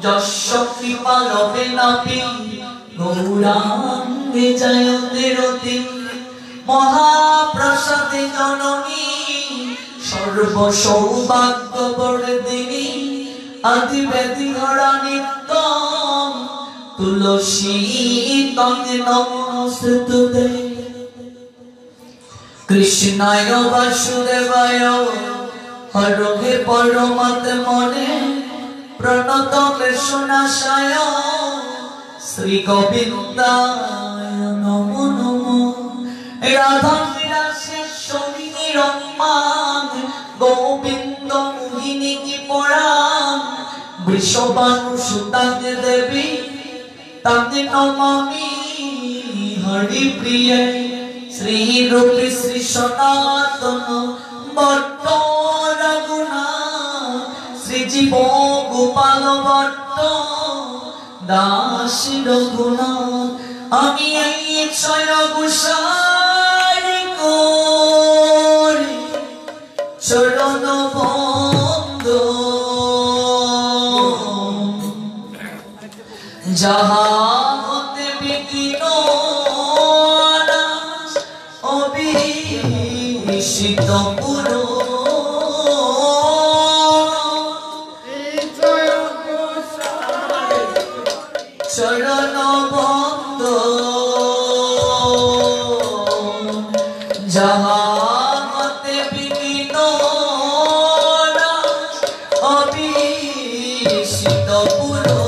যস্য কৃপা লভে নাপি গৌরাঙ্গে জয়তে রতি মহাপ্রসাদে জননী সর্ব সৌভাগ্য বর্ধিনী আদি ব্যাধি হরা নিত্য তুলসী তন্দে নমস্তুতে। কৃষ্ণায় বাসুদেবায় হরে পরমাত্মনে প্রণত ক্লেশনাশায় শ্রী গোবিন্দায় নমো নমো। রাধা বিরাসেশ্বরী রম্মান গোবিন্দ মোহিনী কি পরাণ বৃষভানু সুতাতে দেবী তাতে নমামি হরি প্রিয়। শ্রী রূপী শ্রী সনাতন ভট্ট রঘুনাথ শ্রী জীব গোপাল ভট্ট দাস রঘুনাথ আমি এই ছয় গোসাই করি চরণ বন্দ যাহা হতে বিঘ্ন অবিষিত পুরো চরণ বন্দ যাহা হতে বিঘ্ন অবিষিত পুরো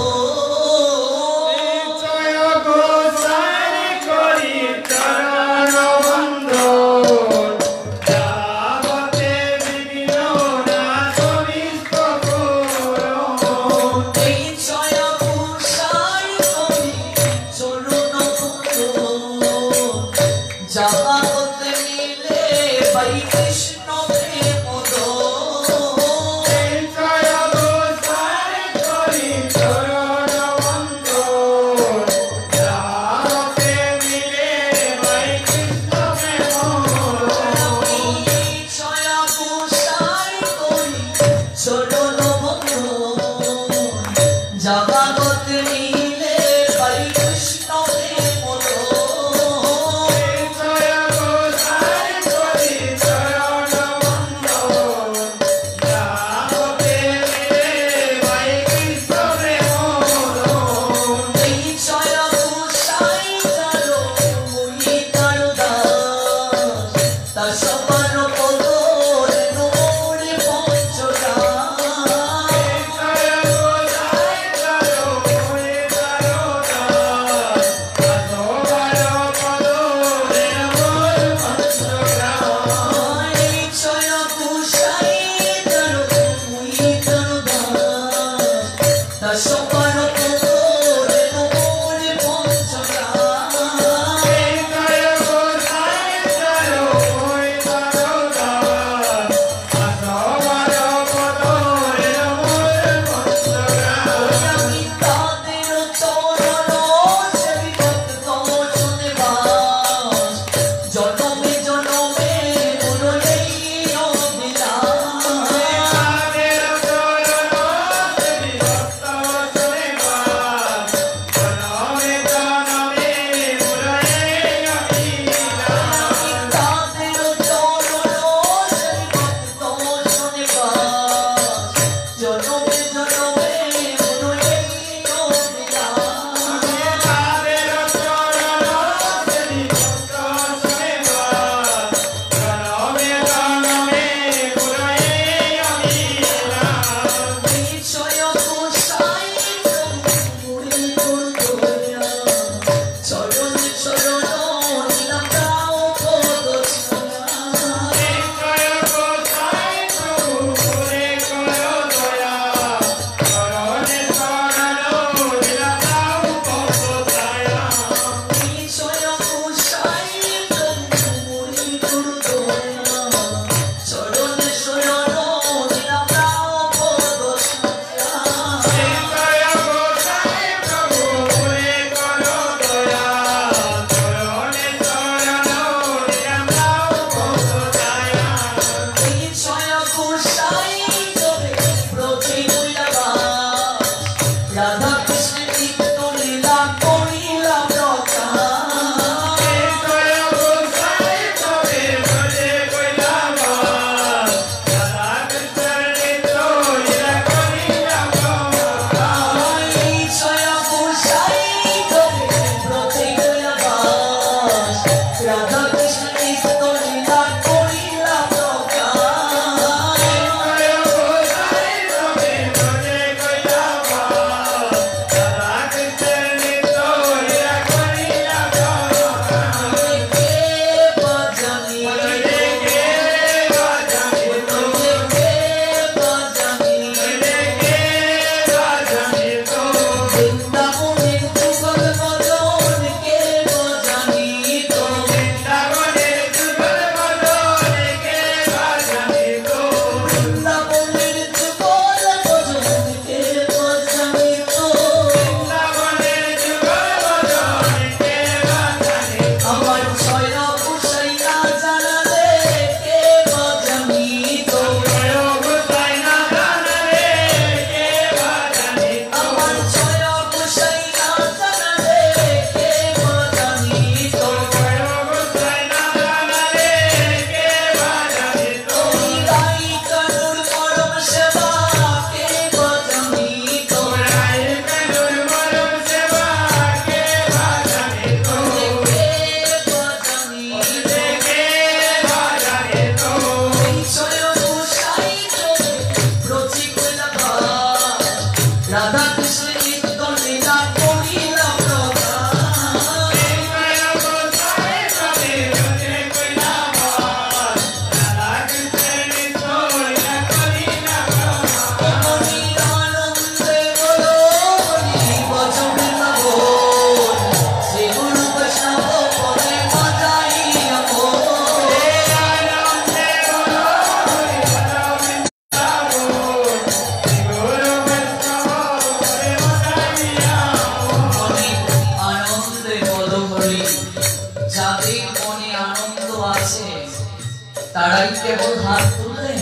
তারাই কেবল হাত তুললেন,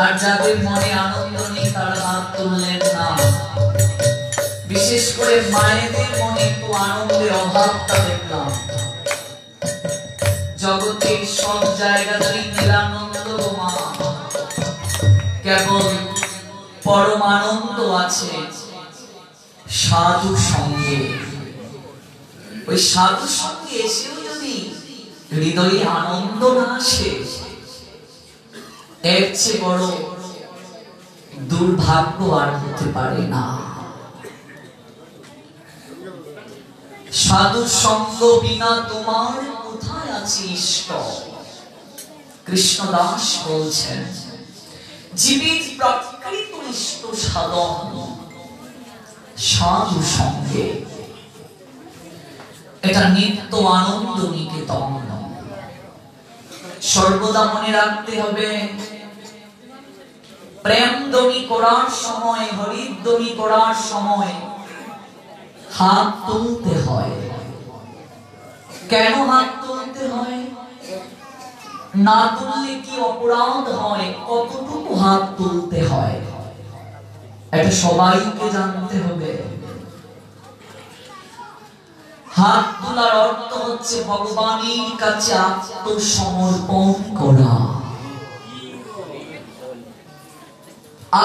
আর যাদের মনে আনন্দ নেই তারা হাত তুললেন না। বিশেষ করে মায়েদের মনে একটু আনন্দের অভাবটা দেখলাম। জগতের সব জায়গাতেই নিরানন্দ মা, কেবল পরম আনন্দ আছে সাধু সঙ্গে। ওই সাধু সঙ্গে এসেও যদি হৃদয়ে আনন্দ না আসে, এর চেয়ে বড় দুর্ভাগ্য আর হতে পারে না। সাধু সঙ্গ বিনা তোমার কোথায় আছে ইষ্ট? কৃষ্ণদাস বলছেন, জীবের প্রকৃত ইষ্ট সাধন সাধু সঙ্গে। এটা নিত্য আনন্দ নিকেতন। সর্বদা মনে রাখতে হবে, প্রেম ধ্বনি করার সময়, হরিধ্বনি করার সময় হাত তুলতে হয়। কেন হাত তুলতে হয়? না তুললে কি অপরাধ হয়? কতটুকু হাত তুলতে হয় এটা সবাইকে জানতে হবে। হাত তোলার অর্থ হচ্ছে ভগবানের কাছে আত্মসমর্পণ করা।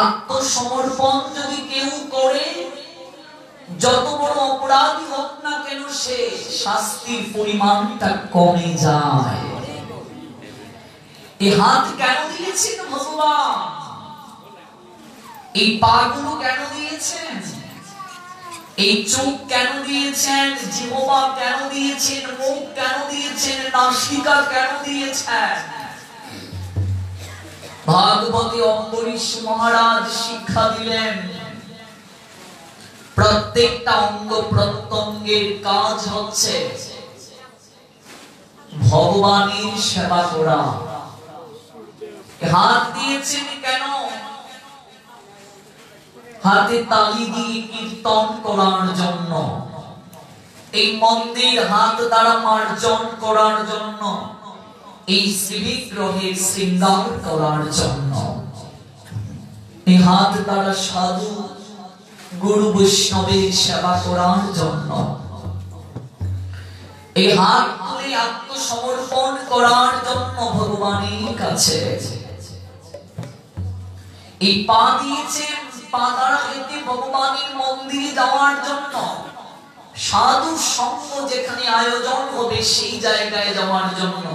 আত্মসমর্পণ যদি কেউ করে, যত বড় অপরাধী হোক না কেন, সে শাস্তির পরিমাণটা কমে যায়। এই হাত কেন দিয়েছেন ভগবান? এই পাগুলো কেন দিয়েছেন? এই চোখ কেন দিয়েছেন? জিহ্বা কেন দিয়েছেন? মুখ কেন দিয়েছেন? নাসিকা কেন দিয়েছেন? ভাগবতী অম্বরীশ মহারাজ শিক্ষা দিলেন, প্রত্যেকটা অঙ্গ প্রত্যঙ্গের কাজ হচ্ছে ভগবানের সেবা করা। হাত দিয়েছেন কেন? হাতে তালি দিয়ে কীর্তন করার জন্য, এই মন্দির হাত দ্বারা মার্জন করার জন্য, এই শ্রীবিগ্রহের শৃঙ্গার করার জন্য। এই হাত দ্বারা সাধু গুরু বৈষ্ণবের সেবা করার জন্য। এই হাত তুলে আত্মসমর্পণ করার জন্য ভগবানের কাছে। এই পা দিয়েছেন, পা দ্বারা হেঁটে ভগবানের মন্দিরে যাওয়ার জন্য। সাধু সঙ্গ যেখানে আয়োজন হবে সেই জায়গায় যাওয়ার জন্য।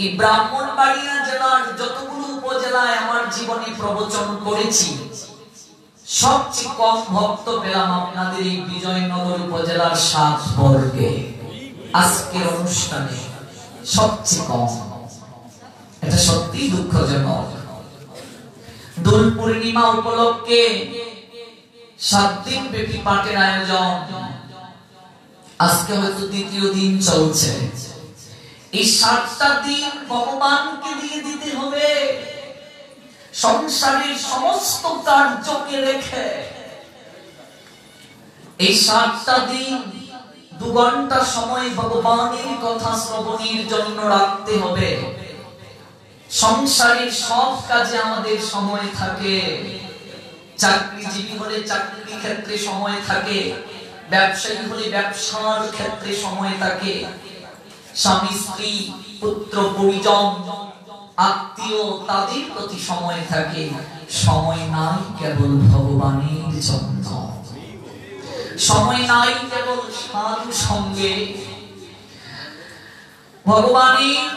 এই ব্রাহ্মণবাড়িয়া জেলার যতগুলো উপজেলায় আমার জীবনে প্রবচন করেছি, সবচেয়ে কম ভক্ত পেলাম আপনাদের এই বিজয়নগর উপজেলার 7 বর্গে। আজকের অনুষ্ঠানে সবচেয়ে কম। এটা সত্যি দুঃখজনক। দোল পূর্ণিমা উপলক্ষে 7 দিন ব্যাপী পাঠের আয়োজন, আজকে হয়তো 2য় দিন চলছে। এই 7টা দিন ভগবানকে দিয়ে দিতে হবে। সংসারের সমস্ত কার্যকে রেখে এই 7টা দিন 2 ঘন্টা সময় ভগবানের কথা শ্রবণের জন্য রাখতে হবে। সংসারের সব কাজে আমাদের সময় থাকে। চাকরিজীবী হলে চাকরি ক্ষেত্রে সময় থাকে, ব্যবসায়ী হলে ব্যবসার ক্ষেত্রে সময় থাকে, স্বামী স্ত্রী পুত্র পরিজন আত্মীয় তাদের প্রতি সময় থাকে। সময় নাই কেবল ভগবানের জন্য, সময় নাই কেবল সাধু সঙ্গে। ভগবানের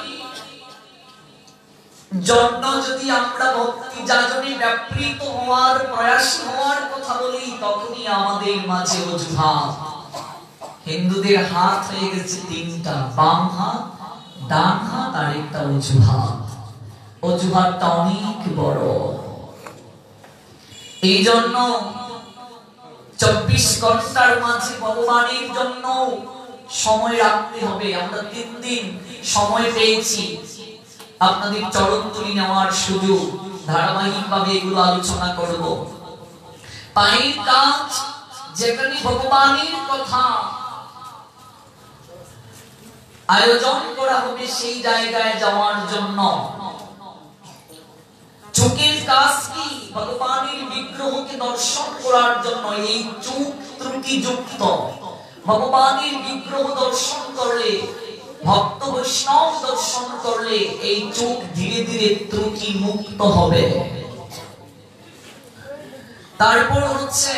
জন্য যদি আমরা ভক্তি যাজনে ব্যাপৃত হওয়ার প্রয়াসী হওয়ার কথা বলি, তখনই আমাদের মাঝে অজুহাত। হিন্দুদের হাত হয়ে গেছে 3টা, বাম হাত, ডান হাত আর একটা অজুহাত। অজুহাতটা অনেক বড়। এই জন্য 24 ঘন্টার মাঝে ভগবানের জন্য সময় রাখতে হবে। আমরা 3 দিন সময় পেয়েছি আপনাদের চরণ তুলি নেওয়ার সুযোগ। ধারাবাহিকভাবে এগুলো আলোচনা করব। পায়ের কাজ, যেখানে ভগবানের কথা আয়োজন করা হবে সেই জায়গায় যাওয়ার জন্য। চোখের কাজ কি? ভগবানের বিগ্রহকে দর্শন করার জন্য। এই চোখ ত্রুটিযুক্ত। ভগবানের বিগ্রহ দর্শন করলে, ভক্ত বৈষ্ণব দর্শন করলে এই চোখ ধীরে ধীরে ত্রুটি মুক্ত হবে। তারপর হচ্ছে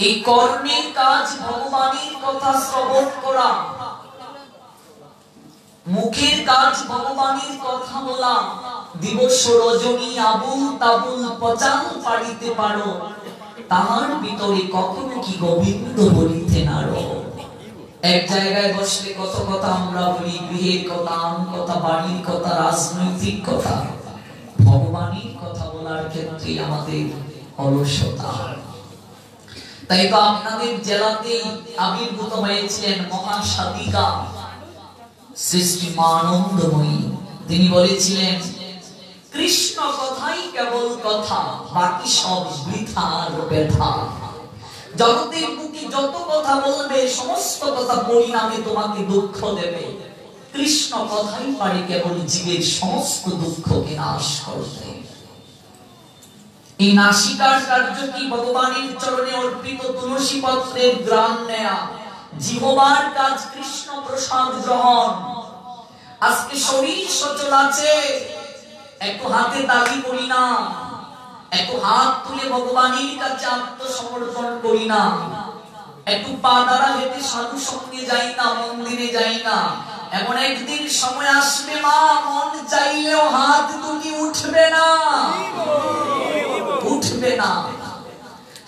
এই কর্মের কাজ ভগবানের কথা শ্রবণ করা, মুখের কাজ ভগবানের কথা বলা। দিবস রজনী আবুল তাবুল পচান পাড়িতে পারো, তাহার ভিতরে কখনো কি গোবিন্দ বলিতে নারো। এক জায়গায় বসলে কত কথা আমরা বলি, গৃহের কথা, আম কথা, বাড়ির কথা, রাজনৈতিক কথা। ভগবানের কথা বলার ক্ষেত্রে আমাদের অলসতা। তাই তো আপনাদের জেলাতেই আবির্ভূত হয়েছিলেন মহাসাধিকা সৃষ্টি আনন্দময়ী। তিনি বলেছিলেন, কৃষ্ণ কথাই কেবল কথা, বাকি সব বৃথার ব্যথা। জগতের বুকে যত কথা বলবে সমস্ত কথা পরিণামে তোমাকে দুঃখ দেবে। কৃষ্ণ কথাই পারে কেবল জীবের সমস্ত দুঃখকে নাশ করতে। এই নাসিকার কার্য কি? ভগবানের চরণে অর্পিত তুলসী পত্রের গ্রাণ নেয়া। জিহ্বার কাজ কৃষ্ণ প্রসাদ গ্রহণ। আজকে শরীর সচল আছে, একটু হাতে তালি করি না, একটু হাত তুলে ভগবানের কাছে আত্মসমর্পণ করি না, একটু পা দ্বারা হেঁটে সাধু সঙ্গে যাই না, মন্দিরে যাই না। এমন একদিন সময় আসবে মা, মন চাইলেও হাত দুটি উঠবে না, উঠবে না।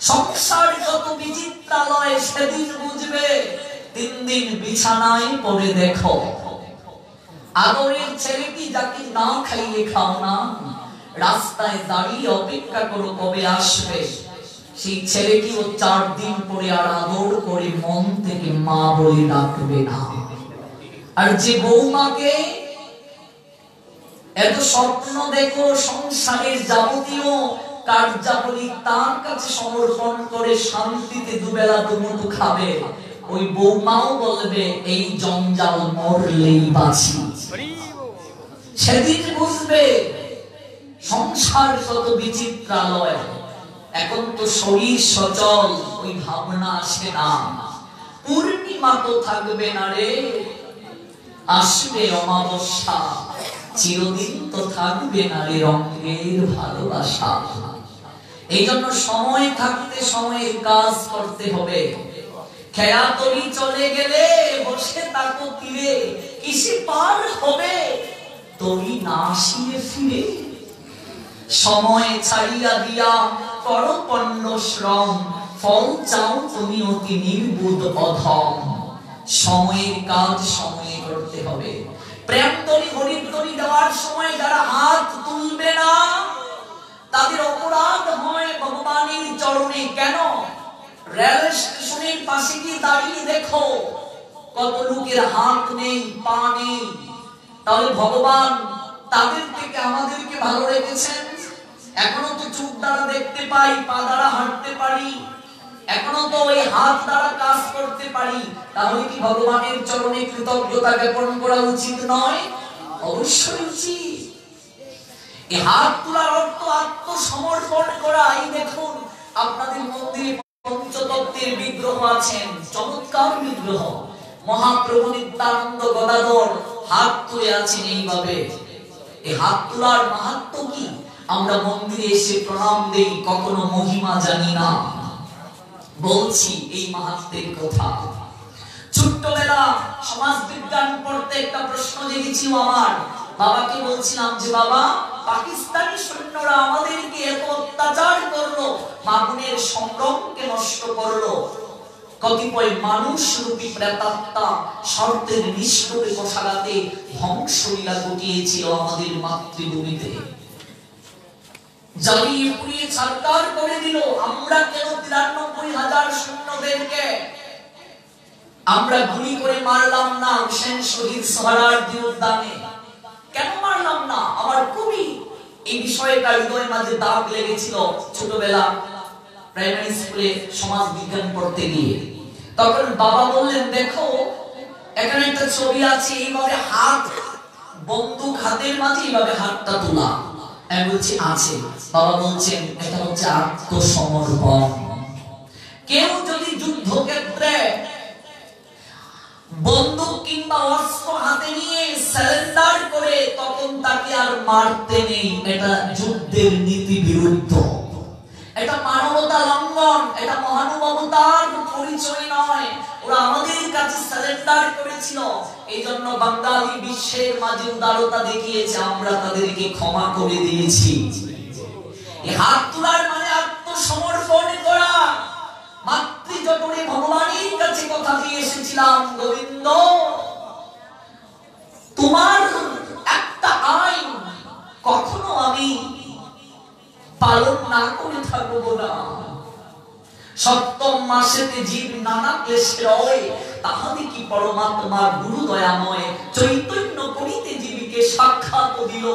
সংসার যত বিচিত্রালয় সেদিন বুঝবে, 3 দিন বিছানায় পড়ে দেখো। আদরের ছেলেটি যাকে না খাইয়ে খাও না, রাস্তায় দাঁড়িয়ে অপেক্ষা করো কবে আসবে। সেই ছেলেটিও 4 দিন পরে আর আদর করে মন থেকে মা বলে ডাকবে না। আর যে বৌমাকে এত স্বপ্ন দেখো সংসারের যাবতীয় কার্যাবলী তার কাছে সমর্পণ করে শান্তিতে দুবেলা দুমুঠো খাবে, ওই বৌমাও বলবে এই জঞ্জাল মরলেই বাঁচি। সেদিন বুঝবে সংসার কত বিচিত্রালয়। এখন তো শরীর সচল, ওই ভাবনা আসে না। পূর্ণিমা তো থাকবে না রে, আসবে অমাবস্যা, চিরদিন তো থাকবে না রে রঙের ভালোবাসা। এই জন্য সময় থাকতে সময়ের কাজ করতে হবে। খেয়া তরি চলে গেলে বসে তাকো তীরে, কিসে পার হবে তরি না আসিয়ে ফিরে। সময় ছাড়িয়া দিয়া করো পণ্য শ্রম, ফল চাও তুমি অতি নির্বুধ অধম। সময়ের কাজ সময়ে করতে হবে। প্রেম তরি হরির তরি দেওয়ার সময় যারা হাত তুলবে না, তাদের অপরাধ হয় ভগবানের চরণে। কেন? রেল স্টেশনের পাশে গিয়ে দাঁড়িয়ে দেখো কত লোকের হাত নেই, পা নেই। তাহলে ভগবান তাদের থেকে আমাদেরকে ভালো রেখেছেন। এখনো তো চোখ দ্বারা দেখতে পাই, পা দ্বারা হাঁটতে পারি, এখনো তো ওই হাত দ্বারা কাজ করতে পারি। তাহলে কি ভগবানের চরণে কৃতজ্ঞতা জ্ঞাপন করা উচিত নয়? অবশ্যই উচিত। এই হাত তোলার অর্থ আত্মসমর্পণ করা। এই দেখুন আপনাদের মন্দিরে পঞ্চতত্ত্বের বিগ্রহ আছেন, চমৎকার বিগ্রহ। মহাপ্রভু নিত্যানন্দ গদাধর হাত তুলে আছেন এইভাবে। এই হাত তোলার মাহাত্ম্য কি? আমরা মন্দিরে এসে প্রণাম দেই, কখনো মহিমা জানি না। বলছি এই মাহাত্ম্যের কথা। ছোট্টবেলা সমাজ বিজ্ঞান পড়তে একটা প্রশ্ন জেগেছিল আমার। বাবাকে বলছিলাম যে বাবা, পাকিস্তানি সৈন্যরা আমাদেরকে এত অত্যাচার করলো, মাগুনের সম্ভ্রমকে নষ্ট করলো, কতিপয় মানুষ রূপী প্রেতাত্মা শর্তের নিষ্ঠুরে কষাঘাতে ধ্বংসলীলা ঘটিয়েছিল আমাদের মাতৃভূমিতে। জ্বালিয়ে পুড়িয়ে ছারখার করে দিল। আমরা কেন 93,000 সৈন্যদেরকে আমরা গুলি করে মারলাম না হোসেন শহীদ সোহরাওয়ার্দী উদ্যানে? কেন মারলাম না? আমার খুবই এই বিষয়টা হৃদয়ের মাঝে দাগ লেগেছিল ছোটবেলা প্রাইমারি স্কুলে সমাজ বিজ্ঞান পড়তে গিয়ে। তখন বাবা বললেন, দেখো এখানে একটা ছবি আছে, এইভাবে হাত, বন্দুক হাতের মাঝে এইভাবে হাতটা তোলা। আমি বলছি আছে। বাবা বলছেন এটা হচ্ছে আত্মসমর্পণ। কেউ যদি যুদ্ধক্ষেত্রে বন্দুক কিংবা অস্ত্র হাতে নিয়ে সারেন্ডার করে, তখন তাকে আর মারতে নেই। এটা যুদ্ধের নীতি বিরুদ্ধ, এটা মানবতা লঙ্ঘন, এটা মহানুভবতার পরিচয় নয়। ওরা আমাদের কাছে সারেন্ডার করেছিল, এই জন্য বাঙালি বিশ্বের মাঝে উদারতা দেখিয়েছে, আমরা তাদেরকে ক্ষমা করে দিয়েছি। এই হাত তোলার মানে আত্মসমর্পণ করা। মাতৃজঠরে ভগবানের কাছে কথা দিয়ে এসেছিলাম, গোবিন্দ তোমার একটা আইন কখনো আমি পালন না করে থাকবো না। সপ্তম মাসেতে জীব নানা ক্লেশে রয়, তাহাতে কি পরমাত্মার গুরু দয়াময় চৈতন্য করিতে জীবকে সাক্ষাৎ দিল।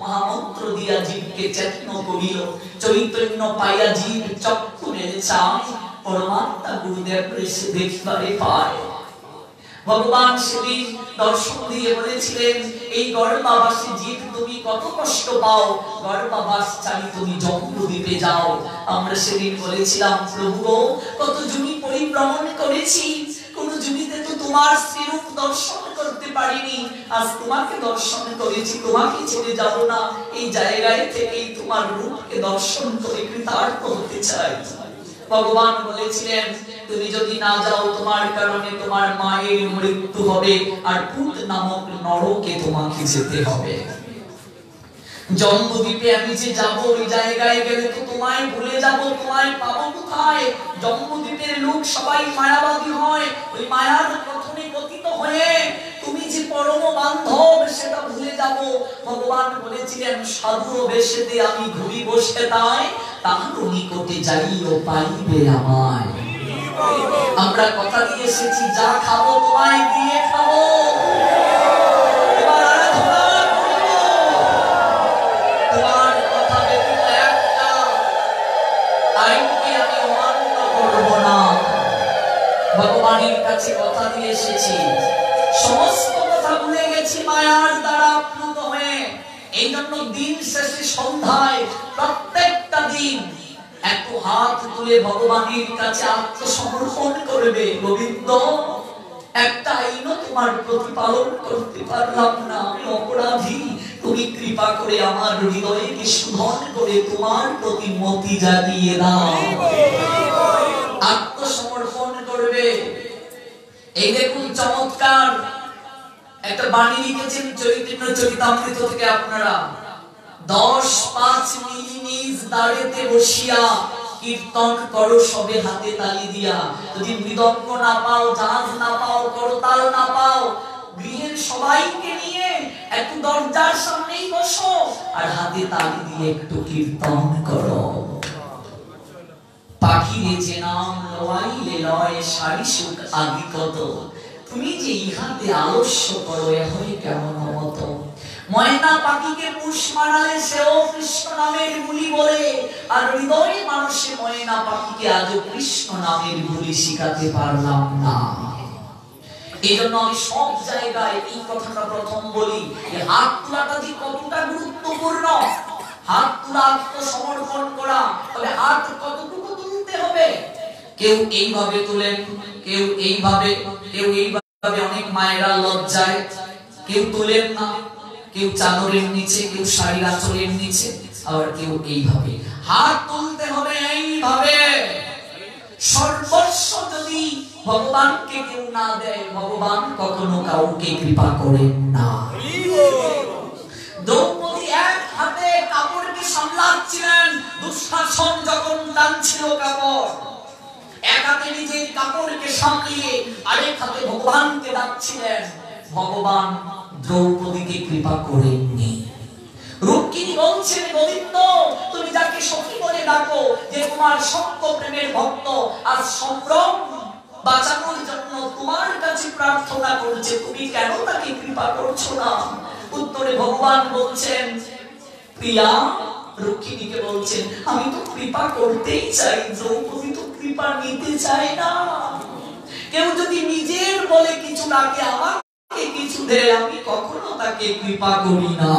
মহামন্ত্র দিয়া জীবকে চেতন করিল, চৈতন্য পাইয়া জীব চক্ষু মেলে চায়, পরমাত্মা গুরুদেব এসে দেখিবারে পায়। ভগবান সেদিন দর্শন দিয়ে বলেছিলেন, এই গর্ভাবাসী জীব তুমি কত কষ্ট পাও, গর্ভাবাস চাই তুমি জম্বুদ্বীপে যাও। আমরা সেদিন বলেছিলাম, প্রভু কত জমি পরিভ্রমণ করেছি, কোন জমিতে তো তোমার শ্রীরূপ দর্শন করতে পারিনি, আজ তোমাকে দর্শন করেছি, তোমাকে ছেড়ে যাব না। এই জায়গায় থেকেই তোমার রূপকে দর্শন করে কৃতার্থ হতে চাই। ভগবান বলেছিলেন, তুমি যদি না যাও তোমার কারণে তোমার মায়ের মৃত্যু হবে, আর পুত নামক নরকে তোমাকে যেতে হবে। জম্বুদ্বীপে আমি যে যাব, ওই জায়গায় গেলে তো তোমায় ভুলে যাব, তোমায় পাবো কোথায়? জম্বুদ্বীপের লোক সবাই মায়াবাদী হয়, ওই মায়ার প্রথমে পতিত হয়ে তুমি যে পরম বান্ধব সেটা ভুলে যাব। ভগবান বলেছিলেন, সাধু বেশেতে আমি ঘুরি বসে তাই, তাহার নিকটে যাইও পাইবে আমায়। আমরা কথা দিয়ে এসেছি, যা খাবো তোমায় দিয়ে খাবো, তোমার কথা ব্যতীত একটা আইনকে আমি অমান্য করব না। ভগবানের কাছে কথা দিয়ে এসেছি, সমস্ত কথা ভুলে গেছি মায়ার দ্বারা আপ্লুত হয়ে। এই জন্য দিন শেষে সন্ধ্যায় প্রত্যেকটা দিন এত হাত তুলে ভগবানের কাছে আত্মসমর্পণ করবে, গোবিন্দ একটা আইনও তোমার প্রতিপালন করতে পারলাম না, আমি অপরাধী, তুমি কৃপা করে আমার হৃদয়কে শুধন করে তোমার প্রতি মতি জাগিয়ে দাও। আত্মসমর্পণ করবে। এই দেখুন চমৎকার একটা বাণী লিখেছেন চৈতন্য চরিতামৃত থেকে আপনারা, 10-5 মিলি নিজ দাঁড়েতে বসিয়া কীর্তন করো সবে হাতে তালি দিয়া। যদি মৃদঙ্গ না পাও, জাহাজ না পাও, করতাল না পাও, গৃহের সবাইকে নিয়ে একটু দরজার সামনেই বসো আর হাতে তালি দিয়ে একটু কীর্তন করো। পাখিরে যে নাম লওয়াইলে লয়, সারি সুখ আগি কত, তুমি যে ইহাতে আলস্য করো এ হয় কেমন মত। ময়না পাখিকে পুষ মানালে সেও কৃষ্ণ নামের বুলি বলে, আর হৃদয়ে মানুষে ময়না পাখিকে আজও কৃষ্ণ নামের বুলি শিখাতে পারলাম না। এই জন্য আমি সব জায়গায় এই কথাটা প্রথম বলি, হাত তোলাটা যে কতটা গুরুত্বপূর্ণ। হাত তোলা আত্মসমর্পণ করা, তবে হাত কতটুকু তুলতে হবে? কেউ এইভাবে তোলেন, কেউ এইভাবে, কেউ এইভাবে। অনেক মায়েরা লজ্জায় কেউ তোলেন না, কেউ চাদরের নিচে, কেউ শাড়ির আঁচলের নিচে, আবার কেউ এইভাবে। হাত তুলতে হবে এইভাবে। সর্বস্ব যদি ভগবানকে কেউ না দেয়, ভগবান কখনো কাউকে কৃপা করেন না। দ্রৌপদী এক হাতে কাপড়কে সামলাচ্ছিলেন, দুঃশাসন যখন টানছিল কাপড়, এক হাতে নিজের কাপড়কে সামলিয়ে আরেক হাতে ভগবানকে ডাকছিলেন। ভগবান দ্রৌপদীকে কৃপা করেননি। রুক্মিণী বলছেন, গোবিন্দ তুমি যাকে সখী বলে ডাকো, যে তোমার সত্য প্রেমের ভক্ত, আর সম্ভ্রম বাঁচানোর জন্য তোমার কাছে প্রার্থনা করছে, তুমি কেন তাকে কৃপা করছো না? উত্তরে ভগবান বলছেন, প্রিয়া রুক্মিণীকে বলছেন, আমি তো কৃপা করতেই চাই, দ্রৌপদী তো কৃপা নিতে চায় না। কেউ যদি নিজের বলে কিছু ডাকে, আমাকে কিছু দেয়, আমি কখনো তাকে কৃপা করি না।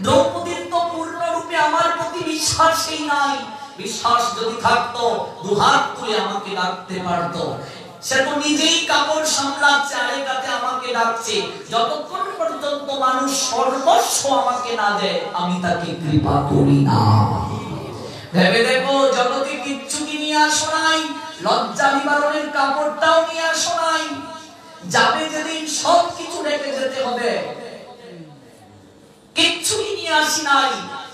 দ্রৌপদীর তো পূর্ণরূপে আমার প্রতি বিশ্বাসই নাই। বিশ্বাস যদি থাকতো দুহাত তুলে আমাকে ডাকতে পারতো। সে তো নিজেই কাপড় সামলাচ্ছে, আরেক হাতে আমাকে ডাকছে। যতক্ষণ পর্যন্ত মানুষ সর্বস্ব আমাকে না দেয়, আমি তাকে কৃপা করি না। ভেবে দেখো, জগতে কিচ্ছু কি নিয়ে আসো নাই, লজ্জা নিবারণের কাপড়টাও নিয়ে আসো নাই। যাবে যেদিন সব কিছু রেখে যেতে হবে। কিচ্ছুই নিয়ে আসি নাই,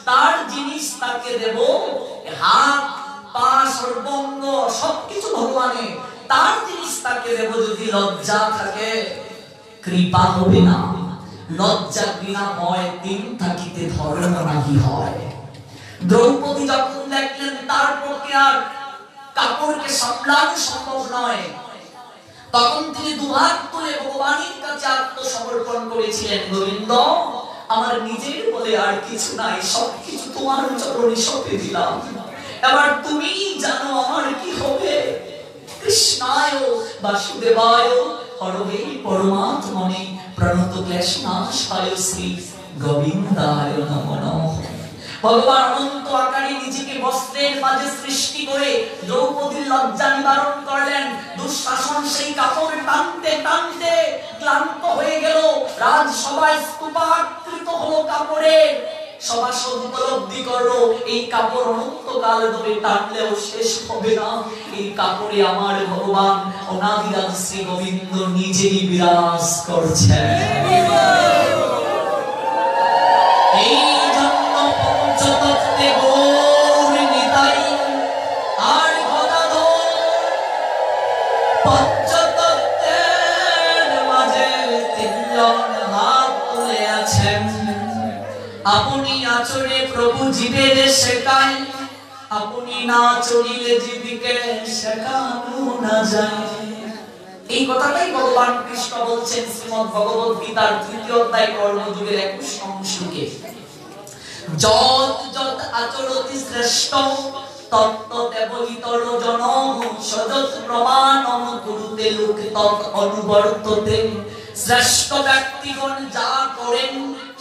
তার জিনিস তাকে দেব। হাত পা সর্বঙ্গ সবকিছু ভগবানের, তার জিনিস তাকে দেব। যদি লজ্জা থাকে, কৃপা হবে না। লজ্জা বিনা হয়, দিন থাকিতে ধর্ম নাহি হয়। দ্রৌপদী যখন দেখলেন তার পক্ষে আর কাপড়কে সামলানো সম্ভব নয়, তখন তিনি দুহাত তুলে ভগবানের কাছে আত্মসমর্পণ করেছিলেন। গোবিন্দ, আমার নিজের বলে আর কিছু নাই, সবকিছু তোমার চরণে সঁপে দিলাম। এবার তুমি জানো আমার কি হবে। কৃষ্ণায় বাসুদেবায় হরবে পরমাত্মনে প্রণত ক্লেশনাশায় শ্রী গোবিন্দায় নমো নমঃ। ভগবান অনন্ত আকারে নিজেকে বস্ত্রের মাঝে সৃষ্টি করে দ্রৌপদীর লজ্জা নিবারণ করলেন। দুঃশাসন সেই কাপড় টানতে টানতে ক্লান্ত হয়ে গেল। রাজসভায় স্তূপাকৃত হলো কাপড়ের। সভাসদ উপলব্ধি করলো, এই কাপড় অনন্তকাল ধরে টানলেও শেষ হবে না। এই কাপড়ে আমার ভগবান অনাদিরাজ শ্রী গোবিন্দ নিজেই বিরাজ করছেন। এই জন্য পঞ্চতত্ত্বে গৌর নিতাই আর গদাধর পঞ্চতত্ত্বের মাঝে তিনজন হাত তুলে আছেন। আপনি আচরে প্রভু জীবের শেখায়, আপনি না চলিলে জীবিকে শেখানো না যায়। এই কথাটাই ভগবান কৃষ্ণ বলছেন শ্রীমদ্ ভগবত গীতার 3য় অধ্যায় কর্মযোগের 21 শ্লোকে। যত যত আচরতি শ্রেষ্ঠ তত্ত্বদেব ইতর জন সযৎ প্রমাণম কুরুতে লোক তৎ অনুবর্ততে। শ্রেষ্ঠ ব্যক্তিগণ যা করেন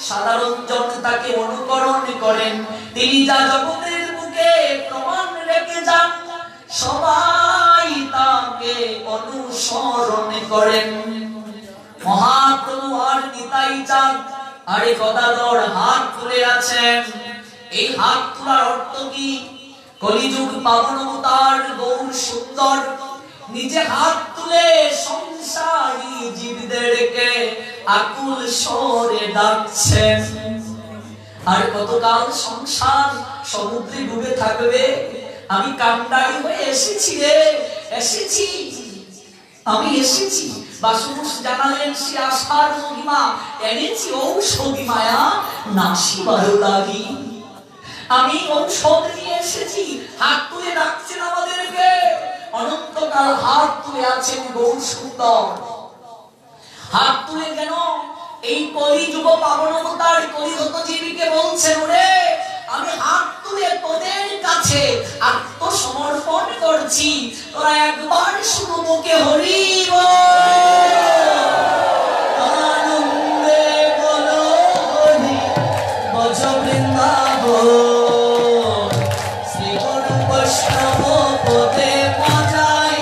সাধারণ জন তাকে অনুকরণ করেন। তিনি যা জগতের বুকে প্রমাণ রেখে যান, সবাই তাকে অনুসরণ করেন। মহাপ্রভু আর নিতাই চাঁদ আর গদাধর হাত তুলে আছেন। এই হাত তোলার অর্থ কি? কলিযুগ পাবন অবতার গৌর সুন্দর নিজে হাত তুলে সংসারী জীবদেরকে আকুল স্বরে ডাকছেন। আর কতকাল সংসার সমুদ্রে ডুবে থাকবে? আমি কামড়াই হয়ে এসেছি রে, এসেছি, আমি এসেছি। বাসুদেব জানালেন সে আশার মহিমা, এনেছি ঔষধি মায়া নাশিবার লাগি। আমি ঔষধ নিয়ে এসেছি। হাত তুলে ডাকছেন আমাদেরকে। অনন্তকাল হাত তুলে আছেন গৌর সুন্দর। হাত তুলে কেন? এই কলিযুগ পাবন অবতার কলিগত জীবীকে বলছেন, ওরে আমি হাত তুলে তোদের কাছে আত্মসমর্পণ করছি। তোরা একবার শুধু মুখে হরি আনন্দে বলো হরি বজ বৃন্দাবন শ্রী গুরু বৈষ্ণব পদে পজাই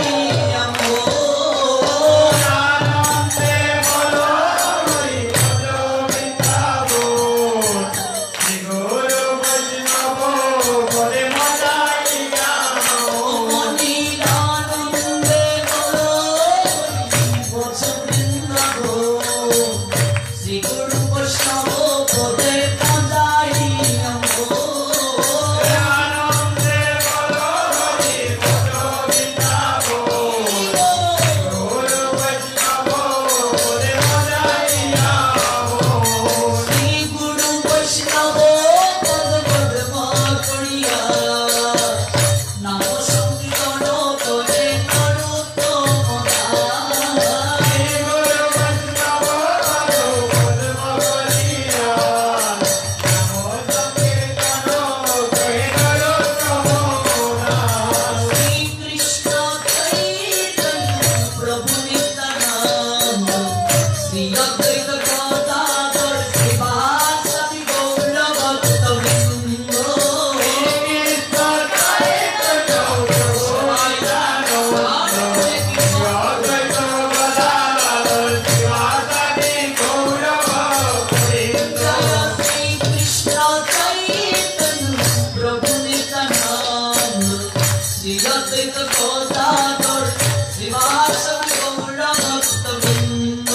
গোদাধর শ্রীবাসাদি গৌর ভক্তবৃন্দ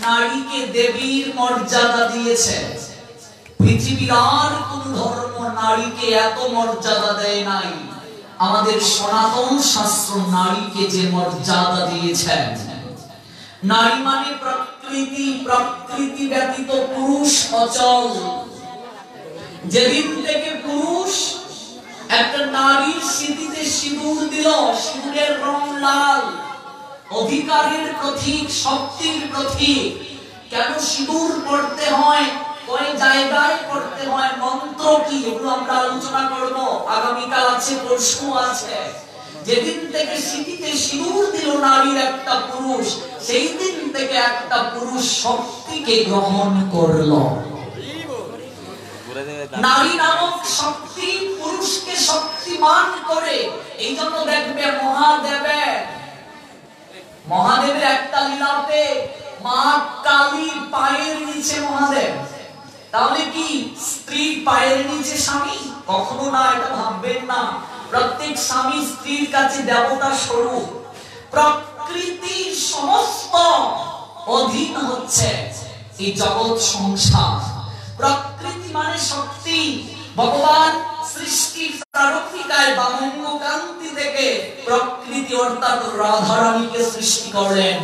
নারীকে দেবীর মর্যাদা দিয়েছে। পৃথিবীর আর কোন ধর্ম নারীকে এত মর্যাদা দেয় নাই। আমাদের সনাতন শাস্ত্র নারীকে যে মর্যাদা দিয়েছে। নারী মানে প্রকৃতি, প্রকৃতি ব্যতীত পুরুষ অচল। যেদিন থেকে পুরুষ একটা নারীর স্মৃতিতে সিঁদুর দিল, সিঁদুরের রং লাল, অধিকারের প্রতীক, শক্তির প্রতীক। কেন সিঁদুর পড়তে হয়, কয় জায়গায় পড়তে হয়, মন্ত্র কি, এগুলো আমরা আলোচনা করব। আগামীকাল আছে, পরশু আছে। যেদিন থেকে স্মৃতিতে সিঁদুর দিল নারীর একটা পুরুষ, সেই দিন থেকে একটা পুরুষ শক্তিকে গ্রহণ করলো। নারী নামক শক্তি পুরুষকে শক্তিমান করে। এই জন্য দেখবে মহাদেবের একটা লীলাতে মা কালী পায়ের নিচে মহাদেব। তাহলে কি স্ত্রী পায়ের নিচে স্বামী? কখনো না, এটা ভাববেন না। প্রত্যেক স্বামী স্ত্রীর কাছে দেবতা স্বরূপ। প্রকৃতির সমস্ত অধীন হচ্ছে এই জগৎ সংসার। প্রকৃতি মানে শক্তি। ভগবান সৃষ্টির প্রারম্ভিকায় বামঙ্গ কান্তি থেকে প্রকৃতি অর্থাৎ রাধারানীকে সৃষ্টি করলেন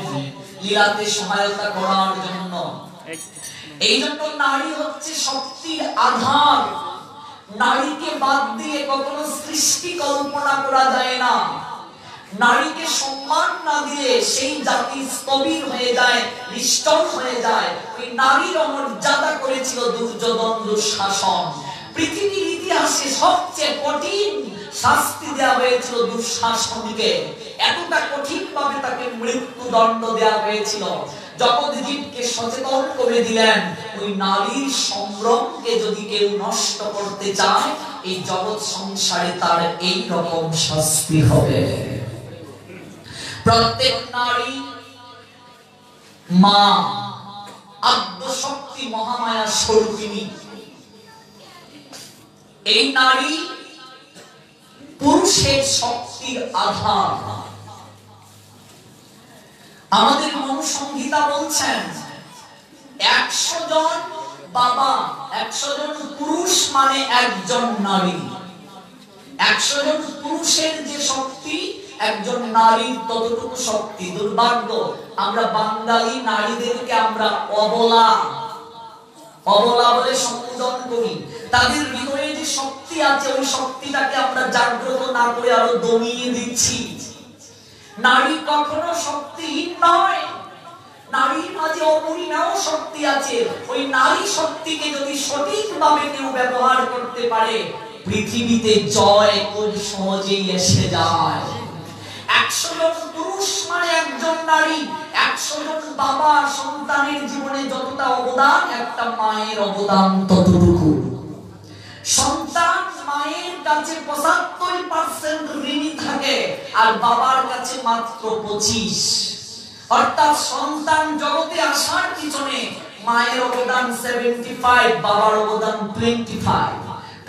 লীলাতে সহায়তা করার জন্য। এই জন্য নারী হচ্ছে শক্তির আধার। নারীকে বাদ দিয়ে কখনো সৃষ্টি কল্পনা করা যায় না। নারীকে সম্মান না দিলে সেই জাতি স্থবির হয়ে যায়, নিষ্ঠুর হয়ে যায়। ওই নারীর অমর্যাদা করেছিল দুর্যোধন, দুঃশাসন। পৃথিবীর ইতিহাসে সবচেয়ে কঠিন শাস্তি দেওয়া হয়েছিল দুঃশাসনকে। এতটা কঠিন ভাবে তাকে মৃত্যুদণ্ড দেওয়া হয়েছিল। জগৎজীবকে সচেতন করে দিলেন, ওই নারীর সম্ভ্রমকে যদি কেউ নষ্ট করতে চায়, এই জগৎ সংসারে তার এই রকম শাস্তি হবে। প্রত্যেক নারী মা, আদ্যশক্তি মহামায়া স্বরূপিণী। এই নারী পুরুষের শক্তির আধার। আমাদের মনুসংহিতা বলছেন 100 জন বাবা, 100 জন পুরুষ মানে একজন নারী। 100 জন পুরুষের যে শক্তি একজন নারীর ততটুকু শক্তি। দুর্ভাগ্য আমরা বাঙালি নারীদেরকে আমরা অবলা বলে সম্বোধন করি। তাদের হৃদয়ে যে শক্তি আছে ওই শক্তিটাকে আমরা জাগ্রত না করে আরো দমিয়ে দিচ্ছি। নারী কখনো শক্তিহীন নয়, নারীর মাঝে অপরিমেয় শক্তি আছে। ওই নারী শক্তিকে যদি সঠিকভাবে কেউ ব্যবহার করতে পারে পৃথিবীতে জয় খুব সহজেই এসে যায়। 100 জন পুরুষ মানে একজন নারী, 100 জন বাবা সন্তানের জীবনে যতটা অবদান একটা মায়ের অবদান ততটুকু। সন্তান মায়ের কাছে 75% ঋণী থাকে আর বাবার কাছে মাত্র 25। অর্থাৎ সন্তান জগতে আসার পিছনে মায়ের অবদান 75, বাবার অবদান 25।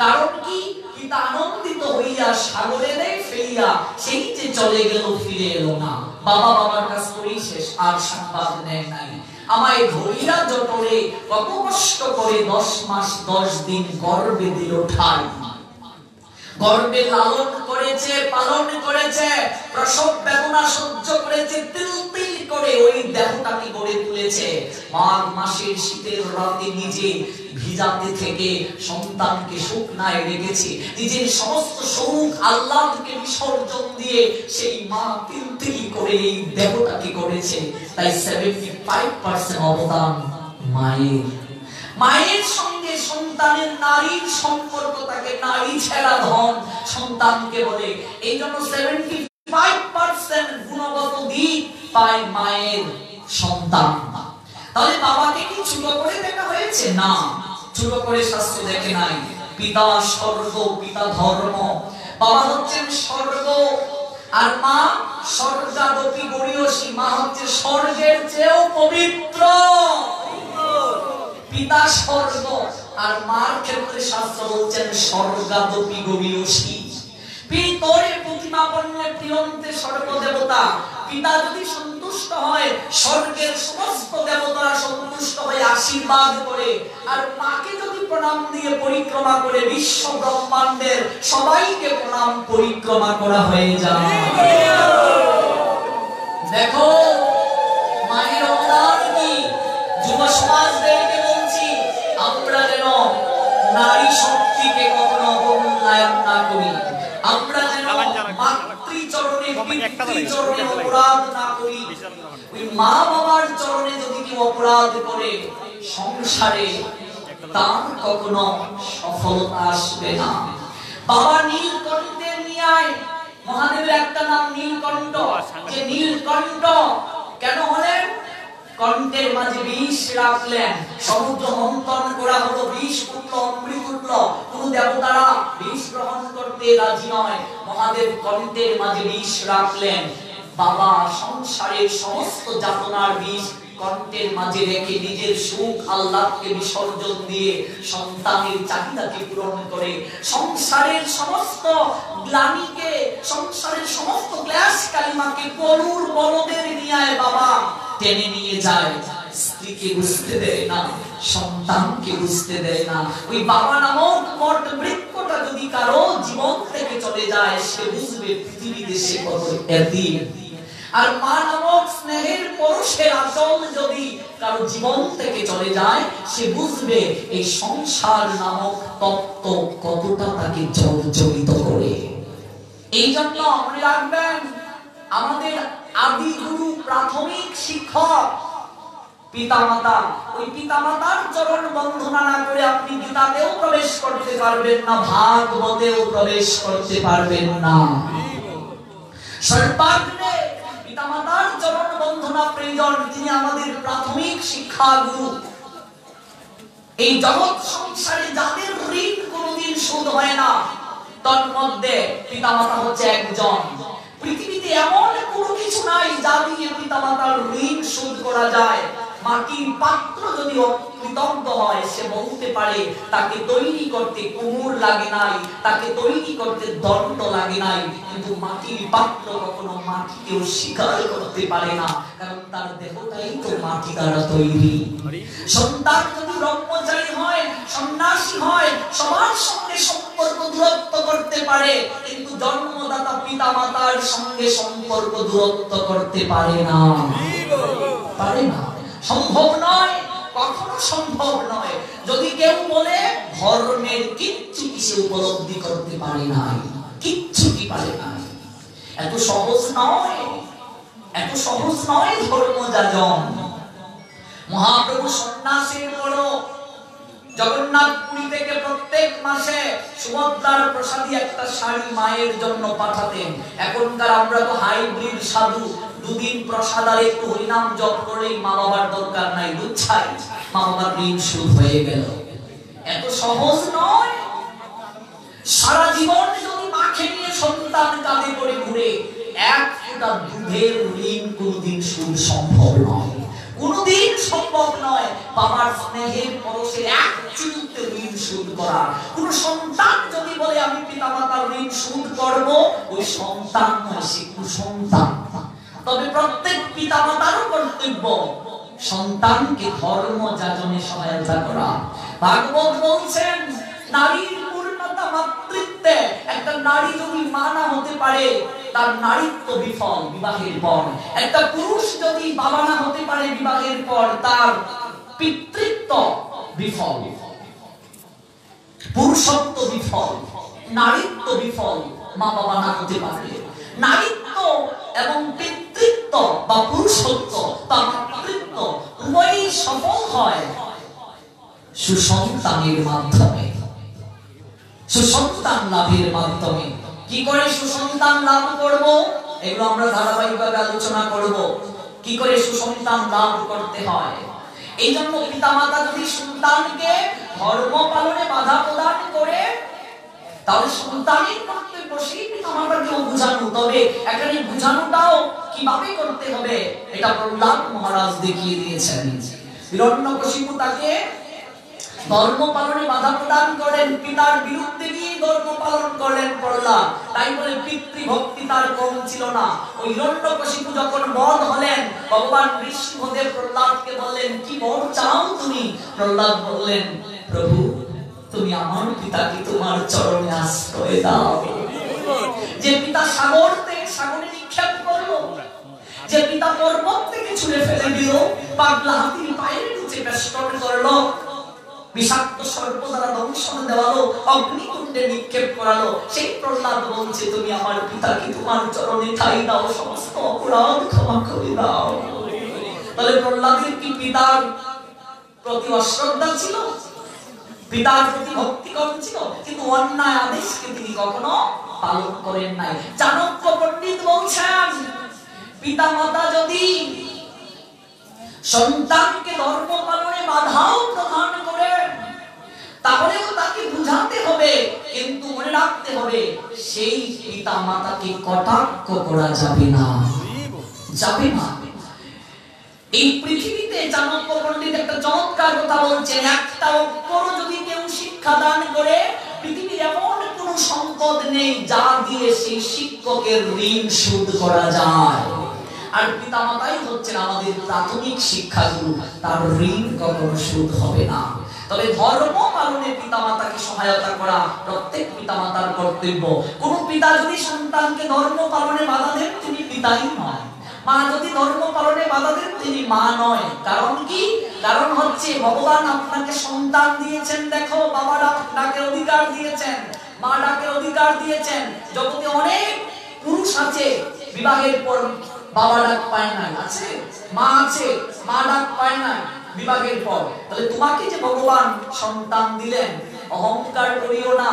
কারণ কি? পিতা আনন্দিত হইয়া সাগরে দেয় ফেলিয়া সেই যে চলে গেল ফিরে এলো না। বাবার কাছ করেই শেষ, আর সংবাদ নেয় নাই। আমায় ধরিয়া জটরে কত কষ্ট করে 10 মাস 10 দিন গর্ভে দিল ঠাই। গর্ভে লালন করেছে, পালন করেছে, প্রসব বেদনা সহ্য করেছে, তিল তিল করে ওই দেহটাকে গড়ে তুলেছে। মাঘ মাসের শীতের রাতে নিজে ভিজাতে থেকে সন্তানকে শুকনায় রেখেছে। নিজের সমস্ত সুখ আল্লাহকে বিসর্জন দিয়ে সেই মা তিল তিল করে এই দেহটাকে গড়েছে। তাই 75% অবদান মায়ের। মায়ের সঙ্গে সন্তানের নারীর সম্পর্ক থাকে, নারী ছেড়া ধন সন্তানকে বলে। এই জন্য 75% গুণগত দিক পায় মায়ের সন্তান। তাহলে বাবাকে কি ছোট করে দেখা হয়েছে? না, ছোট করে শাস্ত্র দেখে নাই। পিতা স্বর্গ, পিতা ধর্ম। বাবা হচ্ছেন স্বর্গ আর মা স্বর্গাদপি গরীয়সী। মা হচ্ছে স্বর্গের চেয়েও পবিত্র। পিতা স্বর্গ আর মার ক্ষেত্রে শাস্ত্র বলছেন স্বর্গাদপি গরীয়সী। পিতরে প্রতিমাপন্নে প্রিয়ন্তে স্বর্গ দেবতা। পিতা যদি সন্তুষ্ট হয় স্বর্গের সমস্ত দেবতারা সন্তুষ্ট হয়ে আশীর্বাদ করে, আর মাকে যদি প্রণাম দিয়ে পরিক্রমা করে বিশ্ব ব্রহ্মাণ্ডের সবাইকে প্রণাম পরিক্রমা করা হয়ে যায়। দেখো মায়ের অবদান কি। যুব সমাজদেরকে বলছি আমরা যেন নারী শক্তিকে কখনো অবমূল্যায়ন না করি। আমরা যেন মাতৃচরণে পিতৃচরণে অপরাধ না করি। ওই মা বাবার চরণে যদি কেউ অপরাধ করে সংসারে তার কখনো সফলতা আসবে না। বাবা নীলকণ্ঠের ন্যায়, মহাদেবের একটা নাম নীলকণ্ঠ। যে নীলকণ্ঠ কেন হলেন? কণ্ঠের মাঝে বিষ রাখলেন, সমুদ্র মন্থন করা হলো, বিষ উঠল, অমৃত উঠল। কোন দেবতারা বিষ গ্রহণ করতে রাজি নয়। মহাদেব কণ্ঠের মাঝে বিষ রাখলেন। বাবা সংসারের সমস্ত যাতনার বিষ কণ্ঠের মাঝে রেখে নিজের সুখ আল্লাহকে বিসর্জন দিয়ে সন্তানের চাহিদাকে পূরণ করে সংসারের সমস্ত গ্লানিকে, সংসারের সমস্ত ক্লেশ কালিমাকে গরুর বলদের নিয়ে বাবা টেনে নিয়ে যায়। স্ত্রীকে বুঝতে দেয় না, সন্তানকে বুঝতে দেয় না। ওই বাবা নামক বট বৃক্ষটা যদি কারো জীবন থেকে চলে যায় সে বুঝবে পৃথিবীতে সে কত এতিম। আর মা নামক স্নেহের পরশের আঁচল যদি কারো জীবন থেকে চলে যায় সে বুঝবে এই সংসার নামক তত্ত্ব কতটা তাকে জর্জরিত করে। এই জন্য মনে রাখবেন আমাদের আদি গুরু প্রাথমিক শিক্ষক পিতামাতা। ওই পিতামাতার চরণ বন্দনা না করে আপনি গীতাতেও প্রবেশ করতে পারবেন না, ভাগবতেও প্রবেশ করতে পারবেন না। সর্বাগ্রে পিতামাতার চরণ বন্দনা প্রয়োজন। তিনি আমাদের প্রাথমিক শিক্ষা গুরু। এই জগৎ সংসারে যাদের ঋণ কোনোদিন শোধ হয় না তার মধ্যে পিতামাতা হচ্ছে একজন। পৃথিবীতে এমন কোনো কিছু নাই যা দিয়ে পিতামাতার ঋণ শোধ করা যায়। মাটির পাত্র যদি অকৃতজ্ঞ হয়, সে বলতে পারে তাকে তৈরি করতে কুমোর লাগে নাই, তাকে তৈরি করতে দণ্ড লাগে নাই। কিন্তু মাটির পাত্র কখনো মাটিকেও স্বীকার করতে পারে না, কারণ তার দেহটাই তো মাটি দ্বারা তৈরি। সন্তান যদি ব্রহ্মচারী হয়, সন্ন্যাসী হয়, সবার সঙ্গে সম্পর্ক দূরত্ব করতে পারে, কিন্তু জন্মদাতা পিতা মাতার সঙ্গে সম্পর্ক দূরত্ব করতে পারে না। পারে না, সম্ভব নয়, কখনো সম্ভব নয়। যদি কেউ বলে ধর্মের কিচ্ছু কিছু উপলব্ধি করতে পারে না, কিচ্ছু কি পারে না, এত সহজ নয়, এত সহজ নয় ধর্ম যাজন। মহাপ্রভু সন্ন্যাসীর বড় জগন্নাথ পুরী থেকে প্রত্যেক মাসে সুভদ্রার প্রসাদী একটা শাড়ি মায়ের জন্য পাঠাতেন। এখনকার আমরা তো হাইব্রিড সাধু, দুদিন প্রসাদ আর একটু হরিনাম জপ করলেই মা বাবার দরকার নাই, বুঝছাই মা বাবার ঋণ শোধ হয়ে গেল। এত সহজ নয়। সারা জীবন যদি মাকে নিয়ে সন্তান কাঁধে করে ঘুরে, এক ফোঁটা দুধের ঋণ কোনদিন শোধ সম্ভব নয়, কোনদিন সম্ভব নয়। বাবার স্নেহের পরশে এক চিমটে ঋণ শোধ করা। কোন সন্তান যদি বলে আমি পিতামাতার ঋণ শোধ করব, ওই সন্তান নয়, সে কুসন্তান। তবে প্রত্যেক পিতামাতারও কর্তব্য সন্তানকে ধর্ম যাজনে সহায়তা করা। ভাগবত বলছেন নারীর পূর্ণতা মাতৃত্বে। একটা নারী যদি মা না হতে পারে, তার নারীত্ব বিফল বিবাহের পর। একটা পুরুষ যদি বাবা না হতে পারে বিবাহের পর, তার পিতৃত্ব বিফল, পুরুষত্ব বিফল, নারীত্ব বিফল। মা বাবা না হতে পারলে নারীত্ব এবং পিতৃত্ব বা পুরুষত্ব বা মাতৃত্ব উভয়ই সফল হয় সুসন্তানের মাধ্যমে, সুসন্তান লাভের মাধ্যমে। কি করে সুসন্তান লাভ করব, এগুলো আমরা ধারাবাহিকভাবে আলোচনা করব। কি করে সুসন্তান লাভ করতে হয়। এই জন্য পিতামাতা যদি সন্তানকে ধর্ম পালনে বাধা প্রদান করে, তাহলে সন্তানের কর্তব্য সেই পিতামাতাকেও বুঝানো। তবে এখানে বুঝানোটাও কিভাবে করতে হবে, এটা প্রহ্লাদ মহারাজ দেখিয়ে দিয়েছেন। হিরণ্যকশিপু তাকে ধর্ম পালনে বাধা প্রদান করেন, পিতার বিরুদ্ধে গিয়ে ধর্ম পালন করলেন প্রহ্লাদ। তাই বলে পিতৃভক্তি তার কম ছিল না। ওই হিরণ্যকশিপু যখন বধ হলেন, ভগবান বিষ্ণুদেব প্রহ্লাদকে বললেন কি বর চাও তুমি? প্রহ্লাদ বললেন প্রভু তুমি আমার পিতাকে তোমার চরণে আশ্রয় দাও। যে পিতা সাগর থেকে সাগরে নিক্ষেপ করলো, যে পিতা পর্বত থেকে ছুঁড়ে ফেলে দিল, পাগলা হাতির পায়ের নিচে বেষ্টন করলো, বিষাক্ত সর্প দ্বারা দংশন দেওয়ালো, অগ্নিকুণ্ডে নিক্ষেপ করালো, সেই প্রহ্লাদ বলছে তুমি আমার পিতাকে তোমার চরণে ঠাই দাও, সমস্ত অপরাধ ক্ষমা করে দাও। তাহলে প্রহ্লাদের কি পিতার প্রতি অশ্রদ্ধা ছিল? পিতার প্রতি ভক্তি কম ছিল? কিন্তু অন্যায় আদেশকে তিনি কখনো পালন করেন নাই। চাণক্য পণ্ডিত বলছেন পিতা মাতা যদি সন্তানকে ধর্ম পালনে বাধাও প্রদান করে, তাহলেও তাকে বুঝাতে হবে, কিন্তু মনে রাখতে হবে সেই পিতা মাতাকে কটাক্ষ করা যাবে না, যাবে না। এই পৃথিবীতে চাণক্য পণ্ডিত একটা চমৎকার কথা বলছেন, একটা অক্ষর যদি কেউ শিক্ষা দান করে, পৃথিবীর এমন কোন সম্পদ নেই যা দিয়ে সেই শিক্ষকের ঋণ শোধ করা যায়। আর পিতামাতাই হচ্ছেন আমাদের প্রাথমিক শিক্ষাগুরু, তার ঋণ কখনো শোধ হবে না। তবে ধর্ম পালনে পিতামাতাকে সহায়তা করা প্রত্যেক পিতামাতার কর্তব্য। কোন পিতা যদি সন্তানকে ধর্ম পালনে বাধা দেন, তিনি পিতাই নয়। মা যদি ধর্ম পালনে বাধা দেন, তিনি মা নয়। কারণ কি? কারণ হচ্ছে ভগবান আপনাকে সন্তান দিয়েছেন, দেখো বাবা ডাকের অধিকার দিয়েছেন, মা ডাকের অধিকার দিয়েছেন। জগতে অনেক পুরুষ আছে বিবাহের পর বাবা ডাক পায় না, আছে মা আছে মা ডাক পায় না বিবাহের পর। তাহলে তোমাকে যে ভগবান সন্তান দিলেন, অহংকার করিও না।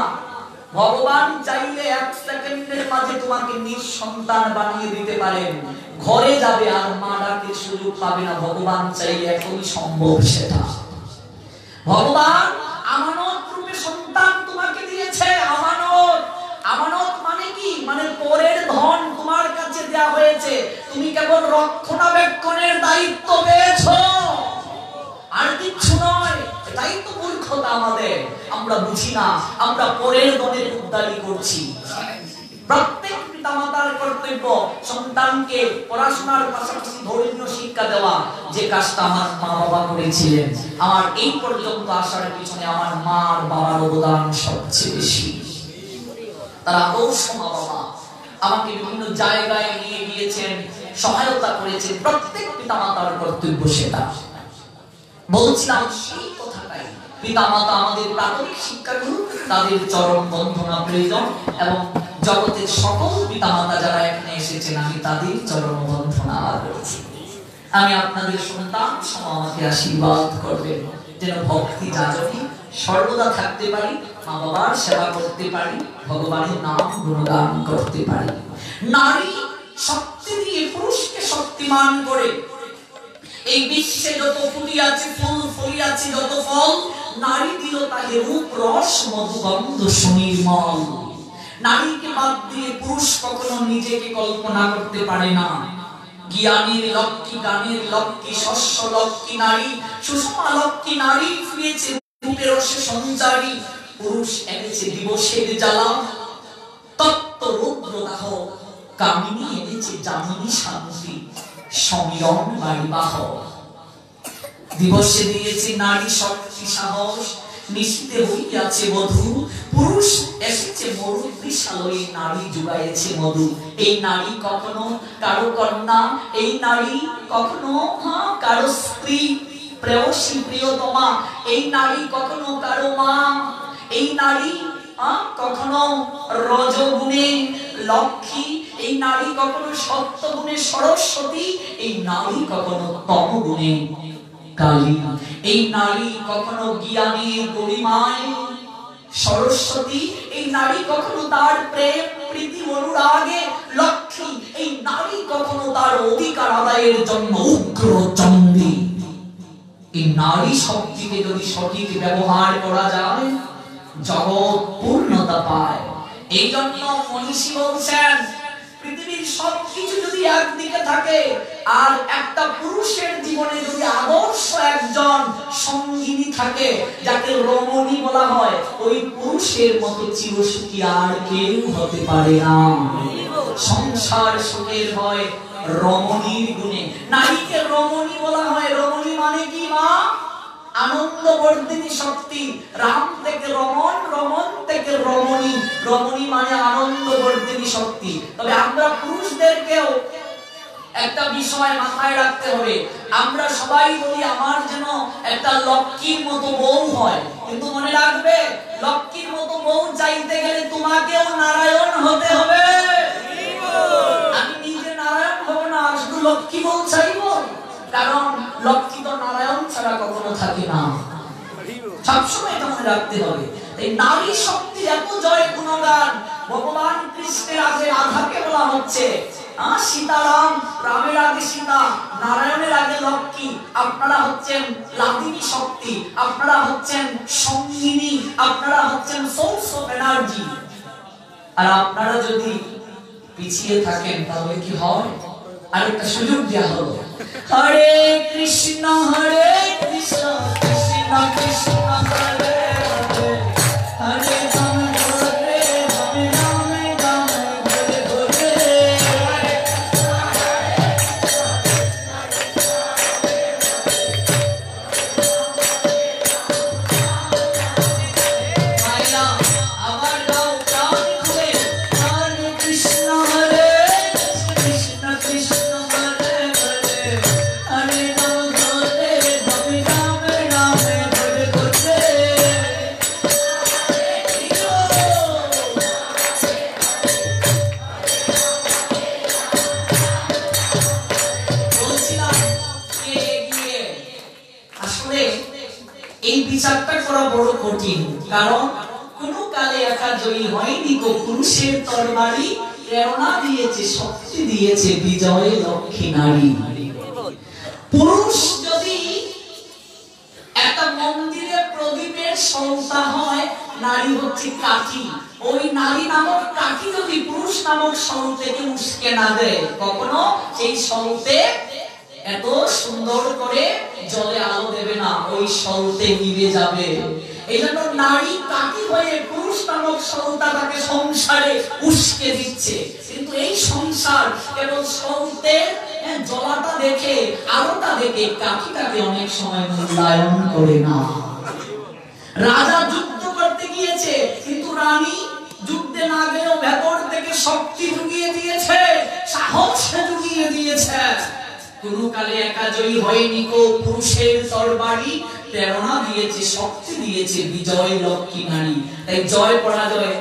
ভগবান চাইলে এক সেকেন্ডের মাঝে তোমাকে নিঃসন্তান বানিয়ে দিতে পারেন। ঘরে যাবে আর মা ডাকের সুযোগ পাবে না, ভগবান চাইলে এখনই সম্ভব সেটা। ভগবান আমানত রূপে সন্তান তোমাকে দিয়েছে। আমানত, আমানত মানে কি? মানে পরের ধন তোমার কাছে দেয়া হয়েছে, তুমি কেবল রক্ষণাবেক্ষণের দায়িত্ব পেয়েছো। আর কিছু নয়। এটাই তো মূর্খতা আমাদের। আমরা বুঝি না, আমরা পরের দলের উদ্ধারি করছি। প্রত্যেক পিতামাতার কর্তব্য সন্তানকে পড়াশোনার পাশাপাশি ধর্মীয় শিক্ষা দেওয়া। যে কাজটা আমার মা বাবা করেছিলেন, আমার এই পর্যন্ত আসার পিছনে আমার মা আর বাবার অবদান সবচেয়ে বেশি। তারা আদর্শ মা বাবা, আমাকে বিভিন্ন জায়গায় নিয়ে গিয়েছেন, সহায়তা করেছেন। প্রত্যেক পিতামাতার কর্তব্য সেটা। বলছিলাম সেই কথাটাই, পিতামাতা আমাদের প্রাথমিক শিক্ষাগুরু, তাদের চরম বন্ধনা প্রয়োজন। এবং জগতের সকল পিতামাতা যারা এখানে এসেছেন, আমি তাদের চরম বন্ধনা করছি। আমি আপনাদের সন্তান সম আমাকে আশীর্বাদ করবেন, যেন ভক্তি যাজনী সর্বদা থাকতে পারি, মা বাবার সেবা করতে পারি, ভগবানের নাম গুণগান করতে পারি। নারী শক্তি দিয়ে পুরুষকে শক্তিমান করে। এই বিশ্বে যত ফুলি আছে, ফুল ফলি আছে, যত ফল, নারী দিল তাকে রূপ রস মধুগন্ধ সুনির্মল। নারীকে বাদ দিয়ে পুরুষ কখনো নিজেকে কল্পনা করতে পারে না। জ্ঞানীর লক্ষ্মী, গানের লক্ষ্মী, শস্য লক্ষ্মী নারী, সুষমা লক্ষ্মী নারী ফিরেছে রূপের রসে সঞ্চারী। পুরুষ এনেছে দিবসের জ্বালা, তত্ত্ব রুদ্র দাহ, কামিনী এনেছে জামিনী শান্তি, সমীরণ বাড়িবাহ। দিবসে দিয়েছে নারী শক্তি সাহস, নিশীতে হইয়াছে বধূ। পুরুষ এসেছে মরুদ্বিশালয়ে, নারী জুগাইছে মধু। এই নারী কখনো কারো কন্যা, এই নারী কখনো কারো স্ত্রী, প্রেয়সী, প্রিয়তমা। এই নারী কখনো কারো মা। এই নারী কখনো রজগুণে লক্ষ্মী, এই নারী কখনো সত্যগুণে সরস্বতী, এই নারী কখনো তমগুণে কালী। এই নারী কখনো জ্ঞানের গরিমায় সরস্বতী, এই নারী কখনো তার প্রেম প্রীতি অনুরাগে লক্ষ্মী, এই নারী কখনো তার অধিকার আদায়ের জন্য উগ্র চণ্ডী। এই নারী শক্তিকে যদি সঠিক ব্যবহার করা যায়, জগৎ পূর্ণতা পায়। এই জন্য মনীষী বলছেন, পৃথিবীর সবকিছু যদি একদিকে থাকে, আর একটা পুরুষের জীবনে যদি আদর্শ একজন সঙ্গিনী থাকে, যাকে রমণী বলা হয়, ওই পুরুষের মতো চিরসুখী আর কেউ হতে পারে না। সংসার সুখের হয় রমণীর গুণে। নারীকে রমণী বলা হয়। রমণী মানে কি মা? আনন্দবর্ধিনী শক্তি। রাম থেকে রমণ, রমণ থেকে রমণী। রমণী মানে আনন্দবর্ধিনী শক্তি। তবে আমরা পুরুষদেরকেও একটা বিষয় মাথায় রাখতে হবে। আমরা সবাই বলি আমার যেন একটা লক্ষ্মীর মতো বউ হয়, কিন্তু মনে রাখবে, লক্ষ্মীর মতো বউ চাইতে গেলে তোমাকেও নারায়ণ হতে হবে। আমি নিজে নারায়ণ হব না, শুধু লক্ষ্মী বউ চাইব, কারণ লক্ষ্মী তো নারায়ণ ছাড়া কখনো থাকে না। সবসময় এটা মনে রাখতে হবে। এই নারী শক্তির এত জয় গুণগান। ভগবান কৃষ্ণের আগে রাধাকে বলা হচ্ছে সীতারাম, রামের আগে সীতা, নারায়ণের আগে লক্ষ্মী। আপনারা হচ্ছেন লাদিনী শক্তি, আপনারা হচ্ছেন সঙ্গিনী, আপনারা হচ্ছেন সোর্স অফ এনার্জি। আর আপনারা যদি পিছিয়ে থাকেন তাহলে কি হয়? আরেকটা সুযোগ দেওয়া হলো, হরে কৃষ্ণ কৃষ্ণ কৃষ্ণ হরে হরে, হরে রাম হরে রাম, রাম রাম হরে হরে। আবার গাও প্রাণ খুলে, হরে কৃষ্ণ কৃষ্ণ কৃষ্ণ হরে হরে, হরে রাম হরে রাম, রাম রাম হরে হরে। বলছিলাম এগিয়ে আসলে এই বিচারটা করা বড় কঠিন, কারণ কোন কালে একা জয়ী হয়নি গো পুরুষের তরবারি, প্রেরণা দিয়েছে শক্তি দিয়েছে বিজয় লক্ষ্মী নারী। পুরুষ যদি একটা মন্দিরে প্রদীপের সন্তা হয়, নারী হচ্ছে কাঠি। ওই নারী নামক কাঠি যদি পুরুষ নামক সন্তাকে উস্কে না দেয়, কখনো সেই সন্তে এত সুন্দর করে জলে আলো দেবে না, ওই সলতে নিভে যাবে। এই জন্য নারী কাকি হয়ে পুরুষ নামক সলতা তাকে সংসারে উস্কে দিচ্ছে। কিন্তু এই সংসার কেবল সলতে জলাটা দেখে, আলোটা দেখে কাকিটাকে অনেক সময় মূল্যায়ন করে না। রাজা যুদ্ধ করতে গিয়েছে, কিন্তু রানী যুদ্ধে না গেলেও ভেতর থেকে শক্তি জুগিয়ে দিয়েছে, সাহস জুগিয়ে দিয়েছে। কোনো কালে একা জয়ী হয়নি কো, পুরুষের তরবারি প্রেরণা দিয়েছে, শক্তি দিয়েছে বিজয় লক্ষ্মী নারী। তাই জয় পরাজয়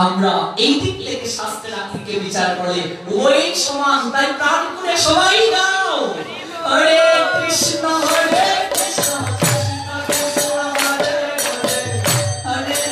আমরা এই দিক থেকে শাস্ত্রের আঙ্গিকে বিচার করে উভয়ই সমান। তাই প্রাণ করে সবাই গাও হরে কৃষ্ণ হরে কৃষ্ণ Hare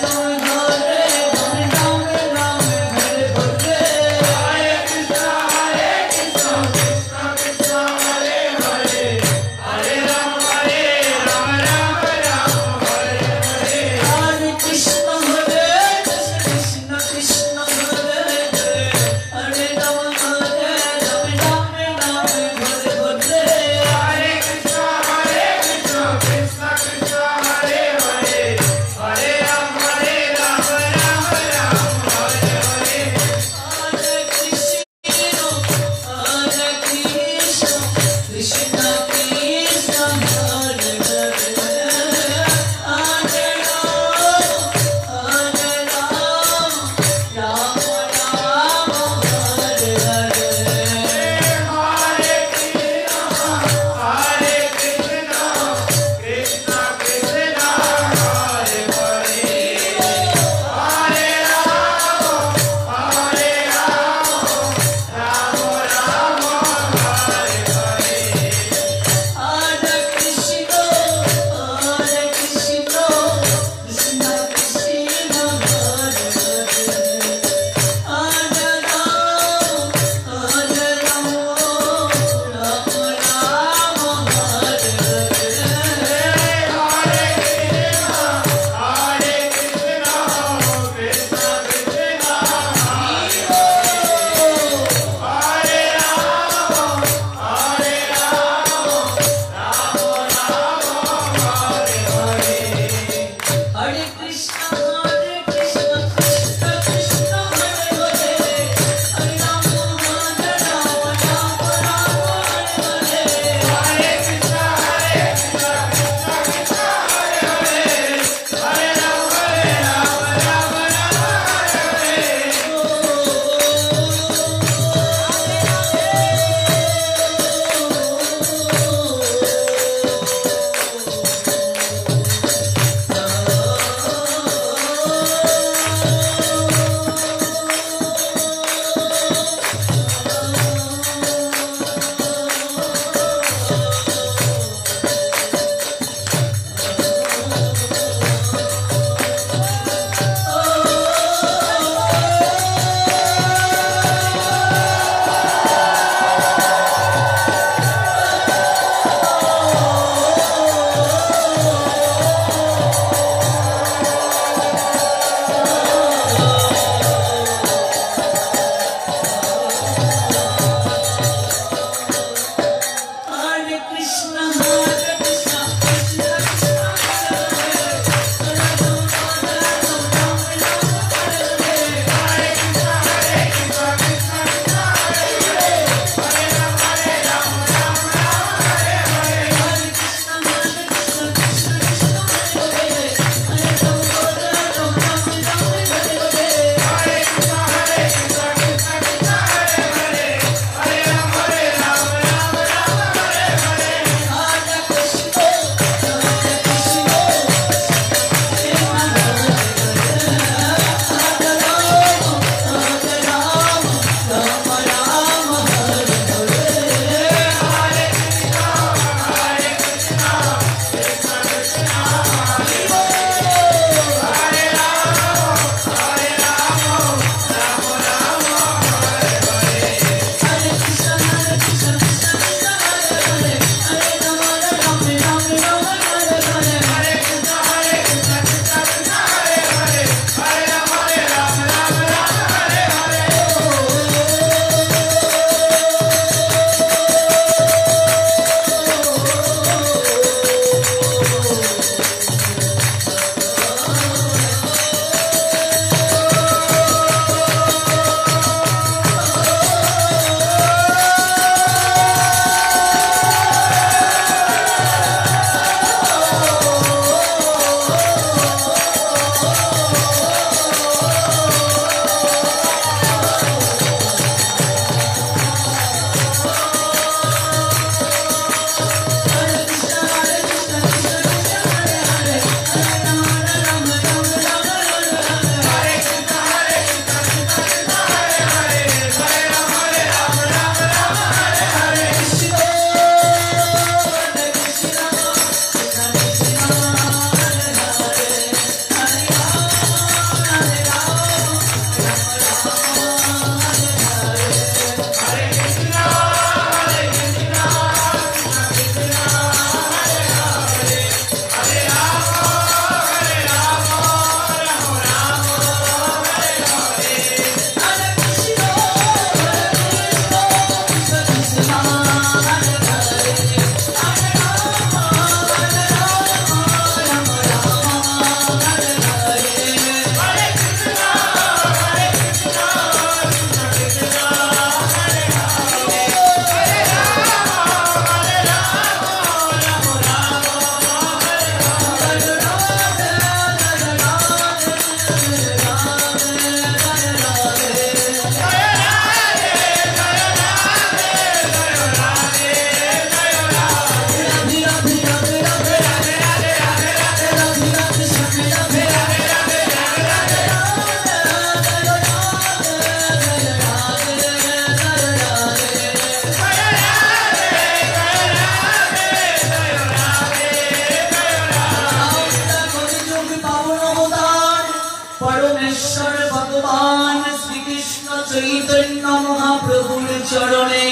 মহাপ্রভুর চরণে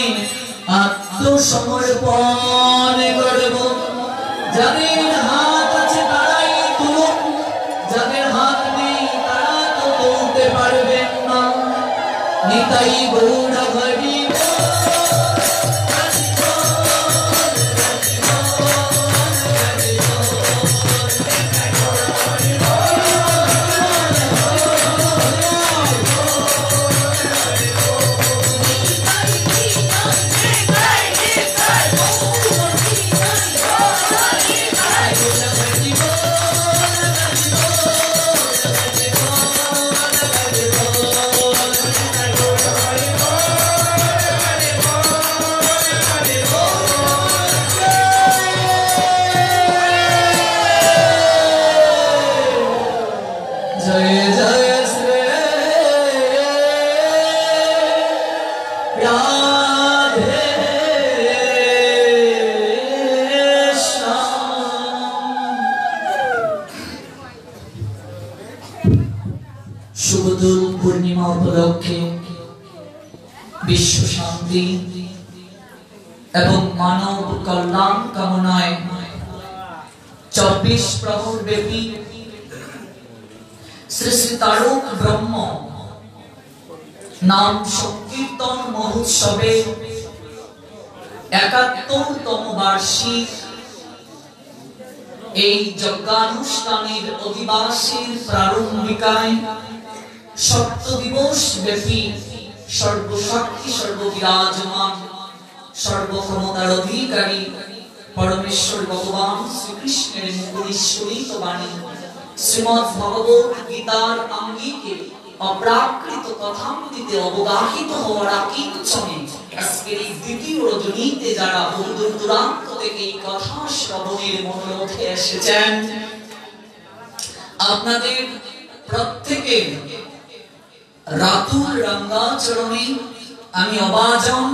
আত্মসমর্পণ করব। যাদের হাত আছে তারাই তুলুন, যাদের হাত নেই তারা তো তুলতে পারবেন না। নিতাই গৌর হরি শুভদুল পূর্ণিমা উপলক্ষে বিশ্ব শান্তি এবং মানব কল্যাণ কামনায় 24 প্রহর ব্যাপী শ্রী শ্রী তারক ব্রহ্ম নাম সংকীর্তন মহোৎসবে ৭১তম বার্ষিক এই যজ্ঞানুষ্ঠানের অধিবাসীর প্রারম্ভিকায় সপ্ত দিবস ব্যাপী সর্বসাক্ষী সর্ববিরাজমান সর্বক্ষমতার অধিকারী পরমেশ্বর ভগবান শ্রীকৃষ্ণের মুখনিঃসৃত বাণী শ্রীমদ্ ভগবত গীতার আঙ্গিকে অপ্রাকৃত কথামৃতে অবগাহিত হওয়ার আকিঞ্চনে আজকের এই দ্বিতীয় রজনীতে যারা বহুদূর দূরান্ত থেকে এই কথা শ্রবণের মনোরথে এসেছেন, আপনাদের প্রত্যেকের রাতুল রঙ্গাচরণে আমি অবাজন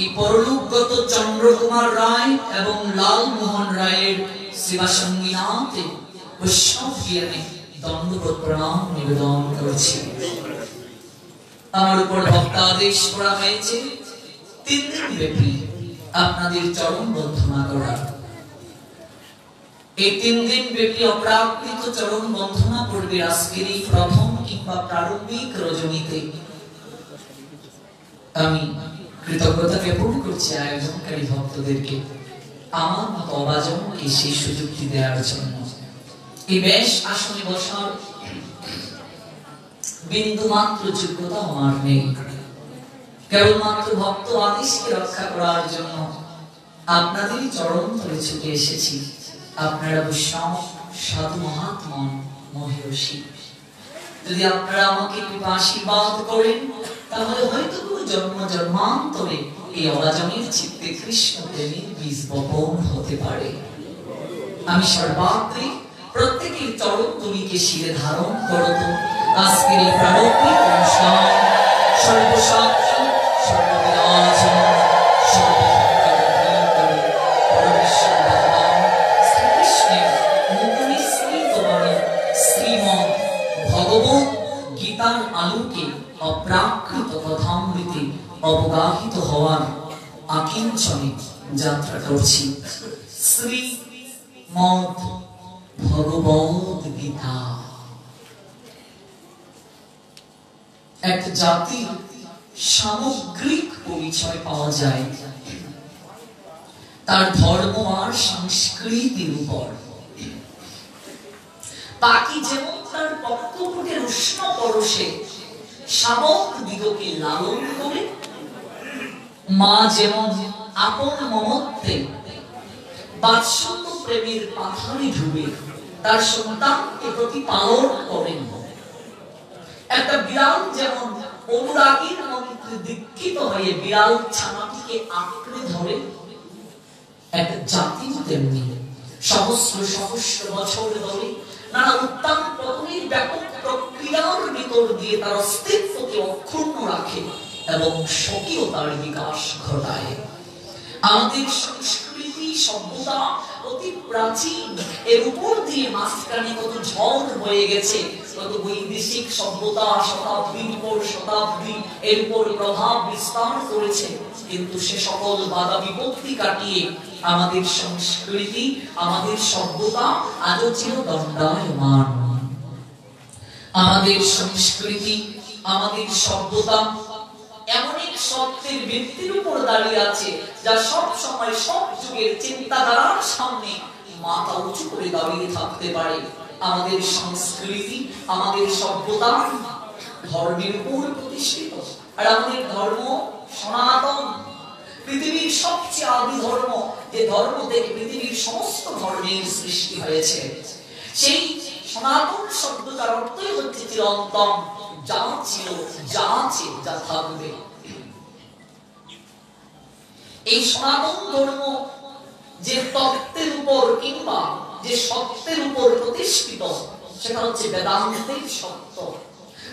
এই পরলোকগত চন্দ্রকুমার রায় এবং লালমোহন রায়ের সেবাসঙ্গীনাথে বৈষ্ণব জ্ঞানে দণ্ডবোধ প্রণাম নিবেদন করছি। আমার উপর ভক্তাদেশ করা হয়েছে 3 দিন ব্যাপী আপনাদের চরণ বন্ধনা করা। এই 3 দিন ব্যাপী অপ্রাকৃত চরণ বন্ধনা করবে আজকের এই প্রথম কিংবা প্রারম্ভিক রজনীতে। আমি কৃতজ্ঞতা জ্ঞাপন করছি আয়োজনকারী ভক্তদেরকে আমার মতো অবাজনকে সেই সুযোগটি দেওয়ার জন্য। এই বেশ আসনে বসার বিন্দু মাত্র যোগ্যতা আমার নেই, কেবলমাত্র ভক্ত আদেশকে রক্ষা করার জন্য আপনাদেরই চরণ ধরে ছুটে এসেছি। আপনারা বৈষ্ণব সাধু মহাত্মা মহিষী, যদি আপনারা আমাকে কৃপা আশীর্বাদ করেন তাহলে হয়তো কোনো জন্ম জন্মান্তরে এই অবাজনের চিত্তে কৃষ্ণ প্রেমের বীজ বপন হতে পারে। আমি সর্বাগ্রে প্রত্যেকের চরণ তুলিকে শিরে ধারণ করত। আজকের এই প্রারম্ভিক অনুষ্ঠান সর্বসাক্ষী সর্ববিরাজমান সর্বভক্তাধিকারী পরমেশ্বর ভগবান শ্রীকৃষ্ণের মুখনিঃসৃত বাণী শ্রীমদ্ ভগবত গীতার আলোকে অপ্রাকৃত কথামৃতে অবগাহিত হওয়ার আকিঞ্চনে যাত্রা করছি। শ্রীমদ্ ভগবত গীতা এক জাতির সামগ্রিক পরিচয় পাওয়া যায় তার ধর্ম আর সংস্কৃতির উপর। পাখি যেমন তার পক্ষপুটের উষ্ণ পরশে শাবক দিগকে লালন করে, মা যেমন আপন মমত্বে বাৎসল্য প্রেমের পাথারে ডুবে তার সন্তানকে প্রতিপালন করেন, একটা বিড়াল যেমন অনুরাগীর মন্ত্রে দীক্ষিত হয়ে বিড়াল ছানাটিকে আঁকড়ে ধরে, একটা জাতি তেমনি সহস্র সহস্র বছর ধরে নানা উত্থান পতনের ব্যাপক প্রক্রিয়ার ভিতর দিয়ে তার অস্তিত্বকে অক্ষুণ্ণ রাখে এবং স্বকীয়তার বিকাশ ঘটায়। আমাদের সংস্কৃতি সভ্যতা অতি প্রাচীন, এর উপর দিয়ে মাঝখানে কত ঝড় হয়ে গেছে, কত বৈদেশিক সভ্যতা শতাব্দীর পর শতাব্দী এর উপর প্রভাব বিস্তার করেছে, কিন্তু সে সকল বাধা বিপত্তি কাটিয়ে আমাদের সংস্কৃতি আমাদের সভ্যতা আজও ছিল দণ্ডায়মান। আমাদের সংস্কৃতি আমাদের সভ্যতা এমন এক সত্যের ভিত্তির উপর দাঁড়িয়ে আছে যা সব সময় সব যুগের চিন্তাধারার সামনে মাথা উঁচু করে দাঁড়িয়ে থাকতে পারে। আমাদের সংস্কৃতি আমাদের সভ্যতা ধর্মের উপর প্রতিষ্ঠিত, আর আমাদের ধর্ম সনাতন, পৃথিবীর সবচেয়ে আদি ধর্ম, যে ধর্ম থেকে পৃথিবীর সমস্ত ধর্মের সৃষ্টি হয়েছে। সেই সনাতন শব্দটার অর্থই হচ্ছে চিরন্তন, যা ছিল যা আছে যা থাকবে। এই সনাতন ধর্ম যে তত্ত্বের উপর কিংবা যে সত্যের উপর প্রতিষ্ঠিত সেটা হচ্ছে বেদান্তের সত্য।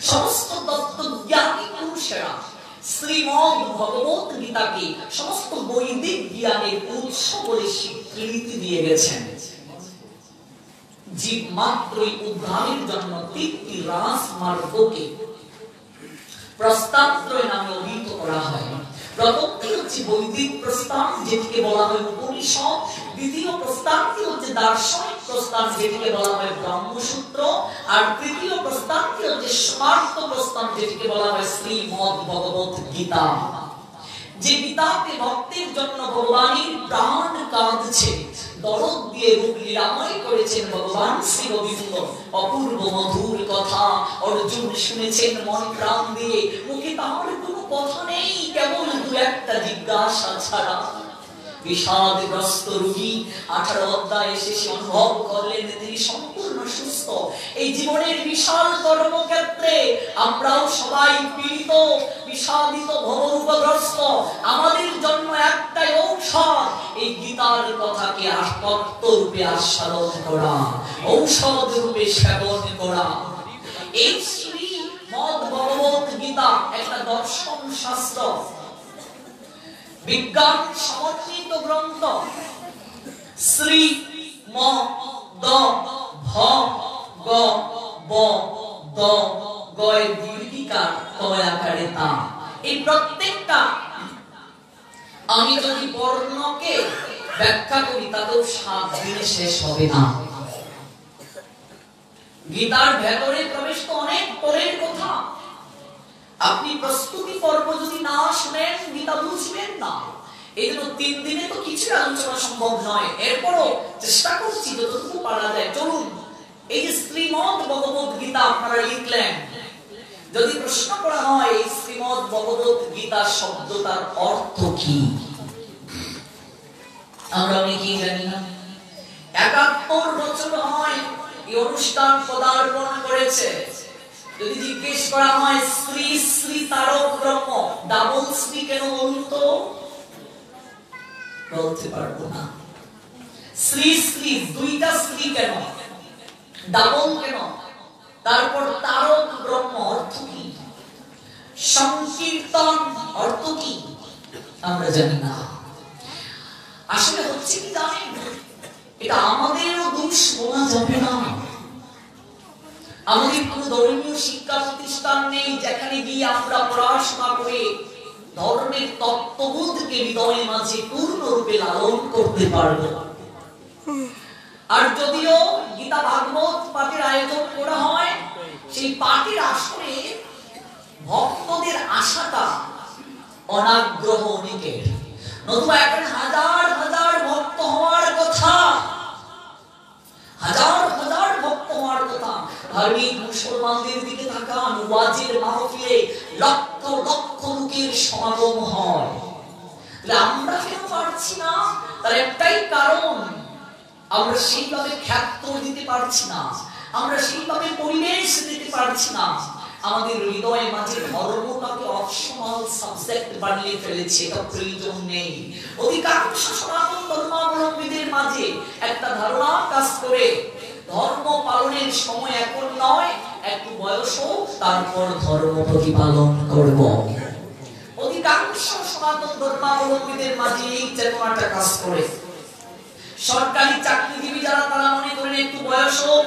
সমস্ত তত্ত্বজ্ঞানী পুরুষেরা শ্রীমদ্ ভগবত গীতাকে সমস্ত বৈদিক জ্ঞানের উৎস বলে স্বীকৃতি দিয়ে গেছেন। জীব মাত্রই উদ্ধারের জন্য তিনটি রাজমার্গকে প্রস্তাবত্রয় নামে অভিহিত করা হয়। প্রথমটি হচ্ছে বৈদিক প্রস্থান, যেটিকে বলা হয় উপনিষদ। দ্বিতীয় প্রস্থানটি হচ্ছে দার্শনিক প্রস্থান, যেটিকে বলা হয় ব্রহ্মসূত্র। আর তৃতীয় প্রস্থানটি হচ্ছে স্মার্ত প্রস্থান, যেটিকে বলা হয় শ্রীমদ্ ভগবত গীতা। যে গীতাতে ভক্তের জন্য ভগবানের প্রাণ কাঁদছে, দরদ দিয়ে রূপ লীলাময় করেছেন ভগবান শ্রী গোবিন্দ। অপূর্ব মধুর কথা অর্জুন শুনেছেন মন প্রাণ দিয়ে, মুখে তার কোনো কথা নেই, কেবল দু একটা জিজ্ঞাসা ছাড়া। বিষাদগ্রস্ত রোগী 18 অধ্যায়ে শেষে অনুভব করলেন তিনি সম্পূর্ণ সুস্থ। এই জীবনের বিশাল কর্মক্ষেত্রে আমরাও সবাই পীড়িত, বিষাদিত, ভবরূপগ্রস্ত। আমাদের জন্য একটাই ঔষধ, এই গীতার কথাকে তত্ত্ব রূপে আস্বাদন করা, ঔষধ রূপে সেবন করা। এই শ্রীমদ্ ভগবত গীতা একটা দর্শন শাস্ত্র, বিজ্ঞান সমন্বিত গ্রন্থ। শ্রী ম দ ভ গ ব দ গয় দীর্ঘিকার তয় আকারে তা। এই প্রত্যেকটা আমি যদি বর্ণকে ব্যাখ্যা করি তাতেও 7 দিনে শেষ হবে না। গীতার ভেতরে প্রবেশ তো অনেক পরের কথা। আপনি প্রস্তুতি পর্ব যদি না শুনেন গীতা বুঝবেন না। এই জন্য 3 দিনে তো কিছু আলোচনা সম্ভব নয়। এরপরও চেষ্টা করছি যতটুকু পারা যায়। চলুন, এই যে শ্রীমদ্ ভগবত গীতা আপনারা লিখলেন, যদি প্রশ্ন করা হয় এই শ্রীমদ্ ভগবত গীতা শব্দটার অর্থ কি, আমরা অনেকেই জানি না। 71 বছর হয় এই অনুষ্ঠান পদার্পণ করেছে। যদি জিজ্ঞেস করা হয় শ্রী শ্রী তারক ব্রহ্ম, ডাবল শ্রী কেন বলতো, বলতে পারবো না। শ্রী শ্রী দুইটা শ্রী কেন, ডাবল কেন, তারপর তারক ব্রহ্ম অর্থ কি, সংকীর্তন অর্থ কি, আমরা জানি না। আসলে হচ্ছে কি জানেন, এটা আমাদেরও দোষ বলা যাবে না। আমাদের কোন ধর্মীয় শিক্ষা প্রতিষ্ঠান নেই যেখানে গিয়ে আমরা পড়াশোনা করে ধর্মের তত্ত্ববোধকে হৃদয়ের মাঝে পূর্ণরূপে লালন করতে পারব। আর যদিও গীতা ভাগবত পাঠের আয়োজন করা হয়, সেই পাঠের আসরে ভক্তদের আশাটা অনাগ্রহ অনেকের। নতুবা এখন হাজার হাজার ভক্ত হওয়ার কথা, হাজার হাজার ভক্ত হওয়ার কথা। ধার্মিক মুসলমানদের দিকে তাকান, ওয়াজের মাহফিলে লক্ষ লক্ষ লোকের সমাগম হয়। আমরা কেন পারছি না? তার একটাই কারণ, আমরা সেইভাবে খ্যাত দিতে পারছি না, আমরা সেইভাবে পরিবেশ দিতে পারছি না। আমাদের হৃদয়ে মাঝে ধর্মটাকে অপশনাল সাবজেক্ট বানিয়ে ফেলেছে, এটা প্রয়োজন নেই। অধিকাংশ সনাতন ধর্মাবলম্বীদের মাঝে একটা ধারণা কাজ করে, ধর্ম পালনের সময় এখন নয়, একটু বয়স হোক তারপর ধর্ম প্রতিপালন করব। অধিকাংশ সনাতন ধর্মাবলম্বীদের মাঝে এই চেতনাটা কাজ করে। সরকারি চাকরিজীবী যারা, তারা মনে করেন একটু বয়স হোক,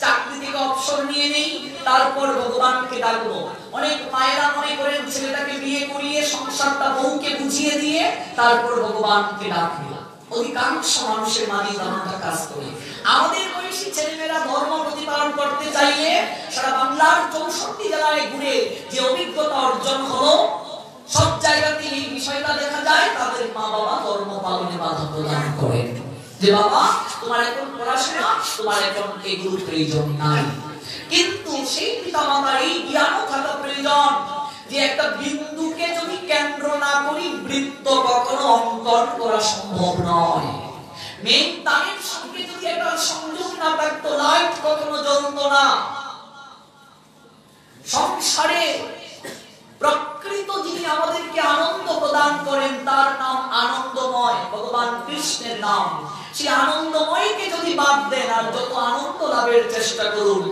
চাকরি চাকরি থেকে অবসর নিয়ে নেই, তারপর ভগবানকে ডাকবো। অনেক মায়েরা মনে করেন ছেলেটাকে বিয়ে করিয়ে সংসারটা বউকে বুঝিয়ে দিয়ে তারপর ভগবানকে ডাকবে। অধিকাংশ মানুষের মাঝে ধারণাটা কাজ করে। আমাদের বয়সী ছেলেমেয়েরা ধর্ম প্রতিপালন করতে চাইলে সারা বাংলার 64 জেলায় ঘুরে যে অভিজ্ঞতা অর্জন হলো, সব জায়গাতে এই বিষয়টা দেখা যায়, তাদের মা বাবা ধর্ম পালনে বাধা প্রদান করেন যে বাবা তোমার এখন পড়াশোনা, তোমার এখন এগুলোর প্রয়োজন নাই। কিন্তু সেই পিতামাতার এই জ্ঞান থাকা প্রয়োজন যে একটা বিন্দুকে যদি কেন্দ্র না করি বৃত্ত কখনো অঙ্কন করা সম্ভব নয়। মেইন তারের সঙ্গে যদি একটা সংযোগ না থাকতো লাইট কখনো জ্বলতো না। সংসারে প্রকৃত যিনি আমাদেরকে আনন্দ প্রদান করেন তার নাম আনন্দময়, ভগবান কৃষ্ণের নাম। সেই আনন্দময়কে যদি বাদ দেন আর যত আনন্দ লাভের চেষ্টা করুন,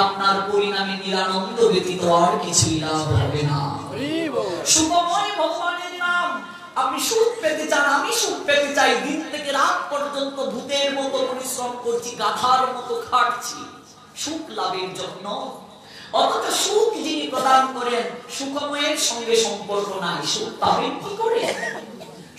আপনার পরিণামে নিরানন্দ ব্যতীত আর কিছুই লাভ হবে না। সুখময় ভগবানের নাম। আপনি সুখ পেতে চান, আমি সুখ পেতে চাই, দিন থেকে রাত পর্যন্ত ভূতের মতো পরিশ্রম করছি, গাধার মতো খাটছি সুখ লাভের জন্য। অথচ সুখ যিনি প্রদান করেন সুখময়ের সঙ্গে সম্পর্ক নাই। সুখ পাবেন কি করে?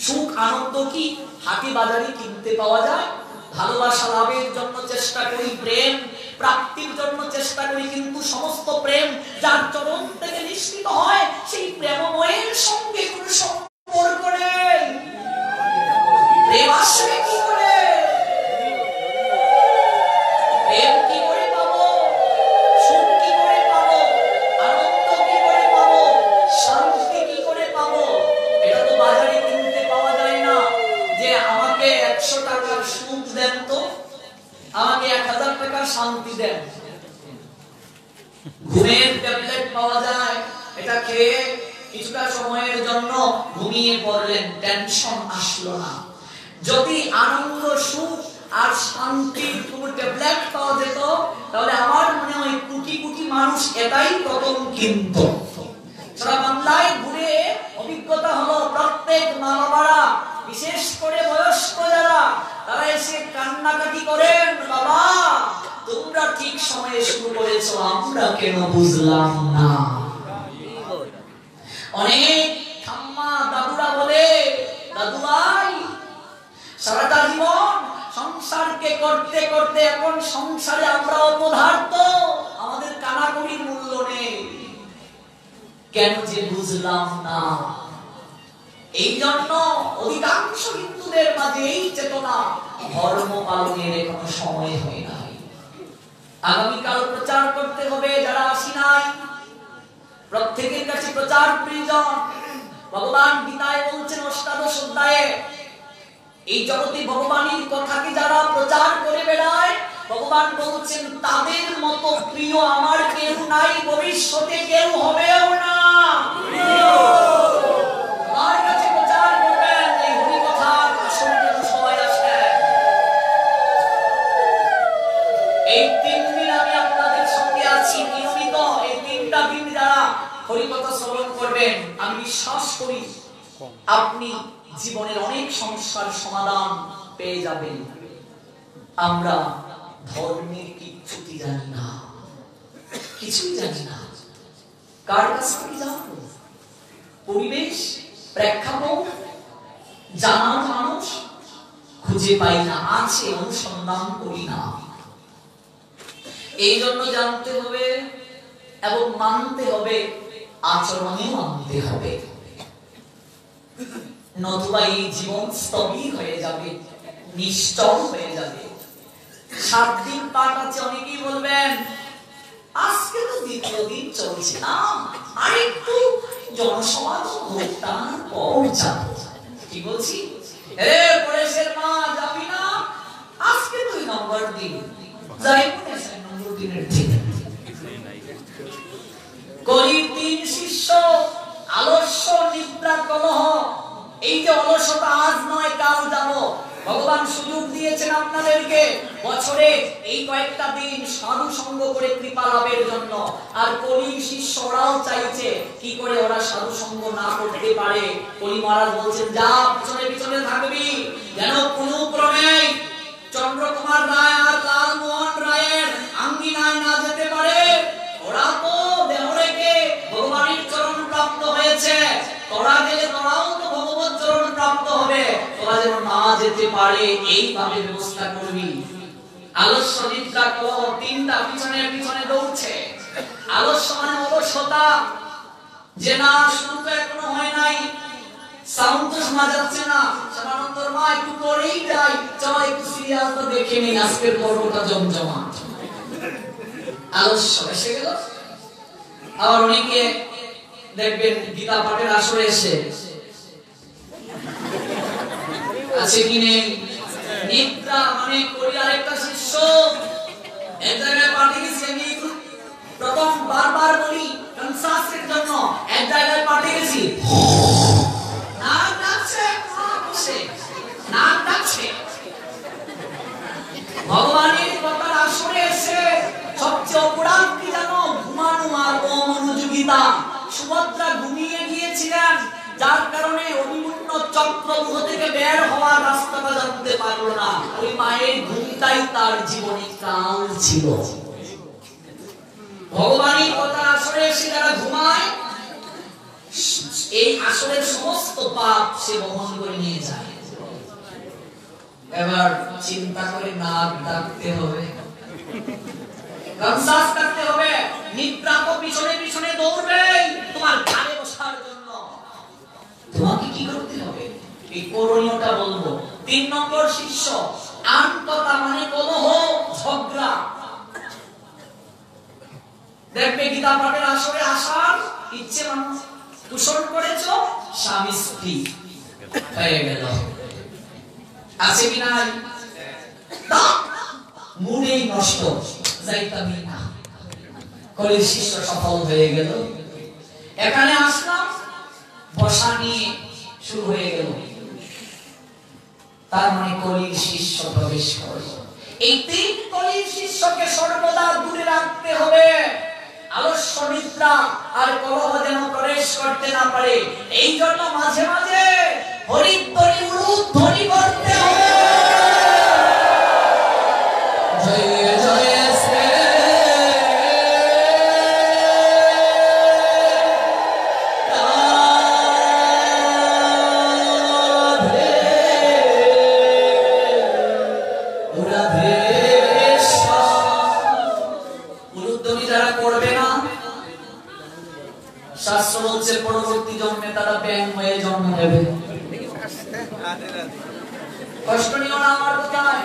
সুখ আনন্দ কি হাতি বাজারে কিনতে পাওয়া যায়? ভালোবাসা লাভের জন্য চেষ্টা করি, প্রেম প্রাপ্তির জন্য চেষ্টা করি, কিন্তু সমস্ত প্রেম যার চরণ থেকে নিষ্কৃত হয় সেই প্রেমময়ের সঙ্গে কোন সম্পর্ক নেই। প্রেম আসবে কি করে? প্রেম কি করে পাবো? সুখ কি করে পাবো? আনন্দ কি করে পাবো? শান্তি কি করে পাবো? এটা তো বাজারে কিনতে পাওয়া যায় না। যে আমাকে 100 টাকার সুখ দেন তো, আমাকে 1000 টাকার শান্তি দেন। ঘুমের ট্যাবলেট পাওয়া যায়, এটা খেয়ে কিছুটা সময়ের জন্য ঘুমিয়ে পড়লেন, টেনশন আসলো না। যদি আনন্দ সুখ আর শান্তির কোন ট্যাবলেট পাওয়া যেত তাহলে আমার মনে হয় কোটি কোটি মানুষ এটাই প্রথম কিনতো। সারা বাংলায় ঘুরে অভিজ্ঞতা হলো প্রত্যেক মা বাবারা, বিশেষ করে বয়স্ক যারা, তারা এসে কান্নাকাটি করেন, বাবা তোমরা ঠিক সময়ে শুরু করেছো, আমরা কেন বুঝলাম না। অনেক ঠাম্মা দাদুরা বলে, দাদু ভাই সারাটা জীবন সংসারকে করতে করতে এখন সংসারে আমরা অপদার্থ, আমাদের কানাকড়ির মূল্য নেই, কেন যে বুঝলাম না। এই জন্য অধিকাংশ হিন্দুদের মাঝে এই চেতনা, ধর্ম পালনের এখনো সময় হয় নাই। আগামীকাল প্রচার করতে হবে, যারা আসি নাই প্রত্যেকের কাছে প্রচার প্রয়োজন। ভগবান গীতায় বলছেন অষ্টাদশ অধ্যায়ে, এই জগতে ভগবানের কথাকে যারা প্রচার করে বেড়ায়, ভগবান বলছেন তাদের মতো প্রিয় আমার কেউ নাই, ভবিষ্যতে কেউ হবেও না। আমার কাছে প্রচার করবেন, এই হরি কথার আসল যেন সবাই আসে। এই 3 দিন আমি আপনাদের সঙ্গে আছি নিয়মিত। এই 3টা দিন যারা হরি কথা শ্রবণ করবেন, আমি বিশ্বাস করি আপনি জীবনের অনেক সমস্যার সমাধান পেয়ে যাবেন। আমরা ধর্মের কিচ্ছুটি জানি না, কিছুই জানি না। কার কাছ থেকে জানবো? পরিবেশ, প্রেক্ষাপট, জানার মানুষ খুঁজে পাই না, আছে অনুসন্ধান করি না। এই জন্য জানতে হবে এবং মানতে হবে, আচরণে মানতে হবে, নতুবা এই জীবন স্থবির হয়ে যাবে, নিশ্চল হয়ে যাবে। 7 দিন পাঠ আছে, অনেকেই বলবেন আজকে তো 2য় দিন চলছে না, আরেকটু জনসমাগম হোক তারপর যাব। কি বলছি? পরেশের মা যাবি না? আজকে 2 নম্বর দিন, যাই না 4 নম্বর দিনের দিন। গরিব দিন শিষ্য, আলস্য নিদ্রা কলহ, এই যে অলসতা আজ নয় কাল যাব। ভগবান সুযোগ দিয়েছেন আপনাদেরকে বছরে এই কয়েকটা দিন সাধু সঙ্গ করে কৃপা লাভের জন্য। আর কলি শিষ্যরাও চাইছে কি করে ওরা সাধু সঙ্গ না করতে পারে। কলি মহারাজ বলছেন যা পিছনে পিছনে থাকবি, যেন কোনো ক্রমে চন্দ্রকুমার রায় আর লালমোহন রায়ের আঙ্গিনায় দুনিয়ায় না যেতে পারে, ওরা তো দেহ রেখে ভগবানের চরণ প্রাপ্ত হয়েছে, তোরা গেলে তোরাও তো ভগবত চরণ প্রাপ্ত হবে, তোরা যেন না যেতে পারে এইভাবে ব্যবস্থা করবি। আলস্য নিদ্রা কলহ তিনটা পিছনে পিছনে দৌড়ছে। আলস্য মানে অলসতা, যে না শুরু তো এখনো হয় নাই, সাউন্ড তো শোনা যাচ্ছে না, সমানন্দর মা একটু পরেই যাই, চল একটু সিরিয়ালটা দেখে নেই, আজকের পর্বটা জমজমাট। আলস্য এসে গেল। আবার অনেকে দেখবেন গীতা পাঠের আসরে এসে আছে কি নেই, নিদ্রা মানে করি। আরেকটা শিষ্য এক জায়গায় পাঠিয়ে গেছি, আমি প্রথম বারবার বলি কনসাসের জন্য, এক জায়গায় পাঠিয়ে গেছি, নাক ডাকছে, নাক ডাকছে। ভগবানের কথার আসরে এসে সবচেয়ে অপরাধ কি জানো? ঘুমানো আর অমনোযোগিতা। সুভদ্রা ঘুমিয়ে গিয়েছিলেন, যার কারণে অভিমন্যু চক্রব্যূহ থেকে বের হওয়ার রাস্তাটা জানতে পারলো না। ওই মায়ের ঘুমটাই তার জীবনে কাল ছিল। ভগবানের কথা আসরে এসে যারা ঘুমায়, এই আসরের সমস্ত পাপ সে বহন করে নিয়ে যায়। এবার চিন্তা করে নাক ডাকতে হবে, কনসাস করতে হবে, নিদ্রা তো পিছনে পিছনে দৌড়বে তোমার ঘাড়ে বসার জন্য। তোমাকে কি করতে হবে এই করণীয়টা বলবো। 3 নম্বর শিষ্য, আন্ততা মানে কলহ, ঝগড়া। দেখবে গীতা পাঠের আসরে আসার ইচ্ছে মানুষ পোষণ করেছো, স্বামী স্ত্রী হয়ে গেল, আছে কি নাই? মুডেই নষ্ট, যাইতামি না, কলির শিষ্য সফল হয়ে গেল। এখানে আসলাম, বসা নিয়ে শুরু হয়ে গেল, তার মানে কলির শিষ্য প্রবেশ করল। এই 3 কলির শিষ্যকে সর্বদা দূরে রাখতে হবে। আলস্য নিদ্রা আর কলহ যেন প্রবেশ করতে না পারে। এই জন্য মাঝে মাঝে হরিধ্বনি উলুধ্বনি করতে হবে। জয় জয় শ্রী শাস্ত্র বলছে পরবর্তী জন্মে তারা ব্যাঙ হয়ে জন্ম নেবে। কষ্ট নিও না আমার কথায়।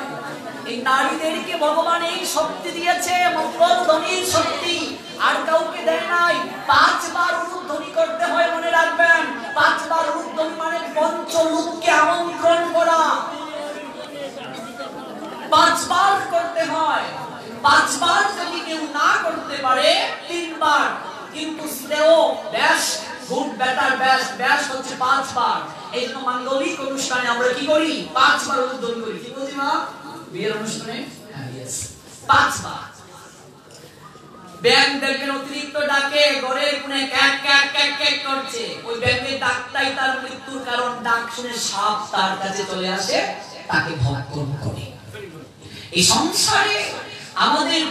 এই নারীদেরকে ভগবান এই শক্তি দিয়েছে, মঙ্গল ধ্বনির শক্তি, আর কাউকে দেয় নাই। 5 বার উলুধ্বনি করতে হয়, মনে রাখবেন। 5 বার উলুধ্বনি মানে পঞ্চলোককে আমন্ত্রণ করা। 5 বার করতে হয়। 5 বার যদি কেউ না করতে পারে, 3 বার। কিন্তু স্নেহ ব্যাস, গুড বেটার ব্যাস, ব্যাস হচ্ছে 5 বার। এই জন্য মাঙ্গলিক অনুষ্ঠানে আমরা কি করি? 5 বার উলুধ্বনি করি। কি বলছি মা? বিয়ের অনুষ্ঠানে 5 বার। ব্যাঙ দেখবেন অতিরিক্ত ডাকে, ঘরের কোণে ক্যাক ক্যাক ক্যাক ক্যাক করছে। ওই ব্যাঙের ডাকটাই তার মৃত্যুর কারণ। ডাক শুনে সাপ তার কাছে চলে আসে, তাকে ভক্ষণ করে। এই সংসারে আমাদের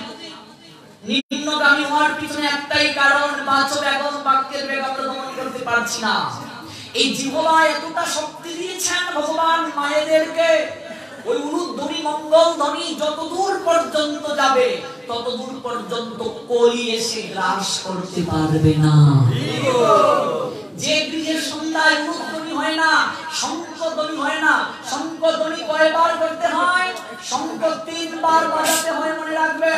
নিম্নগামী হওয়ার পিছনে একটাই কারণ, বাচক এবং বাক্যের বেগ আমরা দমন করতে পারছি না। এই জিহ্বা এতটা শক্তি দিয়েছেন ভগবান মায়েদেরকে, ওই উলুধ্বনি মঙ্গল ধ্বনি যতদূর পর্যন্ত যাবে ততদূর পর্যন্ত কলি এসে গ্রাস করতে পারবে না। যে গৃহের সন্ধ্যায় উলুধ্বনি হয় না, শঙ্খধ্বনি হয় না, শঙ্খধ্বনি কয়বার করতে হয়? শঙ্খ 3 বার বাজাতে হয়, মনে রাখবে।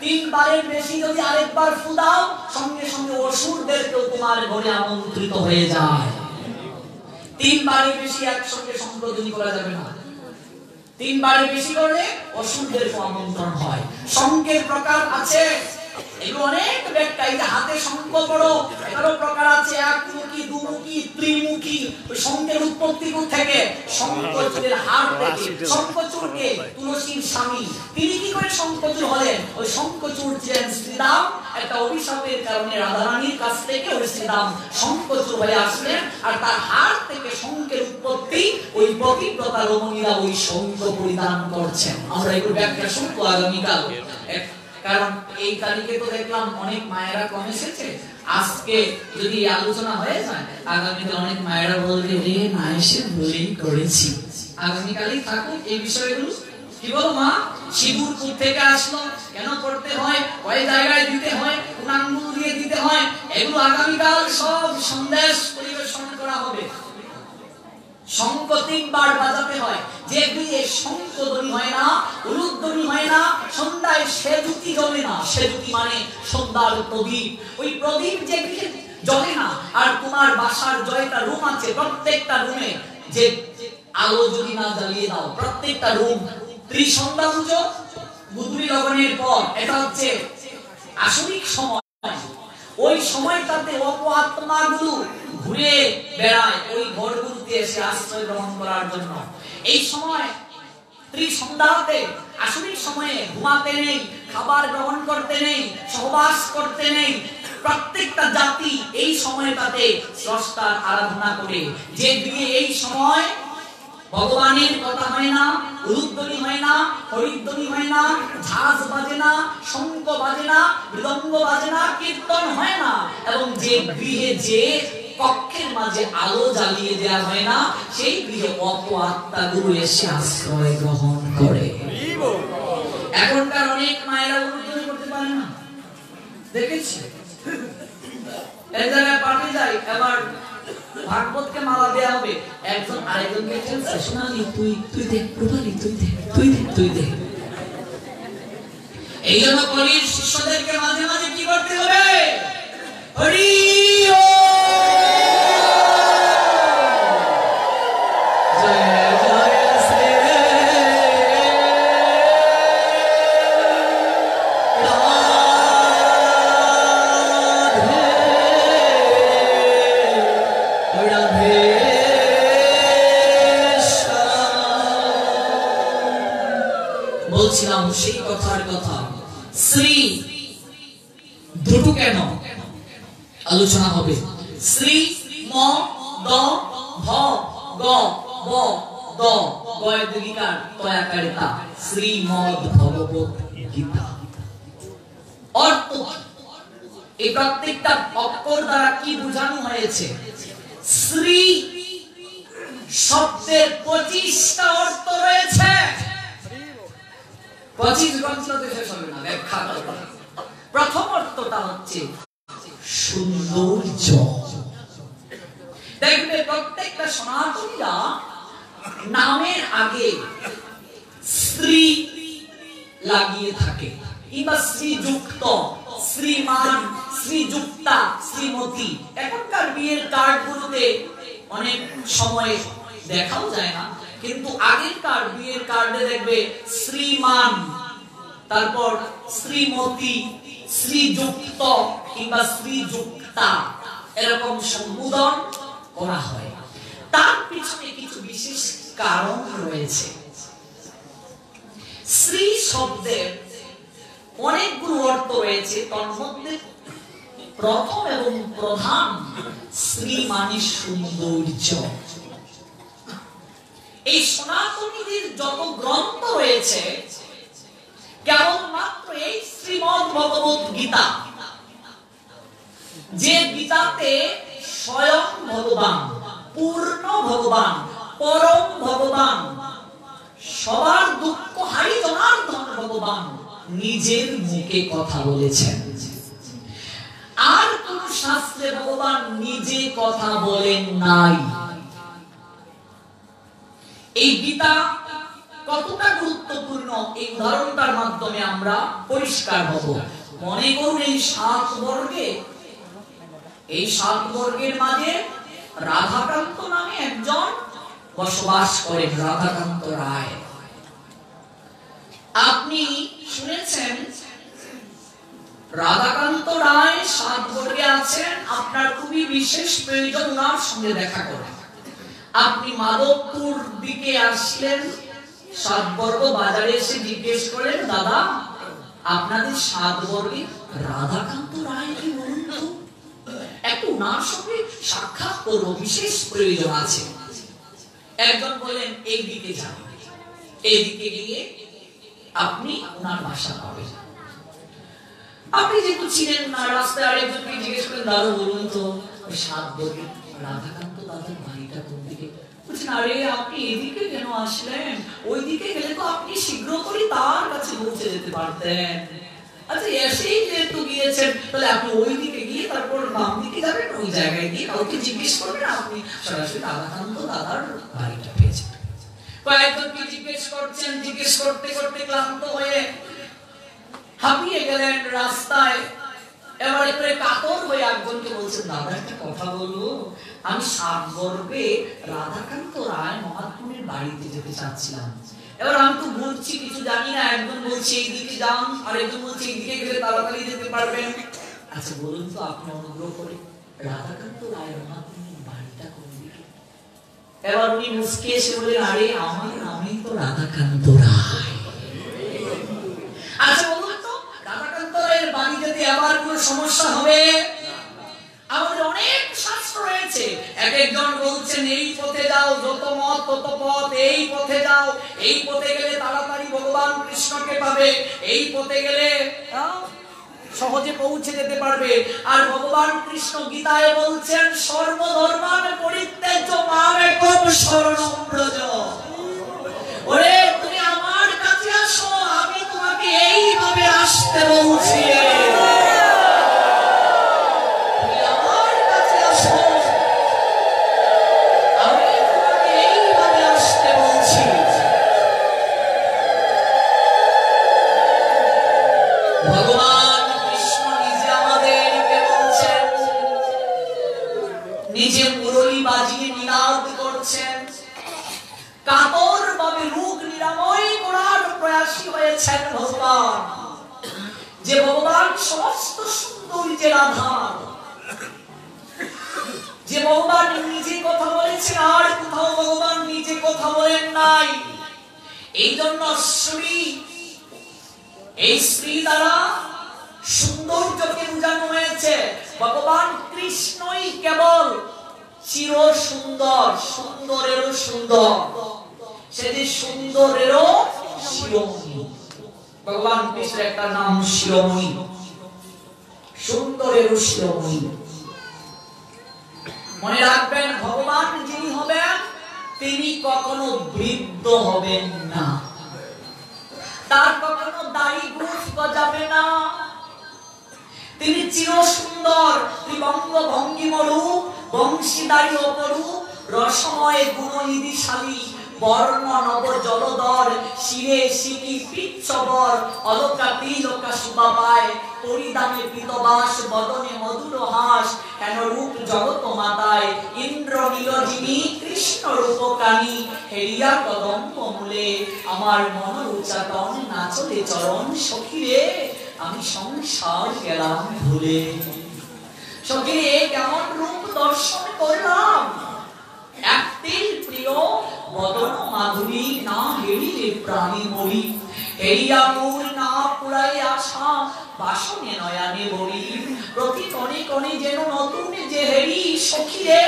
3 বারের বেশি যদি আরেকবার ফু দাও, সঙ্গে সঙ্গে অসুরদেরকেও তোমার ঘরে আমন্ত্রিত হয়ে যায়। 3 বারের বেশি একসঙ্গে শঙ্খধ্বনি করা যাবে না। 3 বারের বেশি করলে অসুরদেরকেও আমন্ত্রণ হয়। শঙ্খের প্রকার আছে, এগুলো অনেক ব্যাখ্যা। এই যে হাতে শঙ্খ বড় 11 প্রকার আছে, একমুখী, দুমুখী, ত্রিমুখী। ওই শঙ্খের উৎপত্তি কোথা থেকে? শঙ্খচূড়ের হাড় থেকে। শঙ্খচূড়কে তুলসীর স্বামী, তিনি কি করে শঙ্খচূড় হলেন? ওই শঙ্খচূড় ছিলেন শ্রীরাম। একটা অভিশাপের কারণে রাধারানীর কাছ থেকে ওই শ্রীরাম শঙ্খচূড় হয়ে আসলেন, আর তার হাড় থেকে শঙ্খের উৎপত্তি। ওই পবিত্রতা রমণীরা ওই শঙ্খ পরিধান করছেন। আমরা এগুলো ব্যাখ্যা শুনবো আগামীকাল। কারণ এই তারিখে তো দেখলাম অনেক মায়েরা কম এসেছে। আজকে যদি আলোচনা হয়ে যায়, আগামীতে অনেক মায়েরা বলবে রে না এসে ভুলই করেছি। আগামীকালই থাকুক এই বিষয়গুলো। কি বলো মা, সিঁদুর কোথা থেকে আসলো, কেন করতে হয়, কয় জায়গায় দিতে হয়, কোন আঙ্গুল দিয়ে দিতে হয়, এগুলো আগামীকাল সব সন্দেশ পরিবেশন করা হবে। শঙ্খ 3 বার বাজাতে হয়, যে বিয়ে শঙ্খ ধ্বনি হয় না, উলুধ্বনি হয় না, সন্ধ্যায় সেজুতি জ্বলে না। সেজুতি মানে সন্ধ্যার প্রদীপ। ওই প্রদীপ যে বিয়ে জ্বলে না। আর তোমার বাসার জয়টা রুম আছে, প্রত্যেকটা রুমে যে আলো যদি না জ্বালিয়ে দাও, প্রত্যেকটা রুম ত্রিসন্ধ্যা পুজো গুদুরি লগনের পর, এটা হচ্ছে আসরিক সময়। ওই সময়টাতে অপআত্মাগুলো ঘুরে বেড়ায় ওই ঘরগুলোতে এসে আশ্রয় গ্রহণ করার জন্য। এই সময় ত্রিসন্ধ্যাতে আসরিক সময়ে ঘুমাতে নেই, খাবার গ্রহণ করতে নেই, সহবাস করতে নেই। প্রত্যেকটা জাতি এই সময়টাতে স্রষ্টার আরাধনা করে। যে বিয়ে এই সময় ভগবানের কথা হয় না, উলুধ্বনি হয় না, হরিধ্বনি হয় না, ঝাঁজ বাজে না, শঙ্খ বাজে না, মৃদঙ্গ বাজে না, কীর্তন হয় না, এবং যে গৃহে যে কক্ষের মাঝে আলো জ্বালিয়ে দেওয়া হয় না, সেই গৃহে অপআত্মাগুলো এসে আশ্রয় গ্রহণ করে। এখনকার অনেক মায়েরা উলুধ্বনি করতে পারে না, দেখেছি। এক জায়গায় পার্টি যায়, এবার ভাগবতকে মালা দেয়া হবে, একজন আরেকজনকে বলছে সোনালি তুই দেখ, রূপালি তুই দেখ। এই জন্য কলির শিষ্যদেরকে মাঝে মাঝে কি করতে হবে? হরি বলছিলাম সেই কথার কথা। শ্রী দুটো কেন আলোচনা হবে। শ্রী ম দ ভ গ ব দ গয় দুইকার তয়াকারে তা শ্রীমদ ভগবত গীতা। অর্থ এই প্রত্যেকটা অক্ষর দ্বারা কি বোঝানো হয়েছে? শ্রী শব্দের 25টা অর্থ রয়েছে। 25 গ্রন্থতে শেষ হবে না ব্যাখ্যা করা। প্রথম অর্থটা হচ্ছে সৌন্দর্য। দেখবে প্রত্যেকটা সনাতনীরা নামের আগে শ্রী লাগিয়ে থাকে, কিংবা শ্রীযুক্ত, শ্রীমান, শ্রীযুক্তা, শ্রীমতী। এখনকার বিয়ের কার্ডগুলোতে অনেক সময় দেখাও যায় না, কিন্তু আগেরকার বিয়ের কার্ডে দেখবে শ্রীমান, তারপর শ্রীমতী, শ্রীযুক্ত কিংবা শ্রীযুক্তা এরকম সম্বোধন করা হয়। তার পিছনে কিছু বিশেষ কারণ রয়েছে। শ্রী শব্দের অনেকগুলো অর্থ রয়েছে, তার মধ্যে প্রথম এবং প্রধান শ্রী মানে সৌন্দর্য। এই সনাতনীদের যত গ্রন্থ রয়েছে, কেবলমাত্র এই শ্রীমদ্ ভগবত গীতা, যে গীতাতে স্বয়ং ভগবান, পূর্ণ ভগবান, পরম ভগবান, সবার দুঃখ হারি জনার্দন ভগবান নিজের মুখে কথা বলেছেন। আর কোন শাস্ত্রে ভগবান নিজে কথা বলেন নাই। এই গীতা কতটা গুরুত্বপূর্ণ এই উদাহরণটার মাধ্যমে আমরা পরিষ্কার হব। মনে করুন এই 7 বর্গে, এই 7 বর্গের মাঝে রাধাকান্ত নামে একজন বসবাস করেন, রাধাকান্ত রায়। আপনি শুনেছেন রাধাকান্ত রায় 7 বর্গে আছেন, আপনার খুবই বিশেষ প্রয়োজন ওনার সঙ্গে দেখা করা। আপনি মাধবপুর দিকে আসলেন, 7 বর্গ বাজারে এসে জিজ্ঞেস করেন, দাদা আপনাদের 7 বর্গে রাধাকান্ত রায় কি বলুন তো, একটু ওনার সঙ্গে সাক্ষাৎ করবো, বিশেষ প্রয়োজন আছে। একজন বলেন এই দিকে যান, এই দিকে গিয়ে আপনি ওনার বাসা পাবেন। আপনি যেহেতু ছিলেন না, রাস্তায় আরেকজনকে জিজ্ঞেস করেন, দাদা বলুন তো ওই 7 বছর রাধাকান্ত দাদার বাড়িটা কোন দিকে? বলছেন, আরে আপনি এদিকে কেন আসলেন? ওইদিকে গেলে তো আপনি শীঘ্র করে তার কাছে পৌঁছে যেতে পারতেন। আচ্ছা, এসেই যেহেতু গিয়েছেন, তাহলে আপনি ওই দিকে গিয়ে তারপর বাম দিকে যাবেন, ওই জায়গায় গিয়ে কাউকে জিজ্ঞেস করবেন, আপনি সরাসরি রাধাকান্ত দাদার বাড়িটা পেয়ে যাবেন। কয়েকজনকে জিজ্ঞেস করছেন, জিজ্ঞেস করতে করতে ক্লান্ত হয়ে হাঁপিয়ে গেলেন রাস্তায়। এবারে করে কাতর হয়ে একজনকে বলছেন, দাদা একটা কথা বলবো, আমি সাগরবে রাধাকান্ত রায় মহাত্মার বাড়িতে যেতে চাচ্ছিলাম। এবার আমি তো বলছি কিছু জানি না, একজন বলছে এইদিকে যান, আর একজন বলছে এইদিকে গেলে তাড়াতাড়ি যেতে পারবেন। আচ্ছা বলুন তো আপনি অনুগ্রহ করে রাধাকান্ত রায় মহাত্মার বাড়িটা কোন দিকে? এবার উনি মুস্কি এসে বললেন, আরে আমার নামই তো রাধাকান্ত রায়। আচ্ছা বলুন তো রাধাকান্ত রায়ের বাড়ি যেতে আবার কোনো সমস্যা হবে? আমাদের অনেক শাস্ত্র রয়েছে, এক একজন বলছেন এই পথে যাও, যত মত তত পথ, এই পথে যাও, এই পথে গেলে তাড়াতাড়ি ভগবান কৃষ্ণকে পাবে, এই পথে গেলে সহজে পৌঁছে যেতে পারবে। আর ভগবান কৃষ্ণ গীতায় বলছেন, সর্বধর্মান পরিত্যাজ্য মামেকম শরণং ব্রজ। ওরে তুমি আমার কাছে আসো, আমি তোমাকে এইভাবে আসতে বলছি। যে ভগবান সমস্ত সৌন্দর্যের আধার, যে ভগবান নিজে কথা বলেছেন আর কোথাও ভগবান নিজে কথা বলেন নাই। এই জন্য এই স্ত্রী দ্বারা সৌন্দর্যকে বোঝানো হয়েছে। ভগবান কৃষ্ণই কেবল চির সুন্দর, সুন্দরেরও সুন্দর, সে যে সুন্দরেরও শিরোমণি। ভগবান কৃষ্ণের একটা নাম শিরোমণি, সুন্দরেরও শিরোমণি। মনে রাখবেন, ভগবান যিনি হবেন তিনি কখনো বৃদ্ধ হবেন না, তার কখনো দাড়ি গোঁফ গজাবে না। তিনি চির সুন্দর, ত্রিবঙ্গ ভঙ্গিমরু, বংশীদারী অপরূপ, রসময় গুণনিধিশালী, বর্ণ নব জলধর, শিরে শিখি পিচ্ছবর, অলকা তিলকা শোভা পায়, পরিধানে পীতবাস, বদনে মধুর হাস, কেন রূপ জগত মাতায়, ইন্দ্র নীলজিনী কৃষ্ণ রূপকানী, হেরিয়া কদম্ব মূলে, আমার মন উচ্চাটন নাচলে চরণ সখীরে, আমি সংসার গেলাম ভুলে। সখী কেমন রূপ দর্শন করলাম, একটির প্রিয় বদন মাধুরী, না হেরিলে প্রাণী মরি, হেরিয়া মূল না পুরাই আশা, বাসনে নয়ানে বড়ি, প্রতি কণে কণে যেন নতুন যে হেরি, সখীরে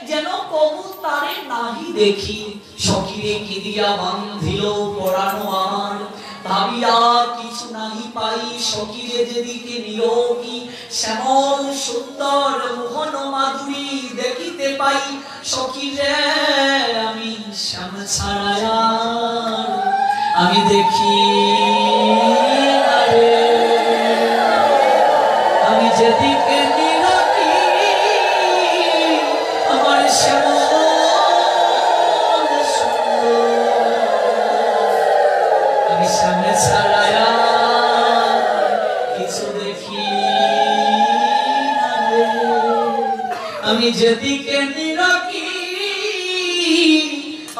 যেন কবু তারে নাহি দেখি, সখীরে কি দিয়া বান্ধিল পরানো আমার, ভাবিয়া কিছু নাহি পাই, সখীরে যেদিকে নিয়োগী, শ্যামল সুন্দর মোহন মাধুরী দেখিতে পাই, সখীরে আমি শ্যাম ছাড়া আমি দেখি না রে, আমি যেদিকে নিয়োগী আমার শ্যামল সুন্দর, আমি শ্যাম ছাড়া কিছু দেখি না রে, আমি যেদিকে নিরকি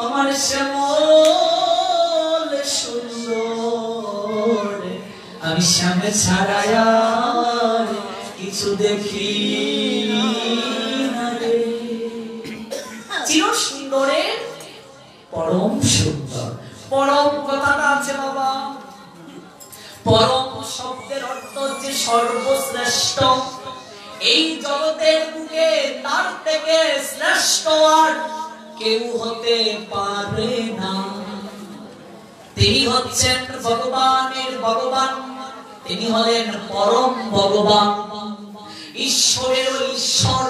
আমার শ্যামল সুন্দর, আমি শ্যাম ছাড়া কিছু দেখি না রে। চির সুন্দরের পরম সুন্দর, পরম কথাটা আছে বাবা। পরম শব্দের অর্থ হচ্ছে সর্বশ্রেষ্ঠ। এই জগতের বুকে তার থেকে শ্রেষ্ঠ আর কেউ হতে পারে না। তিনি হচ্ছেন ভগবানের ভগবান, তিনি হলেন পরম ভগবান, ঈশ্বরেরও ঈশ্বর,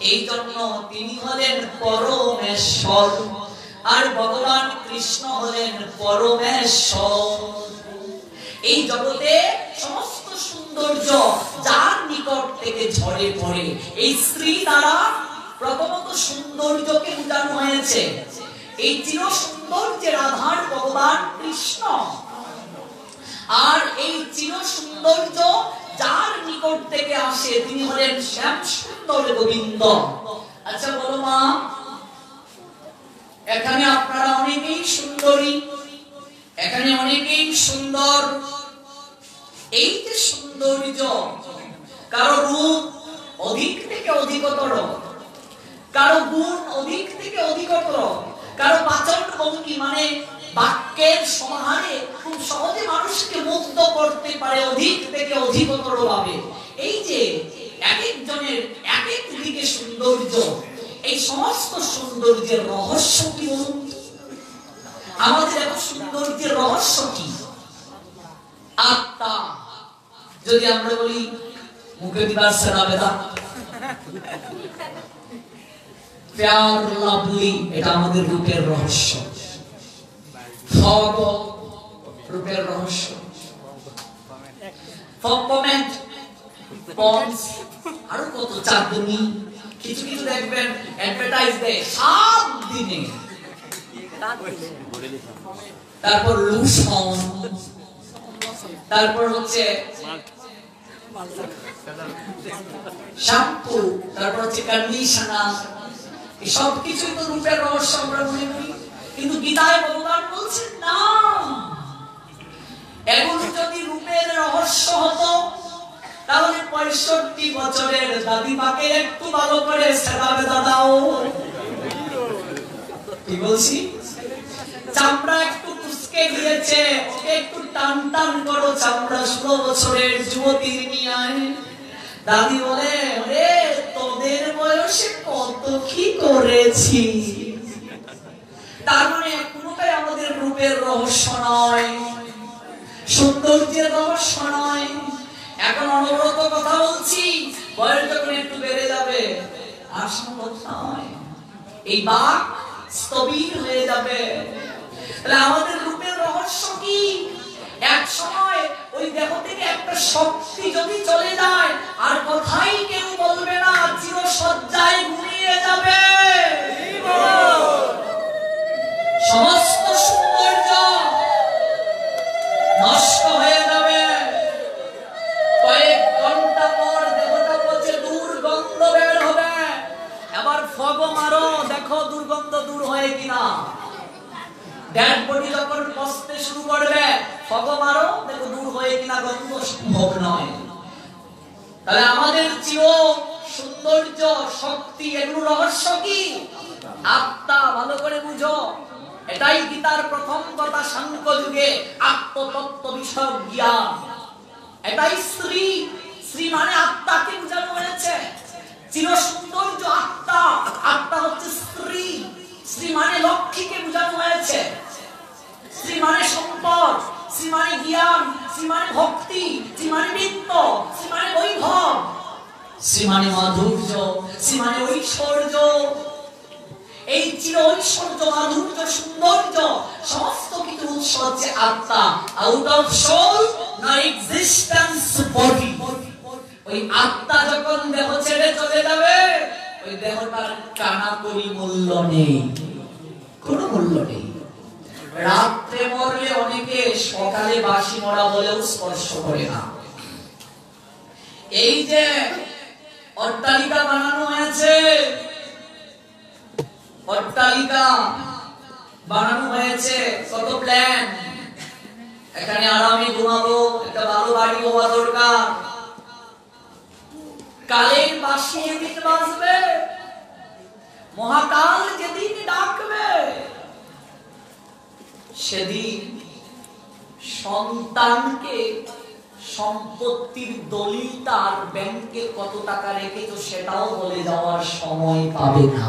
এই জন্য তিনি হলেন পরমেশ্বর। আর ভগবান কৃষ্ণ হলেন পরমেশ্বর। এই জগতে সমস্ত সৌন্দর্য যার নিকট থেকে ঝরে পড়ে, এই স্ত্রী দ্বারা প্রথমত সৌন্দর্যকে বোঝানো হয়েছে। এই চির সৌন্দর্যের আধার ভগবান কৃষ্ণ, আর এই চির সৌন্দর্য যার নিকট থেকে আসে তিনি হলেন শ্যাম সুন্দর গোবিন্দ। আচ্ছা বলো মা, এখানে আপনারা অনেকেই সুন্দরী, এখানে অনেকেই সুন্দর। এই যে সৌন্দর্য, কারো রূপ অধিক থেকে অধিকতর, কারো গুণ অধিক থেকে অধিকতর, কারো বাচন ভঙ্গি মানে বাক্যের সমাহারে খুব সহজে মানুষকে মুগ্ধ করতে পারে অধিক থেকে অধিকতর ভাবে। এই যে এক একজনের এক এক দিকে সৌন্দর্য, এই সমস্ত সৌন্দর্যের রহস্য কি বলুন? আমাদের এত সৌন্দর্যের রহস্য কি? আত্মা। যদি আমরা বলি মুখে দিবার সেরাবেদা প্যার লাভলি, এটা আমাদের রূপের রহস্য। রূপের রহস্য। আরো কত চাঁদনি, কিছু কিছু দেখবেন অ্যাডভার্টাইজ দেয় 7 দিনে। তারপর লুশন, তারপর হচ্ছে শ্যাম্পু, তারপর হচ্ছে কন্ডিশনার। এই সব কিছুই তো রূপের রহস্য আমরা মনে করি, কিন্তু গীতায় ভগবান বলছেন না, এগুলো যদি রূপের রহস্য হতো তাহলে 65 বছরের দাদিমাকে একটু ভালো করে সেরাবেদা দাও। কি বলছি? চামড়া একটু কুচকে গিয়েছে, ওকে একটু টান টান করো, চামড়া 16 বছরের যুবতী নিয়ে আয়। দাদি বলে, ওরে তোদের বয়সে কত কি করেছি। তার মানে কোনটাই আমাদের রূপের রহস্য নয়, সৌন্দর্যের রহস্য নয়। এখন অনবরত কথা বলছি, বয়স যখন একটু বেড়ে যাবে আর সম্ভব নয়, এই বাক স্থবির হয়ে যাবে। তাহলে আমাদের রূপের রহস্য কি? এক সময় ওই দেহ থেকে একটা শক্তি যদি চলে যায় আর কথাই কেউ বলবে না, চিরসজ্জায় ঘুমিয়ে যাবে। সমস্ত সৌন্দর্য নষ্ট হয়ে যাবে। কয়েক ঘন্টা পর দেহটা পচে দুর্গন্ধ বের হবে। এবার ফগ মারো, দেখো দুর্গন্ধ দূর হয় কিনা। ডেড বডি যখন পচতে শুরু করবে, ফগ মারো, দেখো দূর হয় কিনা, গন্ধ সম্ভব নয়। তাহলে আমাদের চির সৌন্দর্য, শক্তি, এগুলো রহস্য কি? আত্মা। ভালো করে বুঝো, এটাই গীতার প্রথম কথা। সাংখ্য যুগে আত্মতত্ত্ব বিষয়ক জ্ঞান, এটাই শ্রী। শ্রী মানে আত্মাকে বোঝানো হয়েছে। চির সৌন্দর্য আত্মা, আত্মা হচ্ছে স্ত্রী। শ্রী মানে লক্ষ্মীকে বোঝানো হয়েছে। শ্রী মানে সম্পদ, শ্রী মানে জ্ঞান, শ্রী মানে ভক্তি, শ্রী মানে নিত্য, শ্রী মানে বৈভব, শ্রী মানে মাধুর্য, শ্রী মানে ঐশ্বর্য। এই চির ঐশ্বর্য, মাধুর্য, সৌন্দর্য সমস্ত কিছু উৎস হচ্ছে আত্মা। আউট অফ সোল না এক্সিস্টেন্স বডি। ওই আত্মা যখন দেহ ছেড়ে চলে যাবে, ওই দেহটার কানাকড়ি মূল্য নেই, কোনো মূল্য নেই। রাত্রে মরলে অনেকে সকালে বাসি মরা বলেও স্পর্শ করে না। এই যে অট্টালিকা বানানো হয়েছে, অট্টালিকা বানানো হয়েছে, কত প্ল্যান, এখানে আরামে ঘুমাবো, একটা ভালো বাড়ি হওয়া দরকার। কালের বাঁশি যেদিন বাজবে, মহাকাল যেদিন ডাকবে, সেদিন সন্তানকে সম্পত্তির দলিল তার ব্যাংকে কত টাকা রেখেছো সেটাও বলে যাওয়ার সময় পাবে না।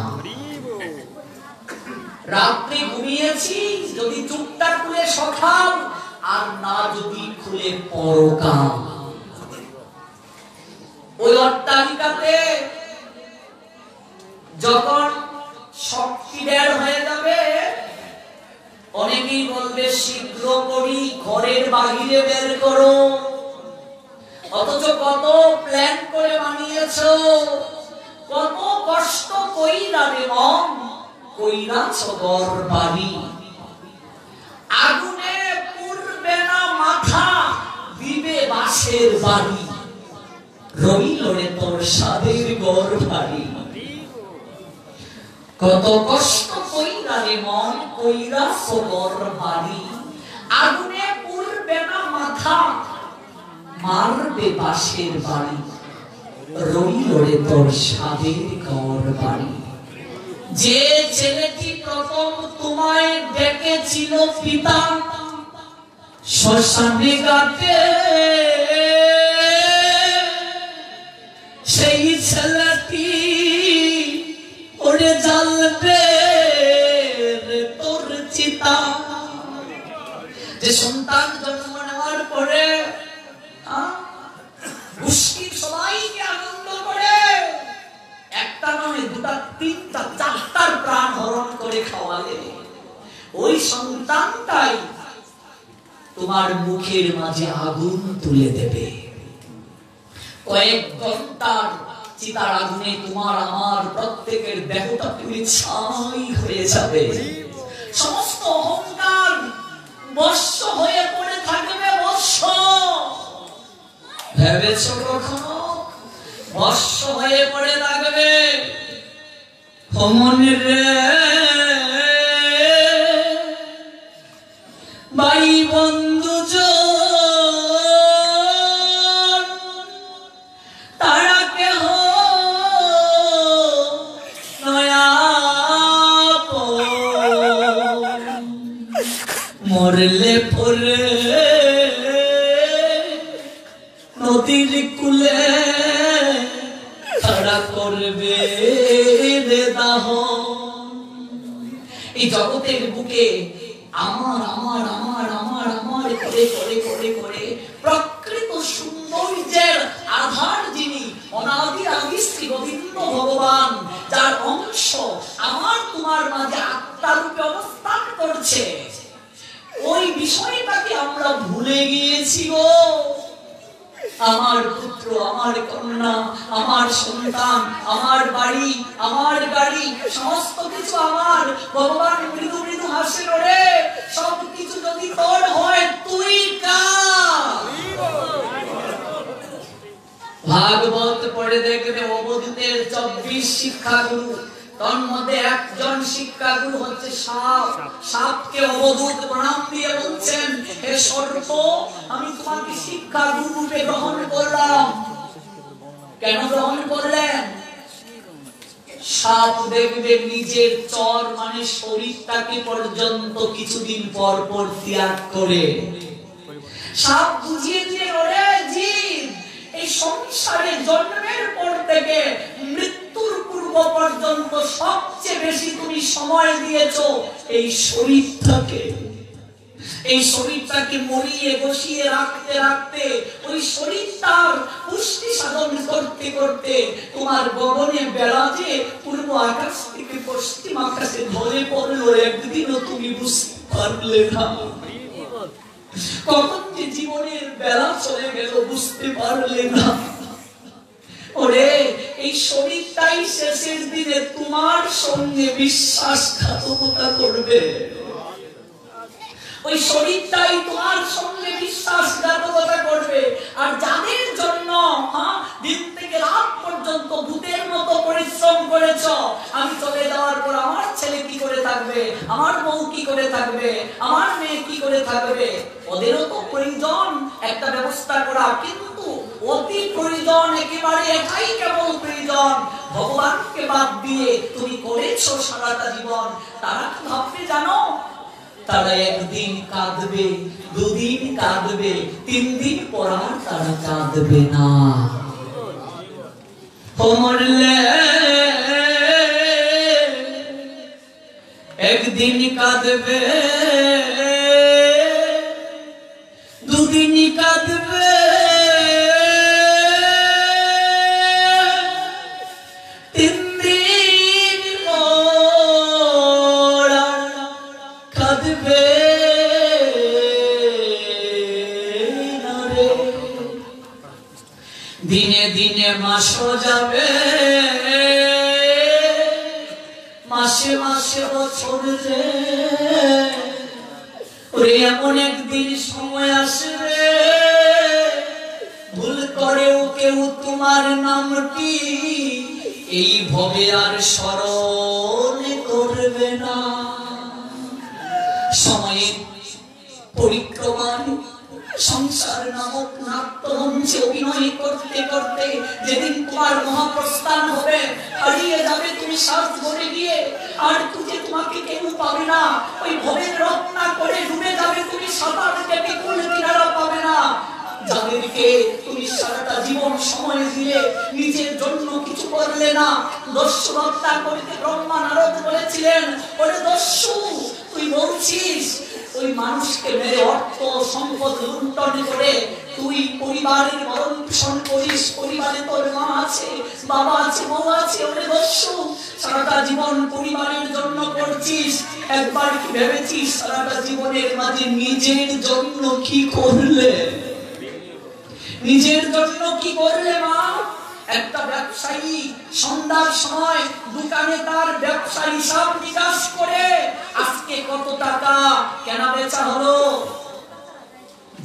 রাত্রে ঘুমিয়েছি, যদি চুপটা খুলে সকাল আর না যদি খুলে পরকাল। ওই অট্টালিকাতে যখন শক্তি বের হয়ে যাবে, অনেকেই বলবে শীঘ্র করি, ঘরের বাহিরে বের করো। অথচ কত প্ল্যান করে বানিয়েছো, কত কষ্ট কইরা রে মন, কইরাছ ঘর বাড়ি। আগুনে পুড়বে না মাথা, দিবে বাঁশের বাড়ি। রইল রে তোর সাদের ঘর বাড়ি। কত কষ্ট কইরা রে মন, কইরাছ ঘর বাড়ি। আগুনে পুড়বে না মাথা, মারবে বাঁশের বাড়ি। রইল রে তোর সাদের ঘর বাড়ি। যে ছেলেটি প্রথম তোমায় ডেকেছিল পিতা শ্মশানে ঘাটে, সেই ছেলেটি ওরে জ্বালবে তোর চিতা। যে সন্তান জন্ম নেওয়ার পরে মুশকিল সবাইকে আনন্দ করে একটা নয় দুটা তিনটা চারটার প্রাণ হরণ করে খাওয়ালে, ওই সন্তানটাই তোমার মুখের মাঝে আগুন তুলে দেবে। কয়েক ঘন্টার চিতার আগুনে তোমার আমার প্রত্যেকের দেহটা পুড়ে ছাই হয়ে যাবে। সমস্ত অহংকার বর্ষ হয়ে পড়ে থাকবে। বর্ষ ভেবেছ কখনো? বর্ষ হয়ে পড়ে থাকবে। রে ভাই বন্ধু তারা কেহ নয়া মরলে পরে নদীর কুলে তারা করবে দাহ। এই জগতের বুকে আমার আমার আমার আমার আমার করে করে করে করে প্রকৃত সৌন্দর্যের আধার যিনি অনাদি আদি শ্রী গোবিন্দ ভগবান, যার অংশ আমার তোমার মাঝে আত্মারূপে অবস্থান করছে, ওই বিষয়টাকে আমরা ভুলে গিয়েছি গো। আমার পুত্র, আমার কন্যা, আমার সন্তান, আমার বাড়ি, আমার গাড়ি, সমস্ত কিছু আমার। ভগবান মৃদু মৃদু হাসে রে, সব কিছু যদি তোর হয় তুই কার? ভাগবত পড়ে দেখবে অবধূতের 24 শিক্ষাগুরু, তার মধ্যে একজন শিক্ষাগুরু হচ্ছে সাপ। সাপকে অবধূত প্রণাম দিয়ে বলছেন, হে সর্প, আমি তোমাকে শিক্ষাগুরু রূপে গ্রহণ করলাম। কেন গ্রহণ করলেন? সাপ দেখবে নিজের চর মানে শরীরটাকে পর্যন্ত কিছুদিন পর পর ত্যাগ করে। সাপ বুঝিয়ে দিয়ে ওরে জীব, এই সংসারে জন্মের পর থেকে মৃত্যুর পূর্ব পর্যন্ত সবচেয়ে বেশি তুমি সময় দিয়েছো এই শরীরটাকে। এই শরীরটাকে মরিয়ে বসিয়ে রাখতে রাখতে, ওই শরীরটার পুষ্টি সাধন করতে করতে তোমার গগনে বেলা যে পূর্ব আকাশ থেকে পশ্চিম আকাশে ধরে পড়লো, একদিনও তুমি বুঝতে পারলে না। কখন যে জীবনের বেলা চলে গেল বুঝতে পারলে না। ওরে এই শরীরটাই শেষের দিনে তোমার সঙ্গে বিশ্বাসঘাতকতা করবে। ওই শরীরটাই তোমার সঙ্গে বিশ্বাসঘাতকতা করবে। আর যাদের জন্য দিন থেকে রাত পর্যন্ত ভূতের মতো পরিশ্রম করেছ, আমি চলে যাওয়ার পর আমার ছেলে কি করে থাকবে, আমার বউ কি করে থাকবে, আমার মেয়ে কি করে থাকবে, ওদেরও তো প্রয়োজন একটা ব্যবস্থা করা। কিন্তু অতি প্রয়োজন, একেবারে একাই কেবল প্রয়োজন, ভগবানকে বাদ দিয়ে তুমি করেছো সারাটা জীবন। তারা কি ভাববে জানো? তারা একদিন কাঁদবে, দুদিন কাঁদবে, 3 দিন পর আর তারা কাঁদবে না। মরলে একদিন কাঁদবে, দুদিন কাঁদবে, তিন দিন মোরা কাঁদবে না রে। দিনে দিনে মাসও যাবে, মাসে মাসে বছর যে, ওরে এমন একদিন সময় আসবে ভুল করেও কেউ তোমার নামটি এই ভবে আর স্মরণ করবে না। সময়ের পরিক্রমায় সংসার নামক নাট্যমঞ্চে অভিনয় করতে করতে যেদিন তোমার মহাপ্রস্থান হবে, হারিয়ে যাবে তুমি শ্বাস ধরে গিয়ে, আর তুই তোমাকে কেউ পাবে না, ওই ভবের রত্না করে ডুবে যাবে তুমি, সাঁতার কেটে কোন কিনারা পাবে না। যাদেরকে তুমি সারাটা জীবন সময় দিয়ে নিজের জন্য কিছু করলে না, দস্যু হত্যা করতে ব্রহ্মা নারদ বলেছিলেন, ওরে দস্যু তুই বলছিস ওই মানুষকে মেরে অর্থ সম্পদ লুণ্ঠন করে তুই পরিবারের ভরণ পোষণ করিস, পরিবারে তোর মা আছে, বাবা আছে, বউ আছে, ওরে দস্যু সারাটা জীবন পরিবারের জন্য করছিস, একবার কি ভেবেছিস সারাটা জীবনের মাঝে নিজের জন্য কি করলে? নিজের জন্য কি করলে মা? একটা ব্যবসায়ী সন্ধ্যার সময় দোকানে তার ব্যবসা হিসাব নিকাশ করে আজকে কত টাকা কেনা বেচা হলো,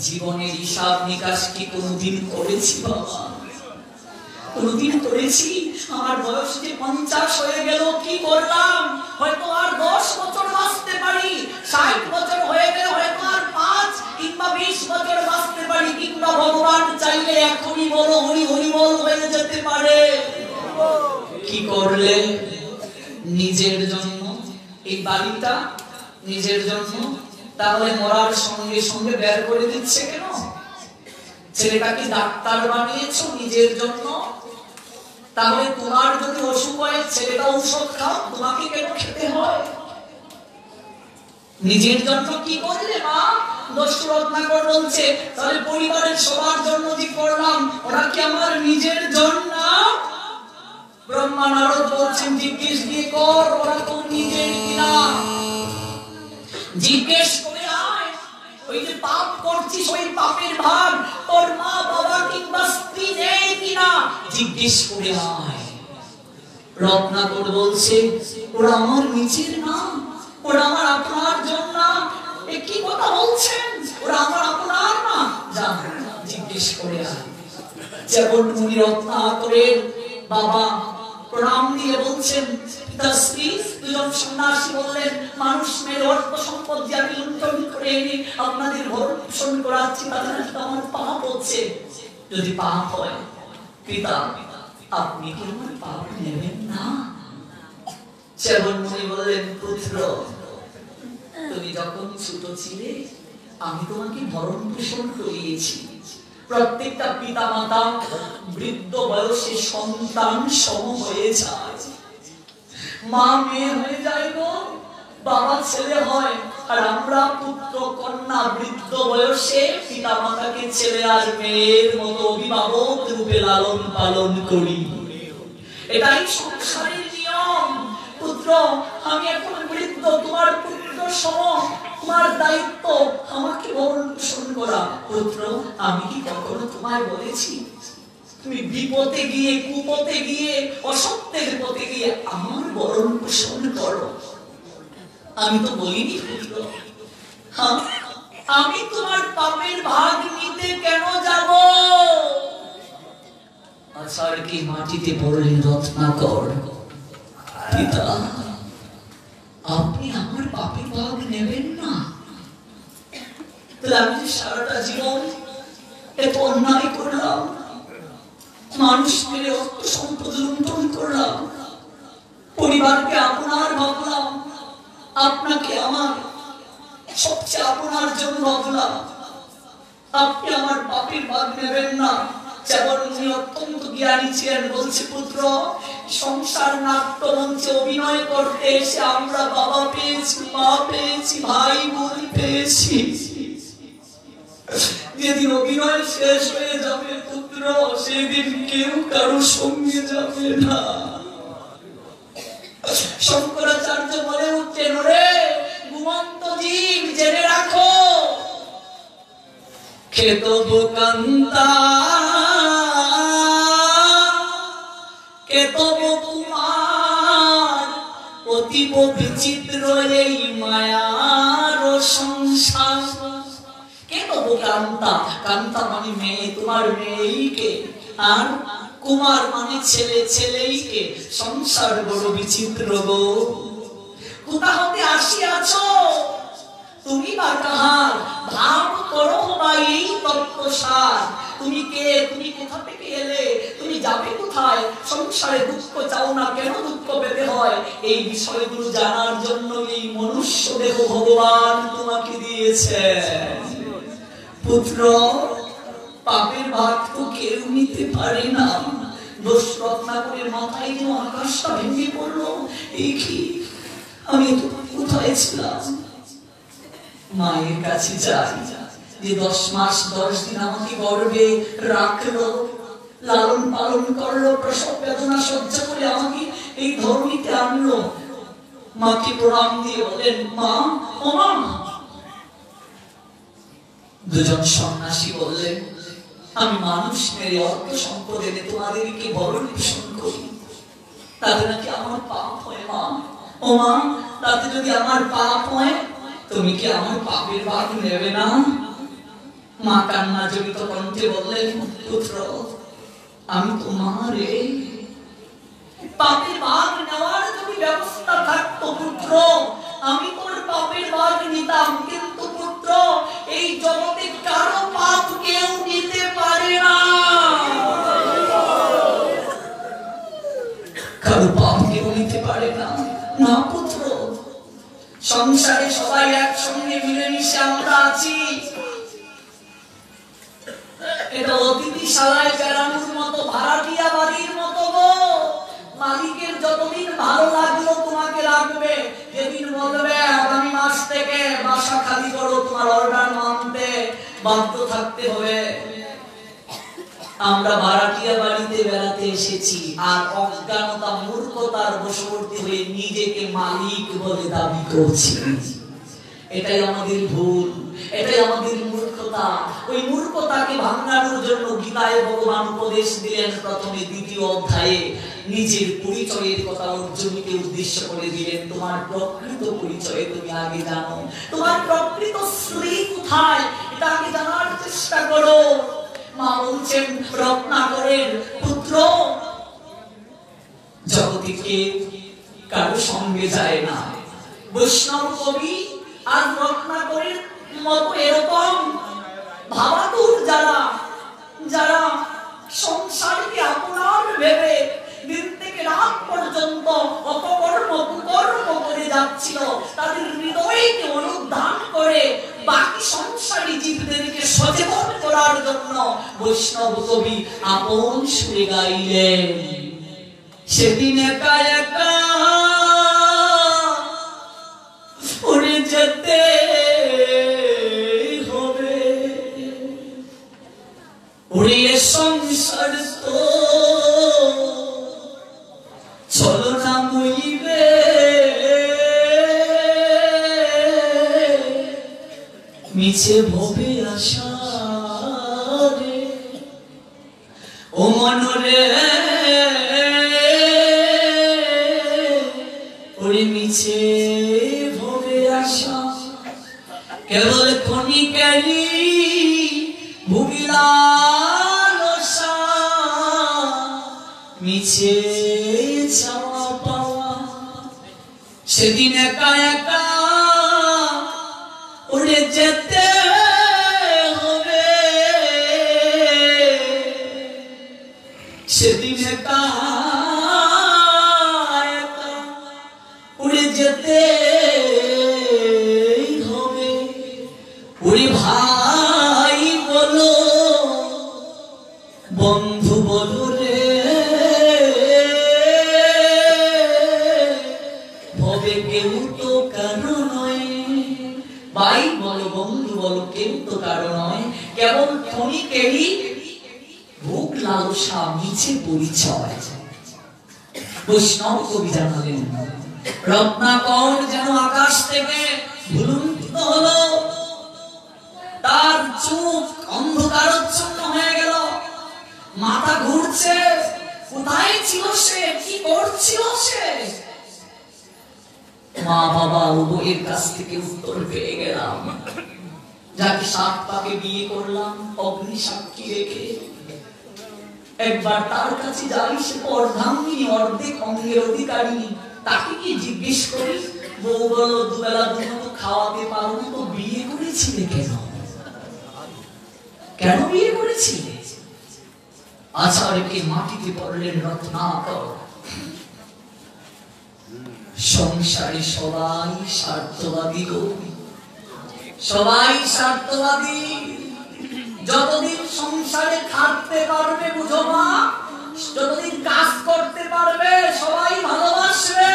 জীবনের হিসাব নিকাশ কি কোনদিন করেছি বাবা? কোনদিন করেছি? আমার বয়স যে 50 হয়ে গেল, কি করলাম? হয়তো আর 10 বছর বাঁচতে পারি, 60 বছর হয়ে গেলে হয়তো আর 5 কিংবা 20 বছর বাঁচতে পারি, কিংবা ভগবান চাইলে এখনই বলো হরি হরি বল হয়ে যেতে পারে। কি করলে? নিজের জন্য। এই বাড়িটা নিজের জন্য, তাহলে মরার সঙ্গে সঙ্গে বের করে দিচ্ছে কেন? ছেলেটাকে ডাক্তার বানিয়েছো নিজের জন্য, তাহলে তোমার যদি অসুখ হয় ছেলেটা ঔষধ খাও, তোমাকে কেন খেতে হয়? নিজের জন্য কি করলে মা? দস্যু রত্নাকর বলছে তাহলে পরিবারের সবার জন্য যে করলাম ওরা কি আমার নিজের জন্য? ব্রহ্মা নারদ বলছেন জিজ্ঞেস দিয়ে কর, ওরা তো নিজের কিনা। জিজ্ঞেস করে আয়, ওই যে পাপ করছিস ওই পাপের ভাগ তোর মা বাবা কিংবা স্ত্রী নেই কিনা, জিজ্ঞেস করে আয়। রত্নাকর বলছে ওরা আমার নিজের না, ওরা আমার আপনার জন্য। এ কি কথা বলছেন? ওরা আমার আপনার না, যা জিজ্ঞেস করে আয়। যেমন মুনি রত্নাকরের বাবা প্রণাম দিয়ে বলছেন পিতাশ্রী, দুজন সন্ন্যাসী বললেন মানুষ মেরে অর্থ সম্পদ দিয়ে আমি লুণ্ঠন করে এনে আপনাদের ভরণ পোষণ করাচ্ছি, তাদের আমার পাপ হচ্ছে। যদি পাপ হয় পিতা আপনি কি আমার পাপ নেবেন না? যেমন মুনি বললেন পুত্র তুমি যখন ছোট ছিলে আমি তোমাকে ভরণ পোষণ করিয়েছি। প্রত্যেকটা পিতা মাতা বৃদ্ধ বয়সে সন্তান সম হয়ে যায়, মা মেয়ে হয়ে যায় গো, বাবা ছেলে হয়, আর আমরা পুত্র কন্যা বৃদ্ধ বয়সে পিতা মাতাকে ছেলে আর মেয়ের মতো অভিভাবক রূপে লালন পালন করি। এটাই সংসারের নিয়ম। পুত্র আমি এখন বৃদ্ধ, তোমার পুত্র সম, তোমার দায়িত্ব আমাকে ভরণ পোষণ করা। পুত্র আমি কি কখনো তোমায় বলেছি তুমি বিপদে গিয়ে কুপথে গিয়ে অসত্যের পথে গিয়ে আমার ভরণ পোষণ করো? আমি তো বলিনি পুত্র। হ্যাঁ, আমি তোমার পাপের ভাগ নিতে কেন যাব? আষাঢ় কি মাটিতে পড়লেন রত্নাকর, পিতা আপনি আমার পাপের ভাগ নেবেন না? তাহলে আমি সারাটা জীবন এত অন্যায় করলাম, মানুষ মেরে অর্থ সম্পদ লুণ্ঠন করলাম, পরিবারকে আপনার ভাবলাম, আপনাকে আমার সবচেয়ে আপনার জন্য ভাবলাম, আপনি আমার পাপের ভাগ নেবেন না? যেমন উনি অত্যন্ত জ্ঞানী ছিলেন, বলছে পুত্র সংসার নাট্যমঞ্চে অভিনয় করতে এসে আমরা বাবা পেয়েছি, মা পেয়েছি, ভাই বোন পেয়েছি, যেদিন শেষ হয়ে যাবে পুত্র, সেদিন কেউ কারো সঙ্গে যাবে না। শঙ্করাচার্য বলে উঠছেন, ওরে ঘুমন্ত জীব, জেনে রাখো, খেতব কান্তা কেতব কুমার, অতীব বিচিত্র এই মায়ার সংসার। কেতব কান্তা, কান্তা মানে মেয়ে, তোমার মেয়েকে, আর কুমার মানে ছেলে, ছেলেইকে। সংসার বড় বিচিত্র গো, কোথা হতে আসিয়াছ তুমি বা কাহার, ভাব করো বা এই তত্ত্বসার। তুমি কে, তুমি কোথা থেকে এলে, তুমি যাবে কোথায়, সংসারে দুঃখ চাও না, কেন দুঃখ পেতে হয়? এই বিষয়গুলো জানার জন্য এই মনুষ্য দেহ ভগবান তোমাকে দিয়েছে। পুত্র, পাপের ভাগ তো কেউ নিতে পারে না। দোষ রত্নাকরের মাথায় যেন আকাশটা ভেঙে পড়লো। এই কি, আমি কোথায় ছিলাম? মায়ের কাছে যাই, যে 10 মাস 10 দিন আমাকে গর্ভে রাখলো, লালন পালন করলো, প্রসব বেদনা সহ্য করে আমাকে এই ধরনীতে আনলো। মাকে প্রণাম দিয়ে বলেন, মা, ও মা। দুজন সন্ন্যাসী বললেন, আমি মানুষ মেরে অর্থ সম্পদ এনে তোমাদেরকে ভরণ পোষণ করি, তাতে নাকি আমার পাপ হয় মা? ও মা, তাতে যদি আমার পাপ হয়, তুমি কি আমার পাপের ভাগ নেবে না? মা কান্না জড়িত কণ্ঠে বললেন, পুত্র, আমি তোমার পাপের ভাগ নেওয়ার যদি ব্যবস্থা থাকতো পুত্র, আমি তোর পাপের ভাগ নিতাম। কিন্তু পুত্র, এই জগতে কারো পাপ কেউ নিতে পারে না, কারো পাপ কেউ নিতে পারে না। না পুত্র, সংসারে সবাই একসঙ্গে মিলেমিশে আমরা আছি। এটা অতিথিশালায় বেড়ানোর মতো, ভাড়াটিয়া বাড়ির মতো গো। মালিকের যতদিন ভালো লাগলো তোমাকে রাখবে, যেদিন বলবে আগামী মাস থেকে বাসা খালি করো, তোমার অর্ডার মানতে বাধ্য থাকতে হবে। আমরা ভাড়াটিয়া বাড়িতে বেড়াতে এসেছি, আর অজ্ঞানতা মূর্খতার বশবর্তী হয়ে নিজেকে মালিক বলে দাবি করছি। এটাই আমাদের ভুল, এটাই আমাদের মূর্খতা। ওই মূর্খতাকে ভাঙানোর জন্য গীতায় ভগবান উপদেশ দিলেন প্রথমে 2য় অধ্যায়ে, নিজের পরিচয়ের কথা অর্জুনকে উদ্দেশ্য করে দিলেন। তোমার প্রকৃত পরিচয় তুমি আগে জানো, তোমার প্রকৃত শ্রী কোথায় এটা আগে জানার চেষ্টা করো। মা বলছেন, রত্নাকরের পুত্র, জগতে কে কারো সঙ্গে যায় না। বৈষ্ণব কবি আর রত্নাকরের মতো এরকম ভাবাতুর যারা, যারা সংসারকে আপনার ভেবে দিন থেকে রাত পর্যন্ত অপকর্ম কুকর্ম করে যাচ্ছিল, তাদের হৃদয়কে অনুধান করে বাকি সংসারী জীবদেরকে সচেতন করার জন্য বৈষ্ণব কবি আপন সুরে গাইলেন, সেদিন একা একা উড়ে যেতে হবে, উড়িয়ে সংসার তো চলো না মইবে, মিছে ভবে আশা রে ও মনরে, ওরে মিছে ভবে আশা কেবল ক্ষণিকেরই ভুগিলালসা, মিছে চাওয়া পাওয়া। সেদিন একা একা উড়ে যেতে হবে, সেদিন একা একা উড়ে যেতে হবে। উড়ে ভাই বলো, বন্ধু বলো রে, ভবে কেউ তো কারো নয়। ভাই বলো, বন্ধু দুর্বল কেউ তো কারো নয়, কেবল ক্ষণিকেরই ভোগ লালসা মিছে পরিচয়। বৈষ্ণব কবি জানালেন, রত্নাকর যেন আকাশ থেকে ভূলুণ্ঠিত হলো, তার চোখ অন্ধকারাচ্ছন্ন হয়ে গেল, মাথা ঘুরছে, কোথায় ছিল সে, কি করছিল সে? মা বাবা উভয়ের কাছ থেকে উত্তর পেয়ে গেলাম, যাকে 7 পাকে বিয়ে করলাম অগ্নি সাক্ষী রেখে, একবার তার কাছে যাই, সে অর্ধাঙ্গিনী, অর্ধেক অঙ্গের অধিকারিণী, তাকে কি জিজ্ঞেস করি? বউ বলো, দুবেলা দুমুঠো খাওয়াতে পারো না তো বিয়ে করেছিলে কেন? কেন বিয়ে করেছিলে? আচার্যকে মাটিতে পড়লেন রত্নাকর। সংসারে সবাই স্বার্থবাদী গো, সবাই স্বার্থবাদী। যতদিন সংসারে খাটতে পারবে বুঝো মা, যতদিন কাজ করতে পারবে সবাই ভালোবাসবে,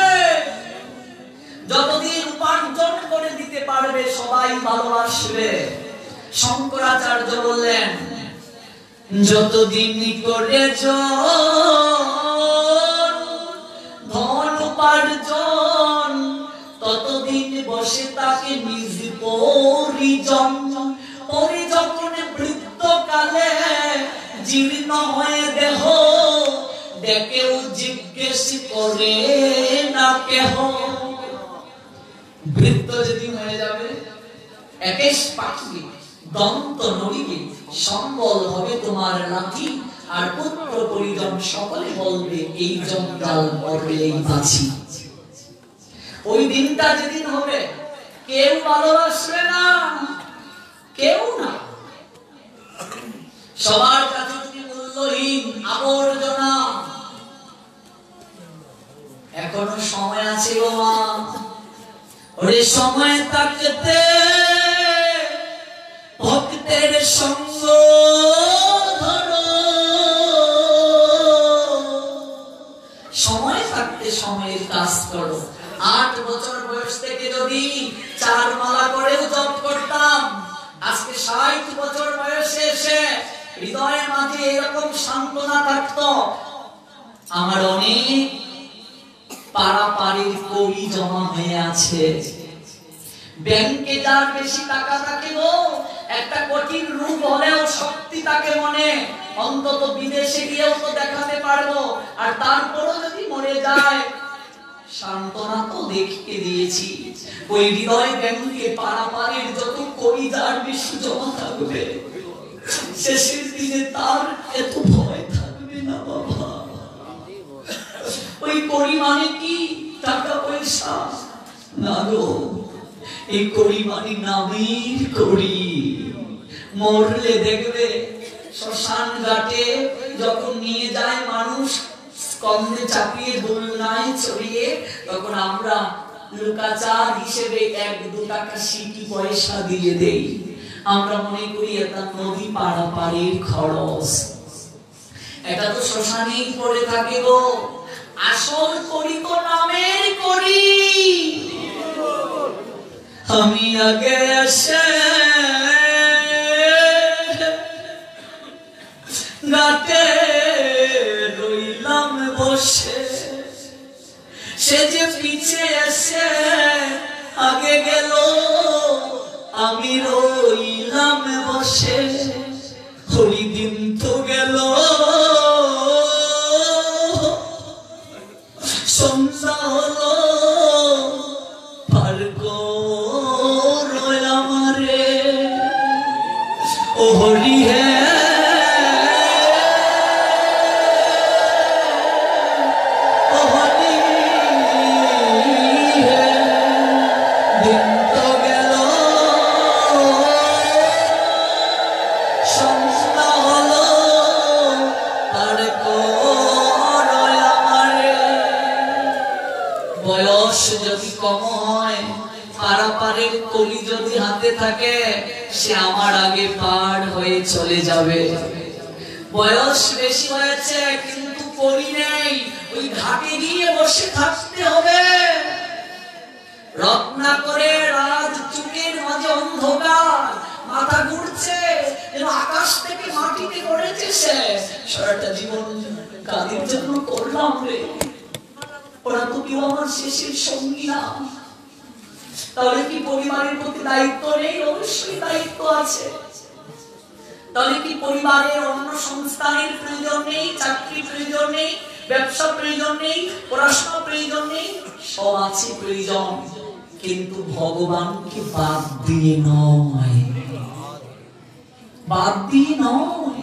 যতদিন উপার্জন করে দিতে পারবে সবাই ভালোবাসবে। শঙ্করাচার্য বললেন, যতদিন করেছ ধন উপার্জন, ততদিন বসে তাকে নিজ পরিজন। পরে যখন বৃদ্ধকালে জীর্ণ হয়ে দেহ, ডেকেও জিজ্ঞেস করে না কেহ। বৃদ্ধ যেদিন হয়ে যাবে, একেশ পাখি দন্ত নড়িবে, সম্বল হবে তোমার লাঠি, আর পুত্র পরিজন সকলে বলবে এই জঞ্জাল মরলেই বাঁচি। ওই দিনটা যেদিন হবে, কেউ ভালোবাসবে না, কেউ না, সবার কাছে তুমি মূল্যহীন আবর্জনা। এখনো সময় আছে গো মা, ওরে সময় থাকতে ভক্তের সঙ্গ ধরো, সময় থাকতে সময়ের কাজ করো। 8 বছর বয়স থেকে যদি 4 মালা করেও জপ করতাম, আজকে 60 বছর বয়সে এসে হৃদয়ের মাঝে এরকম সান্ত্বনা থাকতো। আমার অনেক পারাপারের কড়ি জমা হয়ে আছে, ব্যাংকে যার বেশি টাকা থাকে গো, একটা কঠিন রূপ হলেও শক্তি তাকে মনে, অন্তত বিদেশে গিয়েও তো দেখাতে পারবো। আর তারপরও যদি মরে যায়, সান্ত্বনা তো দেখিয়ে দিয়েছি। ওই হৃদয় ব্যাংকে পারাপারের যত কড়ি যার বেশি জমা থাকবে, শেষের দিনে তার এত ভয় থাকবে না বাবা। ওই কড়ি মানে কি? টাকা পয়সা না গো, এই কড়ি মানে নামের কড়ি। মরলে দেখবে শ্মশান ঘাটে যখন নিয়ে যায় মানুষ, স্কন্ধে চাপিয়ে দোলনায় চড়িয়ে, তখন আমরা লুকাচার হিসেবে 1-2 টাকা সিটি পয়সা দিয়ে দেই। আমরা মনে করি এটা নদী পারাপারের খরচ, এটা তো শ্মশানেই পড়ে থাকে গো। আসল করি তো নামের করি। আমি আগে এসে ঘাটে রইলাম বসে, সে যে পিছে এসে আগে গেল, আমি রইলাম বসে। হরি দিন তো গেল, সন্ধ্যা হলো, পার করো আমারে ও হরি হে। পারাপারের কলি যদি হাতে থাকে, সে আমার আগে পার হয়ে চলে যাবে। বয়স বেশি হয়েছে কিন্তু কলি নেই, ওই ঘাটে গিয়ে বসে থাকতে হবে। রত্নাকরের রাজ চুকের মাঝে অন্ধকার, সারাটা জীবন কাদের জন্য করলাম রে, ওরা তো কেউ আমার শেষের সঙ্গী না। তাহলে কি পরিবারের প্রতি দায়িত্ব নেই? অবশ্যই দায়িত্ব আছে। তাহলে কি পরিবারের অন্য সংস্থানের প্রয়োজন নেই, চাকরির প্রয়োজন নেই, ব্যবসা প্রয়োজন নেই, পড়াশোনা প্রয়োজন নেই? সব আছে প্রয়োজন, কিন্তু ভগবানকে বাদ দিয়ে নয়, বাদ দিয়ে নয়।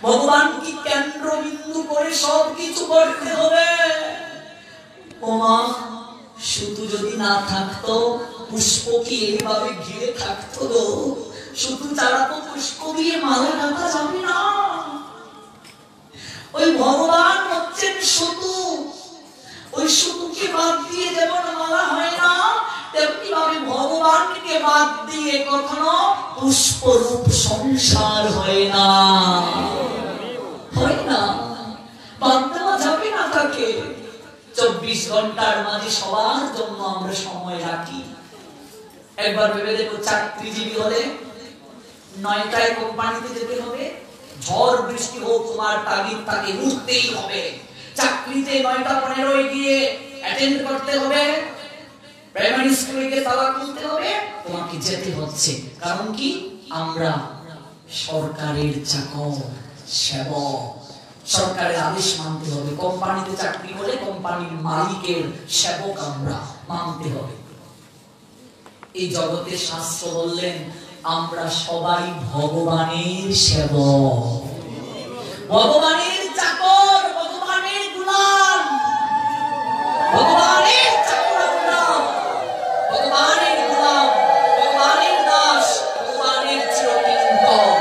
ভগবানকে কেন্দ্রবিন্দু করে সবকিছু করতে হবে। ওমা, শুধু যদি না থাকতো, পুষ্প কি এইভাবে ঘিরে থাকতো গো? শুধু চারা তো পুষ্প দিয়ে মালা গাঁথা যাবে না। ওই ভগবান হচ্ছেন সুতু, ওই সুতুকে বাদ দিয়ে যেমন মালা হয় না, তেমনি ভাবে ভগবানকে বাদ দিয়ে কখনো পুষ্পরূপ সংসার হয় না, হয় না। বাদ দেওয়া যাবে না তাকে। 24 ঘন্টার মাঝে সবার জন্য আমরা সময় রাখি। একবার ভেবে দেখো, চাকরিজীবী হলে 9টায় কোম্পানিতে যেতে হবে, ঝড় বৃষ্টি হোক তোমার তাগিদ তাকে উঠতেই হবে। চাকরিতে 9টা 15 গিয়ে অ্যাটেন্ড করতে হবে, প্রাইমারি স্কুলে গিয়ে তালা খুলতে হবে, তোমাকে যেতে হচ্ছে। কারণ কি? আমরা সরকারের চাকর, সেবক, সরকারের আদেশ মানতে হবে। কোম্পানিতে চাকরি হলে কোম্পানির মালিকের সেবক আমরা, মানতে হবে। এই জগতে শাস্ত্র বললেন আমরা সবাই ভগবানের সেবক, ভগবানের চাকর, ভগবানের গোলাম, ভগবানের চাকর আমরা, ভগবানের গোলাম, ভগবানের দাস, ভগবানের চিরকিঙ্কর।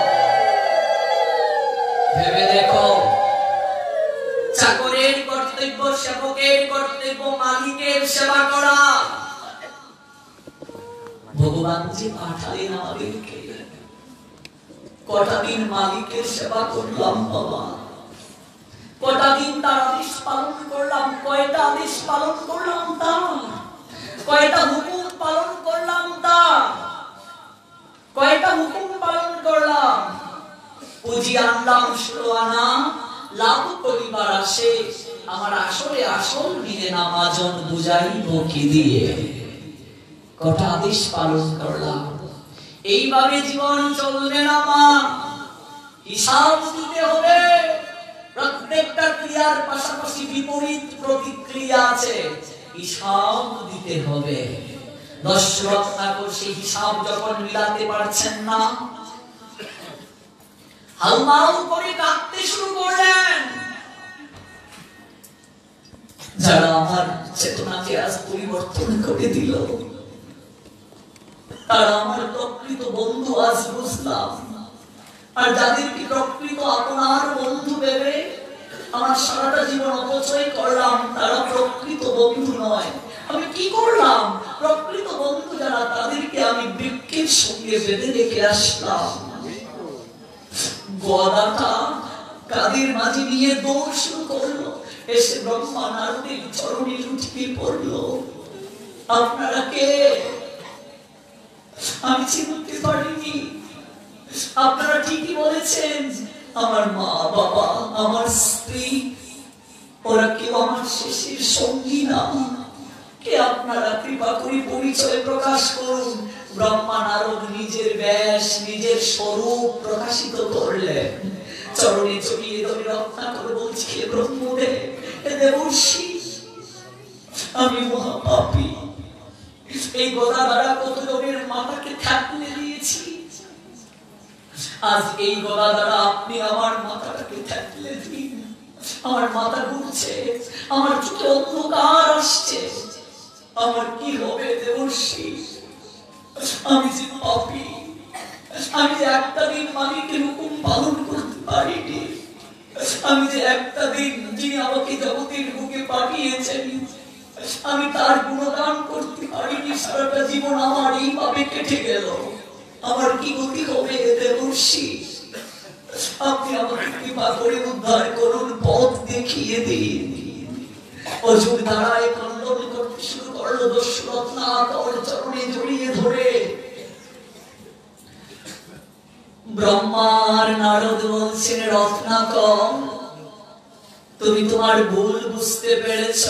ভেবে দেখো, চাকরের কর্তব্য, সেবকের কর্তব্য মালিকের সেবা করা। ভগবান যে পাঠালেন আমাদেরকে, কটা দিন মালিকের সেবা করলাম বাবা, কটা দিন তার আদেশ পালন করলাম, কয়টা আদেশ পালন করলাম তার, কয়টা হুকুম পালন করলাম তার, কয়টা হুকুম পালন করলাম। পুঁজি আনলাম 16 আনা, লাভ করিবার আসে, আমার আসলে আসল দিনে নামাজন বুঝাইব কি দিয়ে। কটা আদেশ পালন করলাম। এইভাবে জীবন চলবে না মা, হিসাব দিতে হবে। প্রত্যেকটা ক্রিয়ার পাশাপাশি বিপরীত প্রতিক্রিয়া আছে, হিসাব দিতে হবে। দশরথ ঠাকুর সেই হিসাব যখন মিলাতে পারছেন না, হাউমাউ করে কাঁদতে শুরু করলেন। যারা আমার চেতনাকে আজ পরিবর্তন করে দিল, তারা আমার প্রকৃত বন্ধু আজ বুঝলাম। আর যাদেরকে প্রকৃত আপনার বন্ধু ভেবে আমার সারাটা জীবন অপচয় করলাম, তারা প্রকৃত বন্ধু নয়। আমি কি করলাম? প্রকৃত বন্ধু যারা, তাদেরকে আমি বৃক্ষের সঙ্গে বেঁধে রেখে আসলাম। গদাটা কাদের মাঝে নিয়ে দৌড় শুরু করলো, এসে ব্রহ্মা নারদের চরণে লুটিয়ে পড়লো। আপনারা কে? আমি চিনতে পারিনি। আপনারা ঠিকই বলেছেন, আমার মা বাবা, আমার স্ত্রী, ওরা কেউ আমার শেষের সঙ্গী না। কে আপনারা? কৃপা করে পরিচয় প্রকাশ করুন। ব্রহ্মা নারদ নিজের ব্যাস, নিজের স্বরূপ প্রকাশিত করলেন। চরণে জড়িয়ে ধরে রক্ষা করে বলছি, হে ব্রহ্মদেব, হে দেবর্ষি, আমি মহাপাপী। এই গদা দ্বারা কত লোকের মাথাকে থাকলে দিয়েছি। আজ এই গদা দ্বারা আপনি আমার মাথাটাকে থাকলে দিন। আমার মাথা ঘুরছে, আমার চোখে অন্ধকার আসছে। আমার কি হবে দেবর্ষি? আমি যে পাপী, আমি যে একটা দিন মালিকের হুকুম পালন করতে পারিনি। আমি যে একটা দিন, যিনি আমাকে জগতের বুকে পাঠিয়েছেন, আমি তার গুণগান করতে পারিনি। সারাটা জীবন আমার এইভাবে কেটে গেল। আমার কি গতি হবে দেবর্ষি? আপনি আমাকে কৃপা করে উদ্ধার করুন, পথ দেখিয়ে দিন। অজুর দ্বারায় খণ্ডন করতে শুরু করলো দশরথ নাথ, ওর চরণে জড়িয়ে ধরে ব্রহ্মার নারদ বলছেন, রত্নাকর তুমি তোমার ভুল বুঝতে পেরেছ,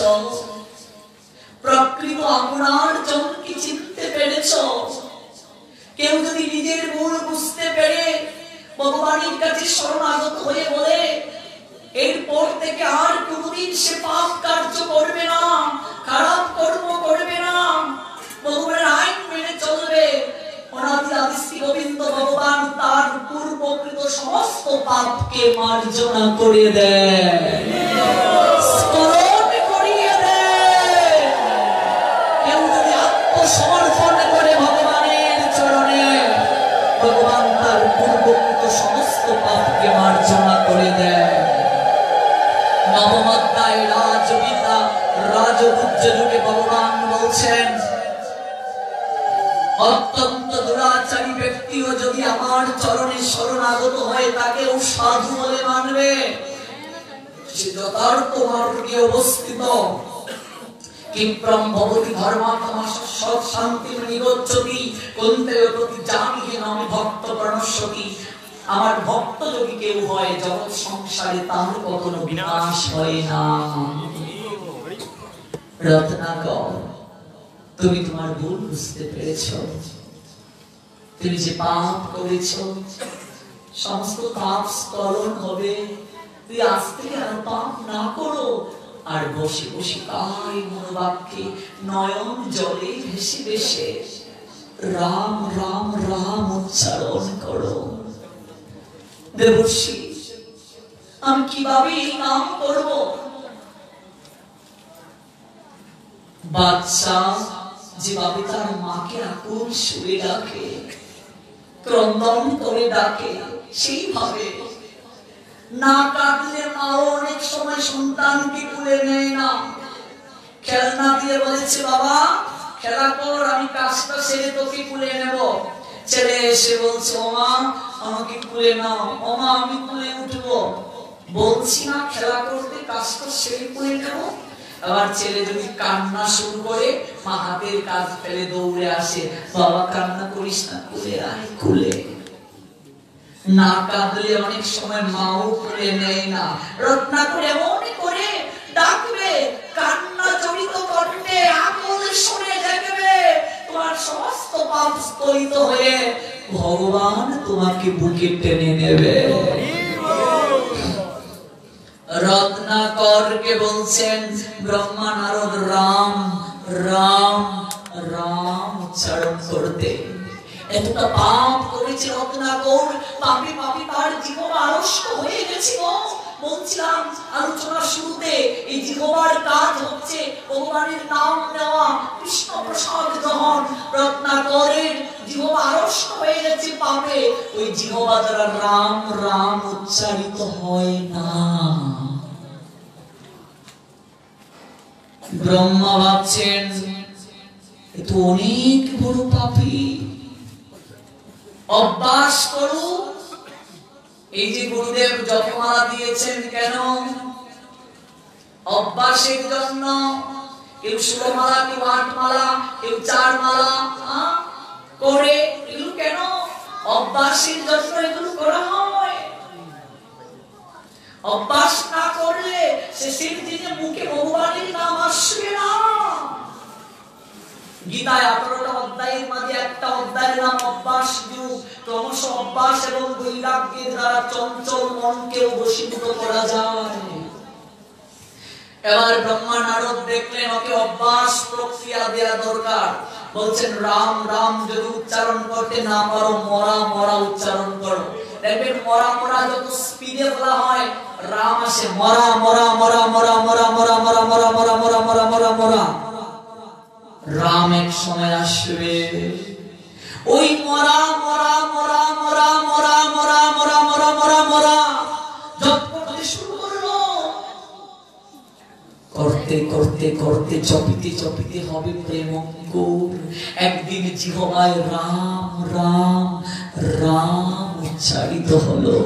প্রকৃত আপনার জনকে চিনতে পেরেছ। কেউ যদি নিজের ভুল বুঝতে পেরে ভগবানের কাছে শরণাগত হয়ে বলে এরপর থেকে আর কোনদিন সে পাপ কার্য করবে না, খারাপ কর্ম করবে না, ভগবানের আইন মেনে চলবে, অনাদি আদি গোবিন্দ ভগবান তার পূর্বকৃত সমস্ত পাপকে মার্জনা করে দেয়, স্মরণ করিয়ে দেয়। কেউ যদি আত্মসমর্পণ করে ভগবানের চরণে, ভগবান তার পূর্বকৃত সমস্ত পাপকে মার্জনা করে দেয়। নবম অধ্যায় রাজবিদ্যা রাজগুজ্জ যুগে ভগবান বলছেন, অত্যন্ত দুরাচারী ব্যক্তিও যদি আমার চরণে শরণাগত হয় তাকেও সাধু বলে মানবে, সে যথার্থ মার্গে অবস্থিত। কিম্প্রম ভবতি ধর্মাত্মা সৎ শান্তি নিগচ্ছতি কুন্তেয় প্রতি জানিয়ে নামে ভক্ত প্রণশ্যতি। আমার ভক্ত যদি কেউ হয় জগৎ সংসারে তার কখনো বিনাশ হয় না। রত্নাকর তুমি তোমার ভুল বুঝতে পেরেছ, তুমি যে পাপ করেছ সমস্ত পাপ স্খলন হবে। তুই আজ থেকে আর পাপ না করো, আর বসে বসে কায় মনোবাক্যে নয়ন জলে ভেসে ভেসে রাম রাম রাম উচ্চারণ করো। দেবর্ষি আমি কিভাবে এই নাম করব? বাচ্চা যেভাবে তার মাকে আকুল সুরে ডাকে, ক্রন্দন করে ডাকে, সেইভাবে না কাঁদলে মাও অনেক সময় সন্তানকে কুলে নেয় না। খেলনা দিয়ে বলেছে, বাবা খেলা কর, আমি কাজটা সেরে তোকে কুলে নেব। ছেলে এসে বলছে, ওমা আমাকে কুলে নাও, ওমা আমি কুলে উঠবো। বলছি না খেলা করতে, কাজটা সেরে কুলে নেব। আবার ছেলে যদি কান্না শুরু করে, মা হাতের কাজ ফেলে দৌড়ে আসে, বাবা কান্না করিস না, কুলে আয় কুলে। না কাঁদলে অনেক সময় মাও কুলে নেয় না। রত্নাকর এমন করে ডাকবে, কান্না জড়িত কণ্ঠে আকুল শুনে দেখবে তোমার সমস্ত পাপ স্খলিত হয়ে ভগবান তোমাকে বুকে টেনে নেবে। রত্নাকরকে বলছেন ব্রহ্মা নারদ রাম রাম রাম উচ্চারণ করতে। এতটা পাপ করেছে রত্নাকর, পাপে পাপে তার জিহ্বা আড়ষ্ট হয়ে গেছিল। বলছিলাম আলোচনার শুরুতে, এই জিহ্বার কাজ হচ্ছে ভগবানের নাম নেওয়া, কৃষ্ণ প্রসাদ গ্রহণ। রত্নাকরের জিহ্বা আড়ষ্ট হয়ে গেছে পাপে, ওই জিহ্বা দ্বারা রাম রাম উচ্চারিত হয় না। ব্রহ্মা ভাবছেন এ তো অনেক বড় পাপী, অভ্যাস করু। এই যে গুরুদেব জপমালা দিয়েছেন কেন? অভ্যাসের জন্য। কেউ 16 মালা, কেউ 8 মালা, কেউ 4 মালা করে, এগুলো কেন? অভ্যাসের জন্য এগুলো করা হয়। অভ্যাস না করলে শেষের দিনে মুখে ভগবানের নাম আসবে না। গীতায় 18টা অধ্যায়ের মাঝে একটা অধ্যায়ের নাম অভ্যাস যোগ। ক্রমশ অভ্যাস এবং বৈরাগ্যের দ্বারা চঞ্চল মনকেও বশীভূত করা যায়। এবার ব্রহ্মা নারদ দেখলেন ওকে অভ্যাস প্রক্রিয়া দেওয়া দরকার। বলছেন রাম রাম যদি উচ্চারণ করতে না পারো, মরা মরা উচ্চারণ করো। দেখবেন মরা মরা যত স্পিডে বলা হয়, রাম আসে মরা মরা মরা মরা মরা মরা মরা মরা মরা মরা মরা মরা মরা। রাম এক সময় আসবে, ওই মরা মরা মরা মরা মরা মরা মরা মরা মরা মরা জপ করতে শুরু করলো। করতে করতে করতে চপিতে চপিতে হবে প্রেম অঙ্কুর। একদিন জিহ্বায় রাম রাম রাম উচ্চারিত হলো।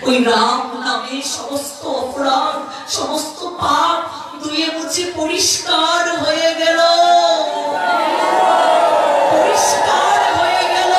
ওই রাম নামে সমস্ত অপরাধ, সমস্ত পাপ ধুয়ে মুছে পরিষ্কার হয়ে গেল, পরিষ্কার হয়ে গেল।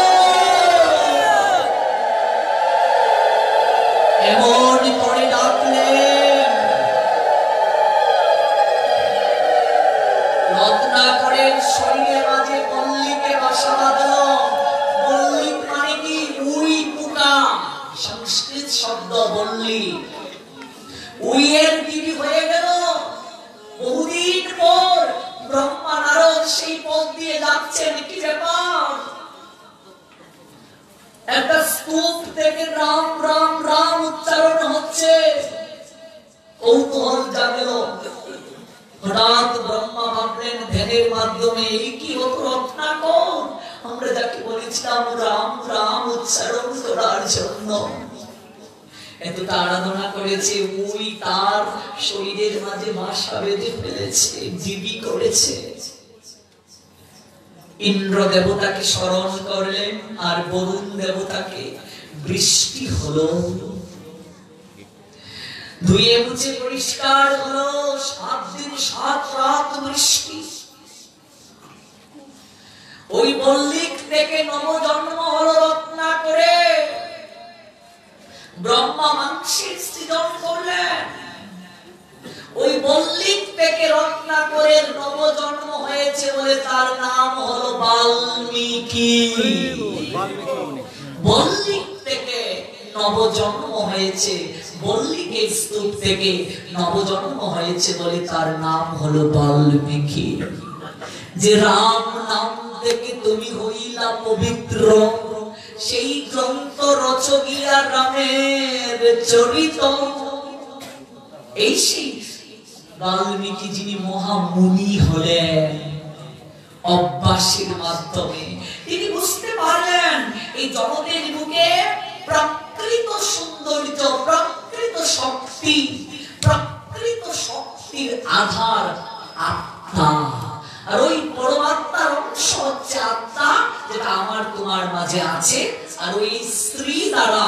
রাম রাম রাম উচ্চারণ হচ্ছে, কৌতূহল জাগলো। হঠাৎ ব্রহ্মা ভাবলেন ধ্যানের মাধ্যমে এই কি হতো রত্নাকর, আমরা যাকে বলেছিলাম রাম রাম উচ্চারণ করার জন্য এতটা আরাধনা করেছে, ওই তার শরীরের মাঝে বাসা বেঁধে ফেলেছে, জীবী করেছে। ইন্দ্র দেবতাকে স্মরণ করলেন আর বরুণ দেবতাকে। বৃষ্টি হলো, ধুয়ে মুছে পরিষ্কার হলো। 7 দিন 7 রাত বৃষ্টি। ওই বল্লিক থেকে নবজন্ম হলো রত্নাকরে। ব্রহ্মা মাংসের সৃজন করলেন। ওই বল্লিক থেকে রত্নাকরের নবজন্ম হয়েছে বলে তার নাম হলো বাল্মীকি। বল্লিক থেকে নবজন্ম হয়েছে, বল্লিকের স্তূপ থেকে নবজন্ম হয়েছে বলে তার নাম হলো বাল্মীকি। যে রাম নাম থেকে তুমি হইলা পবিত্র, সেই গ্রন্থ রচগিয়া রামের চরিত। এই সেই বাল্মীকি যিনি মহামুনি হলেন। অভ্যাসের মাধ্যমে তিনি বুঝতে পারলেন এই জগতের বুকে প্রকৃত সৌন্দর্য, প্রকৃত শক্তি, প্রকৃত শক্তির আধার আত্মা। আর ওই পরমাত্মার অংশ হচ্ছে আত্মা, যেটা আমার তোমার মাঝে আছে। আর ওই স্ত্রী দ্বারা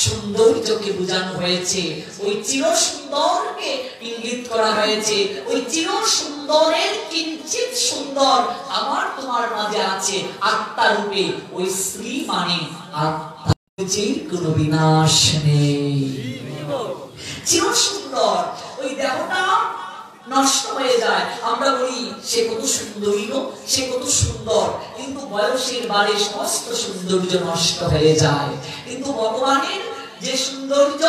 সৌন্দর্যকে বোঝানো হয়েছে, ওই চির সুন্দরকে ইঙ্গিত করা হয়েছে। ওই চির সুন্দরের কিঞ্চিত সুন্দর আমার তোমার মাঝে আছে আত্মা রূপে। ওই স্ত্রী মানে আত্মা, কোনো বিনাশ নেই, চির সুন্দর। ওই দেহটা নষ্ট হয়ে যায়, আমরা বলি সে কত সুন্দরী, সে কত সুন্দর, কিন্তু বয়সের বারে সমস্ত সৌন্দর্য নষ্ট হয়ে যায়। কিন্তু ভগবানের যে সৌন্দর্য,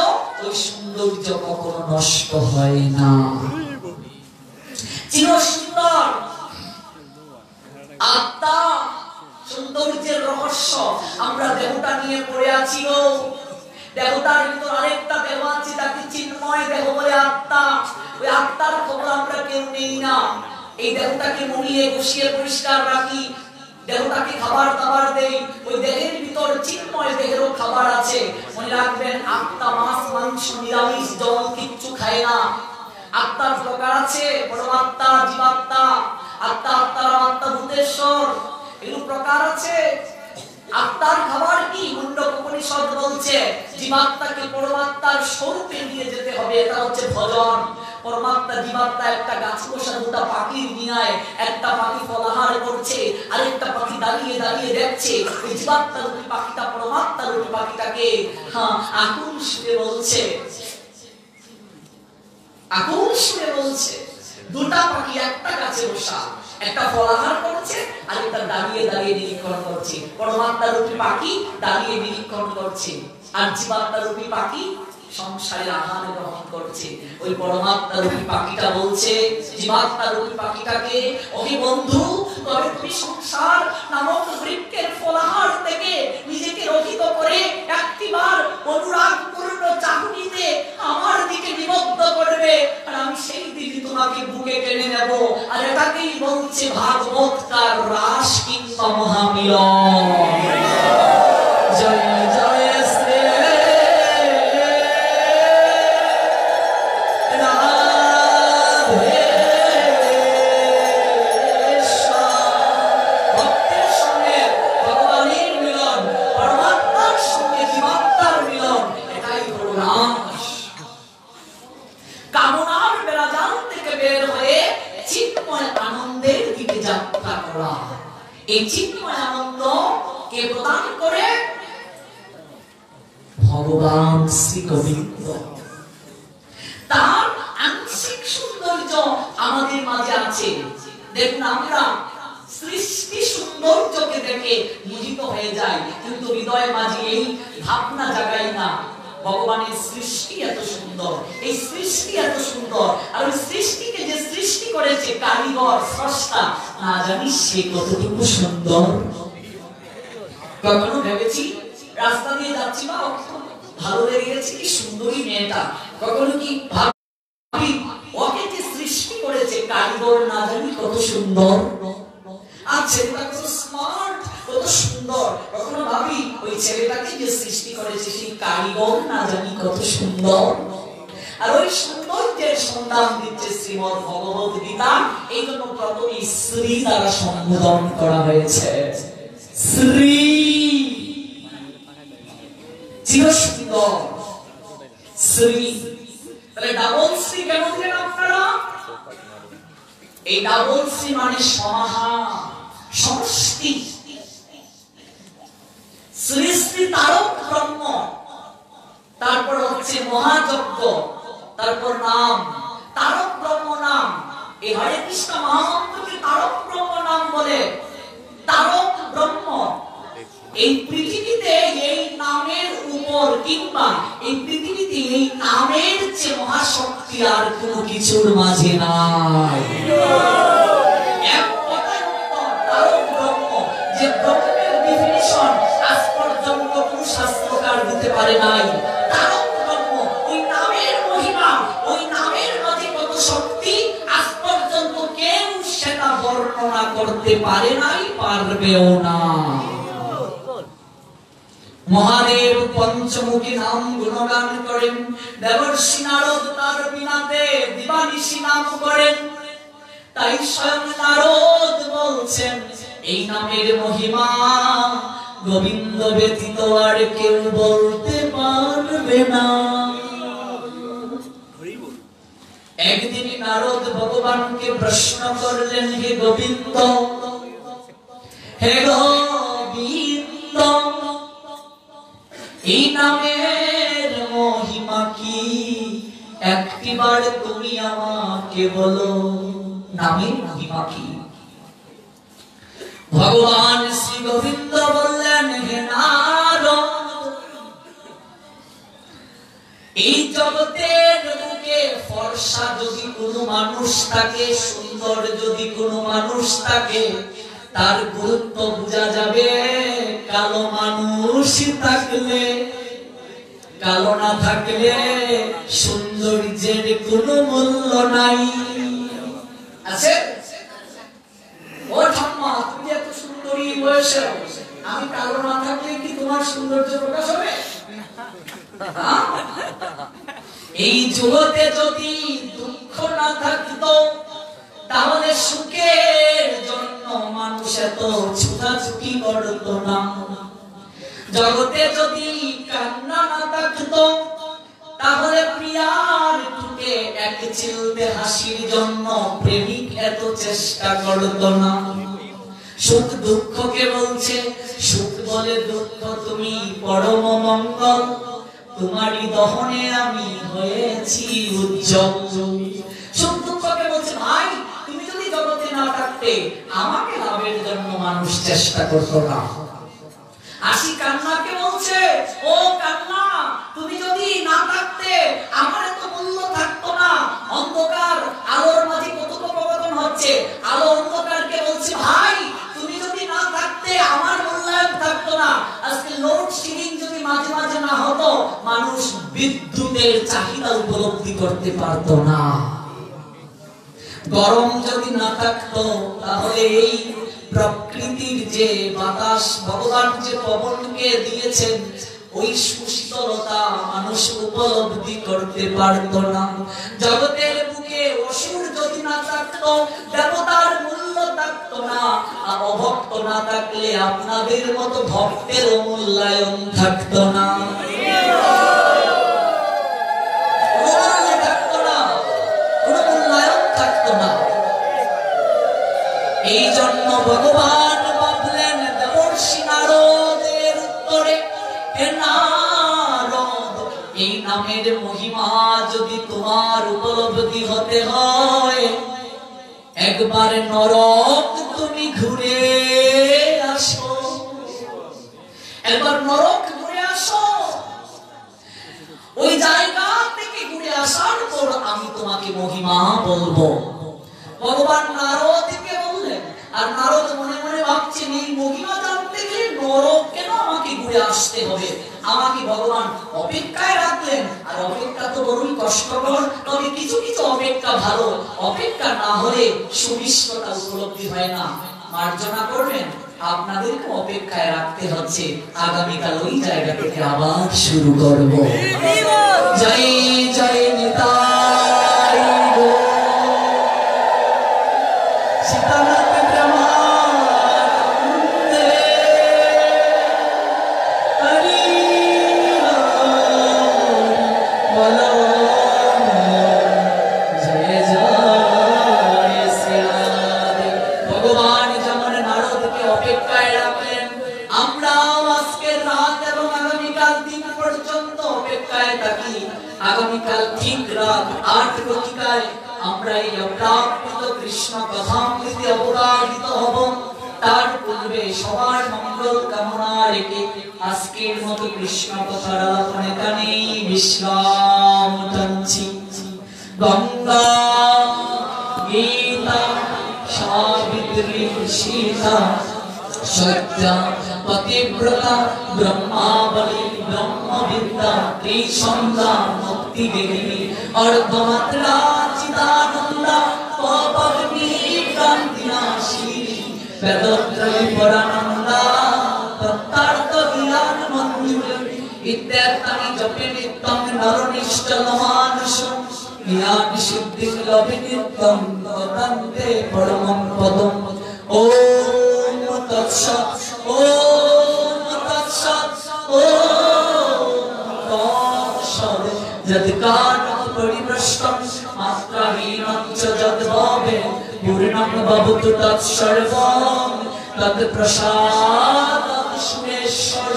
ওই সৌন্দর্য কখনো নষ্ট হয় না, চির সুন্দর। আত্মা সৌন্দর্যের রহস্য। আমরা দেহটা নিয়ে পড়ে আছি গো, দেহটার ভিতর আরেকটা দেহ আছে, তাকে চিন্ময় দেহ বলে আত্মা। ওই আত্মার খবর আমরা কেউ নেই না। এই দেহটাকে মনিয়ে বসিয়ে পরিষ্কার রাখি, দেহটাকে খাবার দাবার দেই। ওই দেহের ভিতর চিন্ময় দেহেরও খাবার আছে। মনে রাখবেন, আত্মা মাছ মাংস নিরামিষ জল কিচ্ছু খায় না। আত্মার প্রকার আছে, পরমাত্মা, জীবাত্মা, আত্মা, আত্মার আত্মা ভূতেশ্বর, এগুলো প্রকার আছে। আত্মার খাবার কি? মুন্ডক উপনিষদ বলছে জীবাত্মাকে পরমাত্মার স্বরূপে নিয়ে যেতে হবে, এটা হচ্ছে ভজন। পরমাত্মা জীবাত্মা একটা গাছ বসা দুটা পাখির নিয়ায়, একটা পাখি ফলাহার করছে, আরেকটা পাখি দাঁড়িয়ে দাঁড়িয়ে দেখছে। ওই জীবাত্মা রূপী পাখিটা পরমাত্মা রূপী পাখিটাকে আকুল সুরে বলছে, আকুল সুরে বলছে। দুটা পাখি একটা গাছে বসা, একটা ফলাহার করছে আর একটা দাঁড়িয়ে দাঁড়িয়ে নিরীক্ষণ করছে। পরমাত্মা রূপী পাখি দাঁড়িয়ে নিরীক্ষণ করছে, আর জীবাত্মা রূপী পাখি সংসারের আহার গ্রহণ করছে। ওই পরমাত্মা রূপী পাখিটা বলছে জীবাত্মা রূপী পাখিটাকে, ওহে বন্ধু, তবে তুমি সংসার নামক বৃক্ষের ফলাহার থেকে নিজেকে রহিত করে একটিবার অনুরাগপূর্ণ চাহনিতে আমার দিকে নিবদ্ধ করবে, আর আমি সেই দিকে তোমাকে বুকে টেনে নেব। আর এটাকেই বলছে ভাগবতকার রাস কিংবা মহামিলন। জয় জয় শ্রী এই চিন্ময় আনন্দ কে প্রদান করে? ভগবান শ্রী গোবিন্দ। তার আংশিক সৌন্দর্য আমাদের মাঝে আছে। দেখুন, আমরা সৃষ্টি সৌন্দর্যকে দেখে মোহিত হয়ে যাই, কিন্তু হৃদয়ের মাঝে এই ভাবনা জাগাই না ভগবানের সৃষ্টি এত সুন্দর, এই সৃষ্টি এত সুন্দর। আর ওই সৃষ্টিকে যে সৃষ্টি করেছে কারিগর, স্রষ্টা, না জানি সে কতটুকু সুন্দর। কখনো ভেবেছি রাস্তা দিয়ে যাচ্ছি বা ভালো লেগে গেছে, কি সুন্দরী মেয়েটা, কখনো কি ভাবি ওকে যে সৃষ্টি করেছে কারিগর না জানি কত সুন্দর, আর ছেলেটা কত স্মার্ট কত সুন্দর, কখনো ভাবি ওই ছেলেটাকে যে সৃষ্টি করেছে সেই কারিগর না জানি কত সুন্দর। আর ওই সৌন্দর্যের সন্ধান দিচ্ছে শ্রীমদ্ ভগবত গীতা। এই জন্য প্রথমে শ্রী দ্বারা সম্বোধন করা হয়েছে, শ্রী, চির সুন্দর শ্রী। তাহলে ডাবল শ্রী কেন দিলেন আপনারা? এই ডাবল শ্রী মানে সমাহা, সমষ্টি। শ্রী শ্রী তারক ব্রহ্ম, তারপর হচ্ছে মহাযজ্ঞ, তারপর নাম তারক ব্রহ্ম নাম। এই হরে কৃষ্ণ মহামন্ত্রকে তারক ব্রহ্ম নাম বলে। তারক ব্রহ্ম এই পৃথিবীতে এই নামের উপর কিংবা এই পৃথিবীতে এই নামের যে মহাশক্তি আর কোনো কিছুর মাঝে নাই। এক কথায় তারক ব্রহ্ম, যে ব্রহ্মের ডেফিনিশন আজ পর্যন্ত কোন শাস্ত্রকার দিতে পারে নাই। তারক ব্রহ্ম, ওই নামের মহিমা, ওই নামের মাঝে কত শক্তি আজ পর্যন্ত কেউ সেটা বর্ণনা করতে পারে নাই, পারবেও না। মহাদেব পঞ্চমুখী নাম গুণগান করেন, দেবর্ষি নারদ তার বিনাতে দিবানিশি নাম করেন। তাই স্বয়ং নারদ বলছেন এই নামের মহিমা গোবিন্দ ব্যতীত আর কেউ বলতে পারবে না। একদিন নারদ ভগবানকে প্রশ্ন করলেন, হে গোবিন্দ, হে গোবিন্দ, এই নামের মহিমা কি একটিবার তুমি আমাকে বলো, নামের মহিমা কি? ভগবান শ্রী গোবিন্দ বললেন, হে নারদ, এই জগতের বুকে ফর্সা যদি কোনো মানুষ থাকে, সুন্দর যদি কোনো মানুষ থাকে, তার গুরুত্ব বোঝা যাবে কালো মানুষ থাকলে। কালো না থাকলে সৌন্দর্যের কোনো মূল্য নাই। আছে? ও ঠাম্মা, তুমি এত সুন্দরী বয়সে, আমি কালো না থাকলে কি তোমার সৌন্দর্য প্রকাশ হবে? এই জগতে যদি দুঃখ না থাকতো, তাহলে সুখের জন্য মানুষ এত ছুটাছুটি করতো না। জগতে যদি কান্না না থাকতো, তাহলে প্রিয়ার টুকে এক চিলতে হাসির জন্য প্রেমিক এত চেষ্টা করতো না। সুখ দুঃখকে বলছে, সুখ বলে দুঃখ তুমি পরম মঙ্গল, তোমারই দহনে আমি হয়েছি উজ্জ্বল। সুখ দুঃখকে বলছে, ভাই তুমি যদি জগতে না থাকতে আমাকে লাভের জন্য মানুষ চেষ্টা করতো না। আসি কান্নাকে বলছে, ও কান্না, তুমি যদি না থাকতে আমার এত মূল্য থাকতো না। অন্ধকার আলোর মাঝে কথোপকথন হচ্ছে, আলো অন্ধকারকে বলছে, ভাই তুমি যদি না থাকতে আমার মূল্যায়ন থাকতো না। আজকে লোডশেডিং যদি মাঝে মাঝে না হতো, মানুষ বিদ্যুতের চাহিদা উপলব্ধি করতে পারতো না। গরম যদি না থাকতো, তাহলে এই প্রকৃতির যে বাতাস, ভগবান যে পবনকে দিয়েছেন, ওই সুশীতলতা মানুষ উপলব্ধি করতে পারতো না। জগতের বুকে অসুর যদি না থাকতো, দেবতার মূল্য থাকতো না। আর অভক্ত না থাকলে আপনাদের মতো ভক্তের মূল্যায়ন থাকতো না। এই জন্য ভগবান ভাবলেন দেবর্ষি নারদের উত্তরে, হে নারদ, এই নামের মহিমা যদি তোমার উপলব্ধি হতে হয়, একবার নরক তুমি ঘুরে আসো। একবার নরক ঘুরে আসো, ওই জায়গা থেকে ঘুরে আসার পর আমি তোমাকে মহিমা বলবো। ভগবান নারদকে বললেন, আর নারদ মনে মনে ভাবছেন এই মহিমা জানতে গেলে নরক কেন আমাকে ঘুরে আসতে হবে। আমাকে ভগবান অপেক্ষায় রাখলেন, আর অপেক্ষা তো বড়ই কষ্টকর, তবে কিছু কিছু অপেক্ষা ভালো। অপেক্ষা না হলে সুবিষ্টতা উপলব্ধি হয় না। মার্জনা করবেন, আপনাদেরকে অপেক্ষায় রাখতে হচ্ছে। আগামীকাল ওই জায়গা থেকে আবার শুরু করব। জয় জয় নিতাই গো সীতানাথ ব্রহ্মানন্দে হরি বলো জয় জয় শ্রীরাধে। ভগবান যেমন নারদকে অপেক্ষায় রাখলেন, আমরাও আজকের রাত এবং আগামীকাল দিন পর্যন্ত অপেক্ষায় থাকি। আগামীকাল ঠিক রাত 8 ঘটিকায় আমরা এই অপ্রাকৃত কৃষ্ণ কথামৃতে অবতারিত হব। তার পূর্বে সবার মঙ্গল কামনা রেখে আজকের মতো কৃষ্ণ কথার আলাপনে কানে বিশ্রাম টানছি। গঙ্গা গীতা সাবিত্রী সীতা সত্যা পতিব্রতা ব্রহ্মাবলী ব্রহ্মবিদ্যা ত্রিসন্ধ্যা মুক্তি দেবী অর্ধমাত্রা চিদানন্দা পবগ্নি ক্রান্তিনাশিনী বেদত্রয়ী পরানন্দা তত্তার্থ জ্ঞান মঞ্জুরি ইত্যাদি জপে নিত্যং নরনিষ্ঠমানুষ জ্ঞান সিদ্ধি লভে নিত্যং তন্তে পরমং পদম। ওম তৎসৎ ওম তৎসৎ ওম তৎসৎ। যৎকারণ পরিভ্রষ্টং মাত্রাহীনং চ যদ্ভাবে পূর্ণং ভবতু তৎসর্বং তৎপ্রসাদাৎ সুরেশ্বর।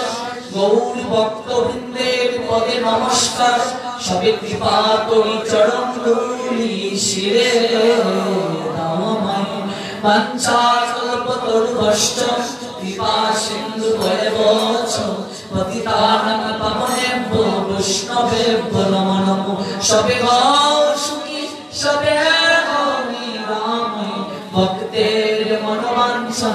গৌর ভক্তবৃন্দের পদে নমস্কার, সবে কৃপা করি চরণ ধূলি শিরে নমঃ। পঞ্চাকল্পতরুভ্যশ্চ কৃপা সিন্ধু ভয়বচ পতিতানাং পাবনেভ্যো বৈষ্ণবেভ্যো নমো নমঃ। সবে হও সুখী সবে হও নিরাময়, ভক্তের মনোবাঞ্ছা